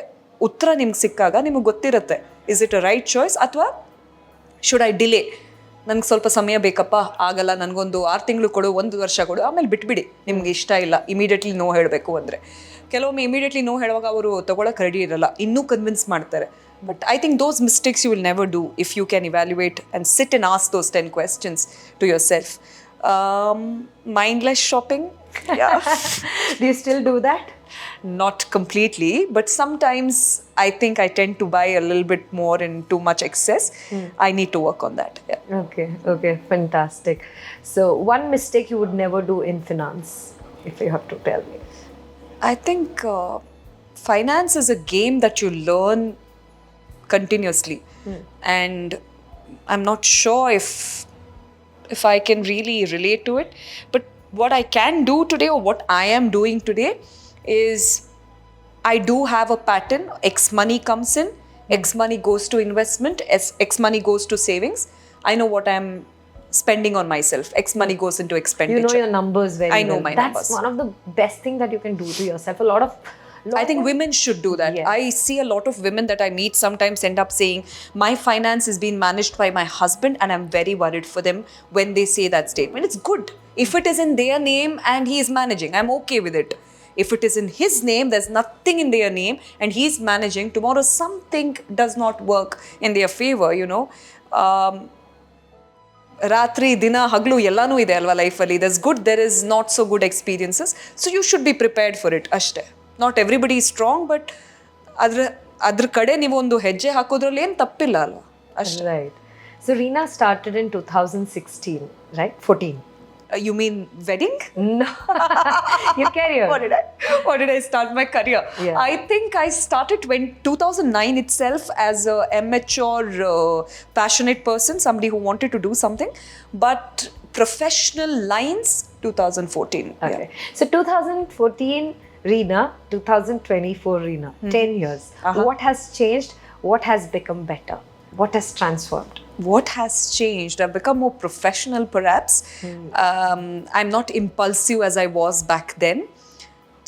ಉತ್ತರ ನಿಮ್ಗೆ ಸಿಕ್ಕಾಗ ನಿಮಗೆ ಗೊತ್ತಿರುತ್ತೆ, is it a right choice ಅಥವಾ ಶುಡ್ ಐ ಡಿಲೇ. ನನಗೆ ಸ್ವಲ್ಪ ಸಮಯ ಬೇಕಪ್ಪ, ಆಗಲ್ಲ, ನನಗೊಂದು 6 ತಿಂಗಳು ಕೊಡು, 1 ವರ್ಷ ಕೊಡು, ಆಮೇಲೆ ಬಿಟ್ಬಿಡಿ. ನಿಮ್ಗೆ ಇಷ್ಟ ಇಲ್ಲ ಇಮಿಡಿಯೇಟ್ಲಿ ನೋ ಹೇಳಬೇಕು ಅಂದರೆ. ಕೆಲವೊಮ್ಮೆ ಇಮಿಡಿಯೇಟ್ಲಿ ನೋ ಹೇಳುವಾಗ ಅವರು ತೊಗೊಳಕ್ಕೆ ರೆಡಿ ಇರಲ್ಲ, ಇನ್ನೂ ಕನ್ವಿನ್ಸ್ ಮಾಡ್ತಾರೆ. But I think those mistakes you will never do if you can evaluate and sit and ask those 10 questions to yourself. Mindless shopping, yeah. Do you still do that? Not completely, but sometimes I think I tend to buy a little bit more in too much excess. I need to work on that. Yeah. Okay, fantastic. So, one mistake you would never do in finance, if you have to tell me. I think finance is a game that you learn continuously, and I'm not sure if I can really relate to it. But what I can do today, or what I am doing today, is I do have a pattern. X money comes in, X money goes to investment, X money goes to savings. I know what I'm spending on myself. X money goes into expenditure. You know your numbers very well. I know my numbers. That's one of the best things that you can do to yourself. I think women should do that. Yes. I see a lot of women that I meet sometimes end up saying, my finance is being managed by my husband, and I'm very worried for them when they say that statement. It's good. If it is in their name and he is managing, I'm okay with it. If it is in his name, there's nothing in their name, and he's managing, tomorrow something does not work in their favor, you know. ರಾತ್ರಿ ದಿನ ಹಗಲು ಎಲ್ಲನೂ ಇದೆ ಅಲ್ವಾ ಲೈಫಲ್ಲಿ. There is good, there is not so good experiences. So you should be prepared for it ಅಷ್ಟೇ. Not everybody is strong, but ಅದ್ರ ಕಡೆ ನೀವು ಒಂದು ಹೆಜ್ಜೆ ಹಾಕೋದ್ರಲ್ಲಿ ಏನು ತಪ್ಪಿಲ್ಲ ಅಲ್ವಾ ಅಷ್ಟೇ. Right. So Reena started in 2016, right? 14. You mean wedding? No. Your career. What did I start my career? Yeah. I think I started when 2009 itself as a immature, passionate person, somebody who wanted to do something. But professional lines, 2014. Okay. So 2014 Reena, 2024 Reena, 10 years. What has changed? What has become better? What has transformed? What has changed? I've become more professional, perhaps. I'm not impulsive as I was back then.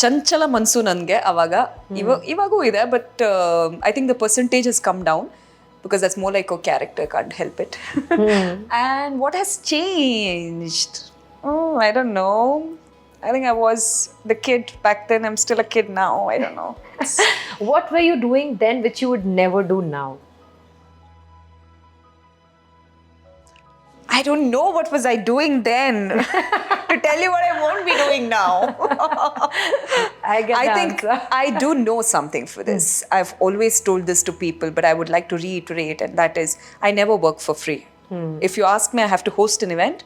ಚಂಚಲ ಮನಸ್ಸು ನನಗೆ ಅವಾಗ, ಇವಾಗೂ ಇದೆ, but I think the percentage has come down because that's more like a character, can't help it. And what has changed? I don't know. I think I was the kid back then. I'm still a kid now. I don't know. What were you doing then which you would never do now? I don't know what was I doing then to tell you what I won't be doing now. I think I do know something for this. I've always told this to people, but I would like to reiterate, and that is, I never work for free. If you ask me, I have to host an event,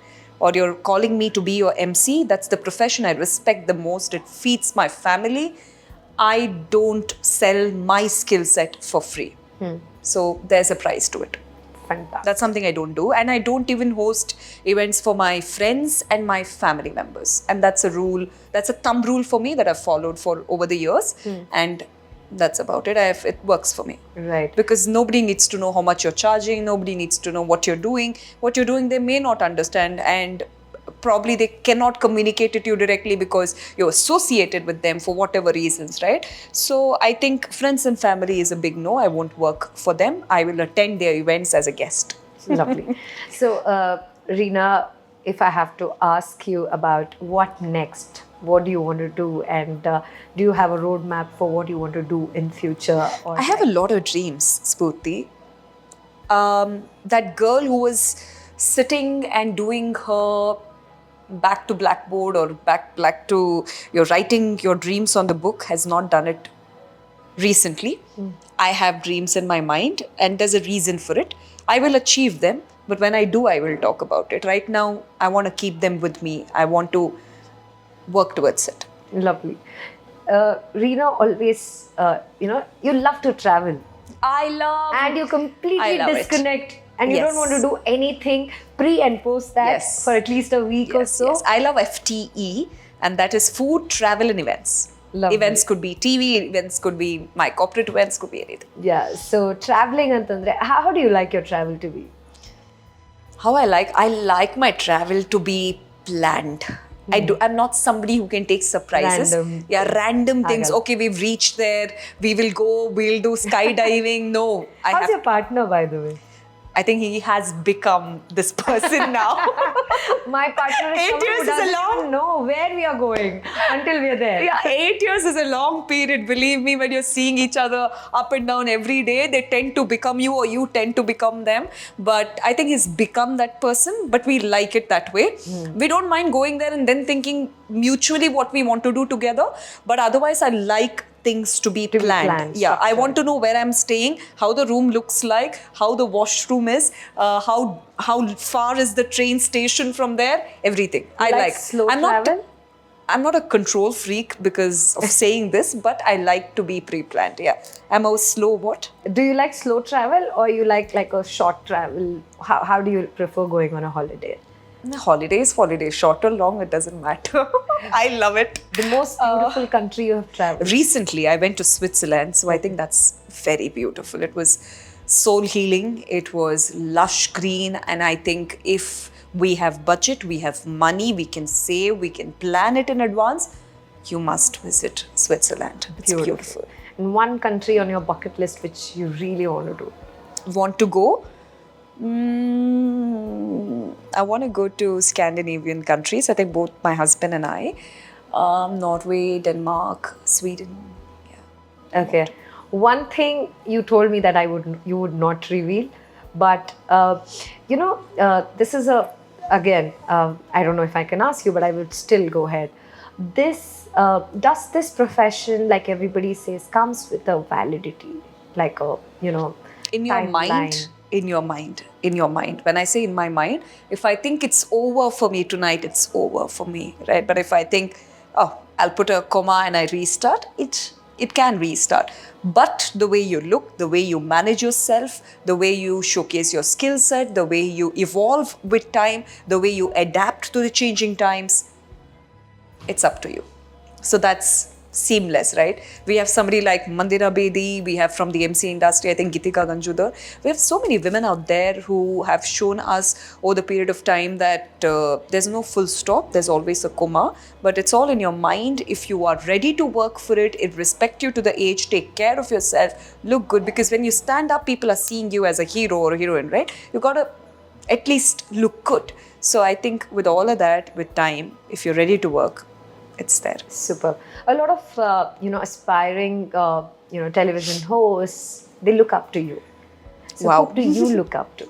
or you're calling me to be your emcee, that's the profession I respect the most. It feeds my family. I don't sell my skill set for free. So there's a price to it. Fantastic. That's something I don't do. And I don't even host events for my friends and my family members. And that's a rule, that's a thumb rule for me that I've followed for over the years. And that's about it. It works for me. Right. Because nobody needs to know how much you're charging. Nobody needs to know what you're doing. What you're doing, they may not understand. And probably they cannot communicate it to you directly because you're associated with them for whatever reasons, right? So I think friends and family is a big no. I won't work for them. I will attend their events as a guest. Lovely. So, Reena, if I have to ask you about what next, what do you want to do, and do you have a roadmap for what you want to do in future? Or I have a lot of dreams, Spoorthi. That girl who was sitting and doing her back to blackboard or back to your writing your dreams on the book has not done it recently. I have dreams in my mind and there's a reason for it. I will achieve them, but when I do, I will talk about it. Right now, I want to keep them with me. I want to work towards it. Lovely. Reena always, you love to travel. I love And you I completely love it. disconnect and you Yes. don't want to do anything pre and post that Yes. for at least a week or so. Yes. I love FTE, and that is food, travel, and events. Lovely. Events could be TV, events could be my corporate events, could be anything. Yeah, so traveling antandre, how do you like your travel to be? How I like my travel to be planned. I'm not somebody who can take surprises. Random. Random things. Agal. Okay, we've reached there. We will go. We'll do skydiving. No, How's your partner, by the way? I think he has become this person now. My partner is 8 someone years who is a doesn't long- even know where we are going until we are there. Yeah, 8 years is a long period. Believe me, when you're seeing each other up and down every day, they tend to become you or you tend to become them. But I think he's become that person, but we like it that way. We don't mind going there and then thinking mutually what we want to do together. But otherwise, I like things to be planned. Yeah, I structured. want to know where I'm staying, how the room looks like, how the washroom is, how far is the train station from there, everything. I like. slow I'm travel? I'm not a control freak because of saying this, but I like to be pre-planned. Yeah, I'm a slow what? Do you like slow travel or you like a short travel? How do you prefer going on a holiday? Holiday, short or long, it doesn't matter. I love it. The most beautiful country you have traveled? Recently, I went to Switzerland, so I think that's very beautiful. It was soul healing, it was lush green, and I think if we have budget, we have money, we can save, we can plan it in advance, you must visit Switzerland. It's beautiful. And one country on your bucket list which you really want to do? Want to go? I want to go to Scandinavian countries. I think both my husband and I. Norway, Denmark, Sweden. Yeah. Okay. One thing you told me that you would not reveal, but this is again, I don't know if I can ask you, but I would still go ahead. Does this profession, like everybody says, comes with a validity, like In your mind. In your mind. When I say in my mind, if I think it's over for me tonight, it's over for me, right? But if I think, oh, I'll put a comma and I restart, it can restart. But the way you look, the way you manage yourself, the way you showcase your skill set, the way you evolve with time, the way you adapt to the changing times, it's up to you. So that's seamless, right? We have somebody like Mandira Bedi, we have from the MC industry, I think Gitika Ganjudar. We have so many women out there who have shown us over the period of time that there's no full stop, there's always a comma, but it's all in your mind. If you are ready to work for it, respect you to the age, take care of yourself, look good, because when you stand up, people are seeing you as a hero or a heroine, right? You gotta at least look good. So I think with all of that, with time, if you're ready to work, it's there. Super. A lot of aspiring television hosts, they look up to you. So Wow. who do you look up to?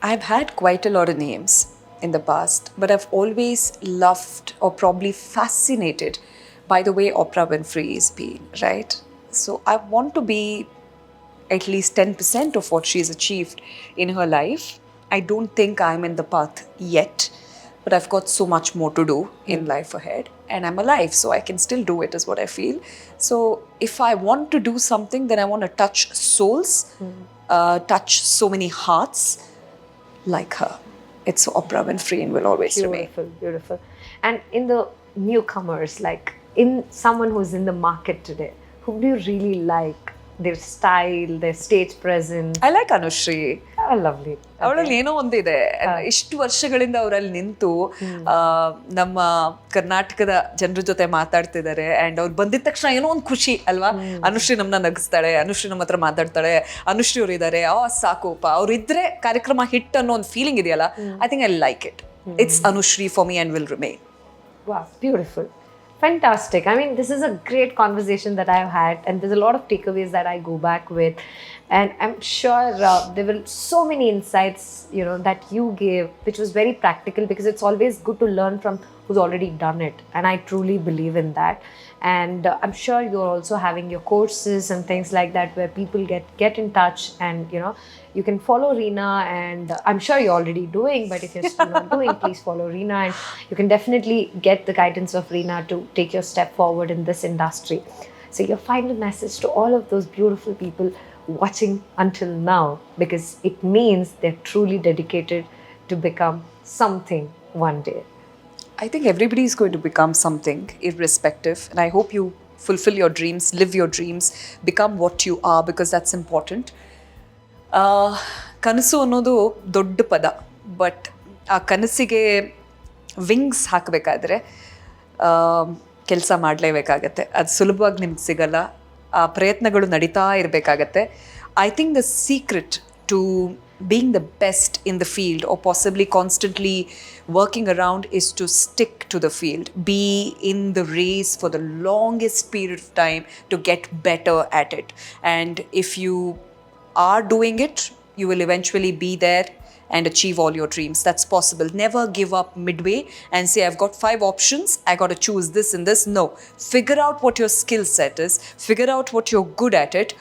I've had quite a lot of names in the past, but I've always loved or probably fascinated by the way Oprah Winfrey is being, right? So I want to be at least 10% of what she's achieved in her life. I don't think I'm in the path yet, but I've got so much more to do in life ahead, and I'm alive, so I can still do it, is what I feel. So if I want to do something, then I want to touch souls, touch so many hearts like her. It's Oprah Winfrey and will always remain. Beautiful, beautiful. And in the newcomers, like in someone who's in the market today, who do you really like? Their style, their stage presence. I like Anushri. Oh, lovely. ಅವಳಲ್ಲಿ ಏನೋ ಒಂದಿದೆ, ಇಷ್ಟು ವರ್ಷಗಳಿಂದ ಅವರಲ್ಲಿ ನಿಂತು ನಮ್ಮ ಕರ್ನಾಟಕದ ಜನರ ಜೊತೆ ಮಾತಾಡ್ತಿದ್ದಾರೆ, ಅಂಡ್ ಅವ್ರು ಬಂದಿದ ತಕ್ಷಣ ಏನೋ ಒಂದು ಖುಷಿ ಅಲ್ವಾ? ಅನುಶ್ರೀ ನಮ್ಮನ್ನ ನಗಿಸ್ತಾಳೆ, ಅನುಶ್ರೀ ನಮ್ಮ ಹತ್ರ ಮಾತಾಡ್ತಾಳೆ, ಅನುಶ್ರೀ ಅವ್ರು ಇದ್ದಾರೆ, ಸಾಕುಪ್ಪ ಅವ್ರು ಇದ್ರೆ ಕಾರ್ಯಕ್ರಮ ಹಿಟ್ ಅನ್ನೋ ಒಂದು ಫೀಲಿಂಗ್ ಇದೆಯಲ್ಲ, I think I like it. It's Anushree for me and will remain. Wow, beautiful. Fantastic. I mean, this is a great conversation that I've had, and there's a lot of takeaways that I go back with. And I'm sure there were so many insights, that you gave, which was very practical, because it's always good to learn from who's already done it. And I truly believe in that. And I'm sure you're also having your courses and things like that where people get in touch, and you can follow Reena, and I'm sure you're already doing, but if you're still not doing, please follow Reena, and you can definitely get the guidance of Reena to take your step forward in this industry. So your final message to all of those beautiful people watching until now, because it means they're truly dedicated to become something one day. I think everybody is going to become something, irrespective. And I hope you fulfill your dreams, live your dreams, become what you are, because that's important. ಕನಸು ಅನ್ನೋದು ದೊಡ್ಡ ಪದ, but ಆ ಕನಸಿಗೆ wings ಹಾಕಬೇಕಾದ್ರೆ ಕೆಲಸ ಮಾಡಲೇಬೇಕಾಗತ್ತೆ. ಅದು ಸುಲಭವಾಗಿ ನಿಮ್ಗೆ ಸಿಗಲ್ಲ. ಆ ಪ್ರಯತ್ನಗಳು ನಡೀತಾ ಇರಬೇಕಾಗತ್ತೆ. I think the secret to being the best in the field, or possibly constantly working around, is to stick to the field. Be in the race for the longest period of time to get better at it. And if you are doing it, you will eventually be there and achieve all your dreams. That's possible. Never give up midway and say, I've got 5 options, I got to choose this and this. No. Figure out what your skill set is. Figure out what you're good at it.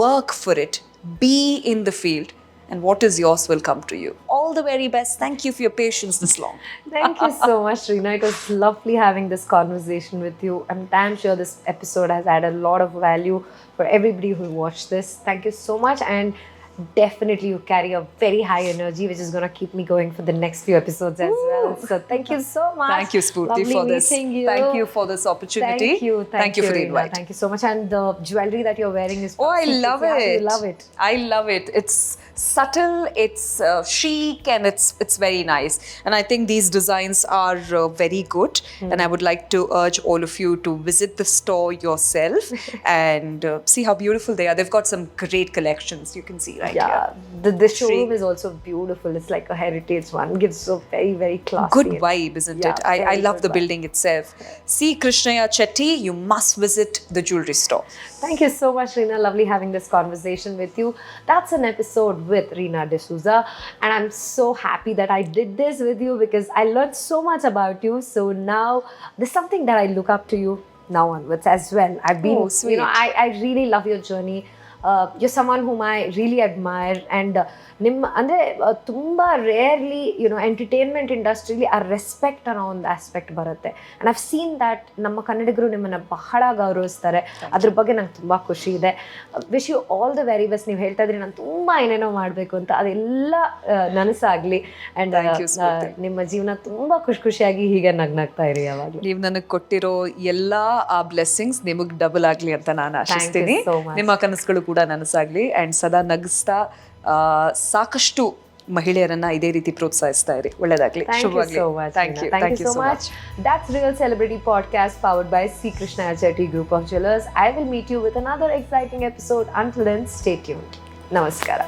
Work for it. Be in the field. And what is yours will come to you. All the very best. Thank you for your patience this long. Thank you so much, Reena. It was lovely having this conversation with you. I'm damn sure this episode has added a lot of value for everybody who watched this. Thank you so much. And definitely you carry a very high energy, which is going to keep me going for the next few episodes as well. So thank you so much. Thank you, Spoorthi, Lovely for this. meeting you. Thank you for this opportunity. Thank you for the Reena. invite. Thank you so much. And the jewelry that you're wearing is Oh, I love it. You love it. I love it. It's subtle, it's chic, and it's very nice. And I think these designs are very good. And I would like to urge all of you to visit the store yourself and see how beautiful they are. They've got some great collections. You can see right here. The showroom is also beautiful. It's like a heritage one. Gives so very, very classy. Good vibe, isn't it? I love the building itself. See Krishnaya Chetty, you must visit the jewelry store. Thank you so much, Reena. Lovely having this conversation with you. That's an episode with Reena D Souza. And I'm so happy that I did this with you, because I learned so much about you. So now there's something that I look up to you now onwards as well. I've been, sweet. I really love your journey. You're someone whom I really admire, and ನಿಮ್ಮ ಅಂದರೆ ತುಂಬ rarely entertainment ಇಂಡಸ್ಟ್ರಿಲಿ ಆ respect ಅನ್ನೋ ಒಂದು aspect ಬರುತ್ತೆ. And I've seen that ನಮ್ಮ ಕನ್ನಡಿಗರು ನಿಮ್ಮನ್ನು ಬಹಳ ಗೌರವಿಸ್ತಾರೆ. ಅದ್ರ ಬಗ್ಗೆ ನಂಗೆ ತುಂಬ ಖುಷಿ ಇದೆ. Wish you all the very best. ನೀವು ಹೇಳ್ತಾ ಇದ್ರಿ ನಾನು ತುಂಬ ಏನೇನೋ ಮಾಡಬೇಕು ಅಂತ, ಅದೆಲ್ಲ ನನಸಾಗಲಿ. ಆ್ಯಂಡ್ ನಿಮ್ಮ ಜೀವನ ತುಂಬ ಖುಷಿಯಾಗಿ ಹೀಗೆ ನಗ್ನಾಗ್ತಾ ಇರಿ ಯಾವಾಗಲೂ. ನೀವು ನನಗೆ ಕೊಟ್ಟಿರೋ ಎಲ್ಲ ಆ ಬ್ಲೆಸ್ಸಿಂಗ್ಸ್ ನಿಮಗೆ ಡಬಲ್ ಆಗಲಿ ಅಂತ ನಾನು ಆಶಿಸ್ತೀನಿ. ನಿಮ್ಮ ಕನಸುಗಳು ಕೂಡ ನನಸಾಗಲಿ. ಆ್ಯಂಡ್ ಸದಾ ನಗಿಸ್ತಾ ಸಾಕಷ್ಟು ಮಹಿಳೆಯರನ್ನ ಇದೇ ರೀತಿ ಪ್ರೋತ್ಸಾಹಿಸ್ತಾ ಇರಿ. ಒಳ್ಳೆದಾಗ್ಲಿ. ಶುಭವಾಗ್ಲಿ. Thank you so much. That's Real Celebrity Podcast, powered by C. Krishna Chetty Group of Jewelers. I will meet you with another exciting episode. Until then, stay tuned. Namaskara.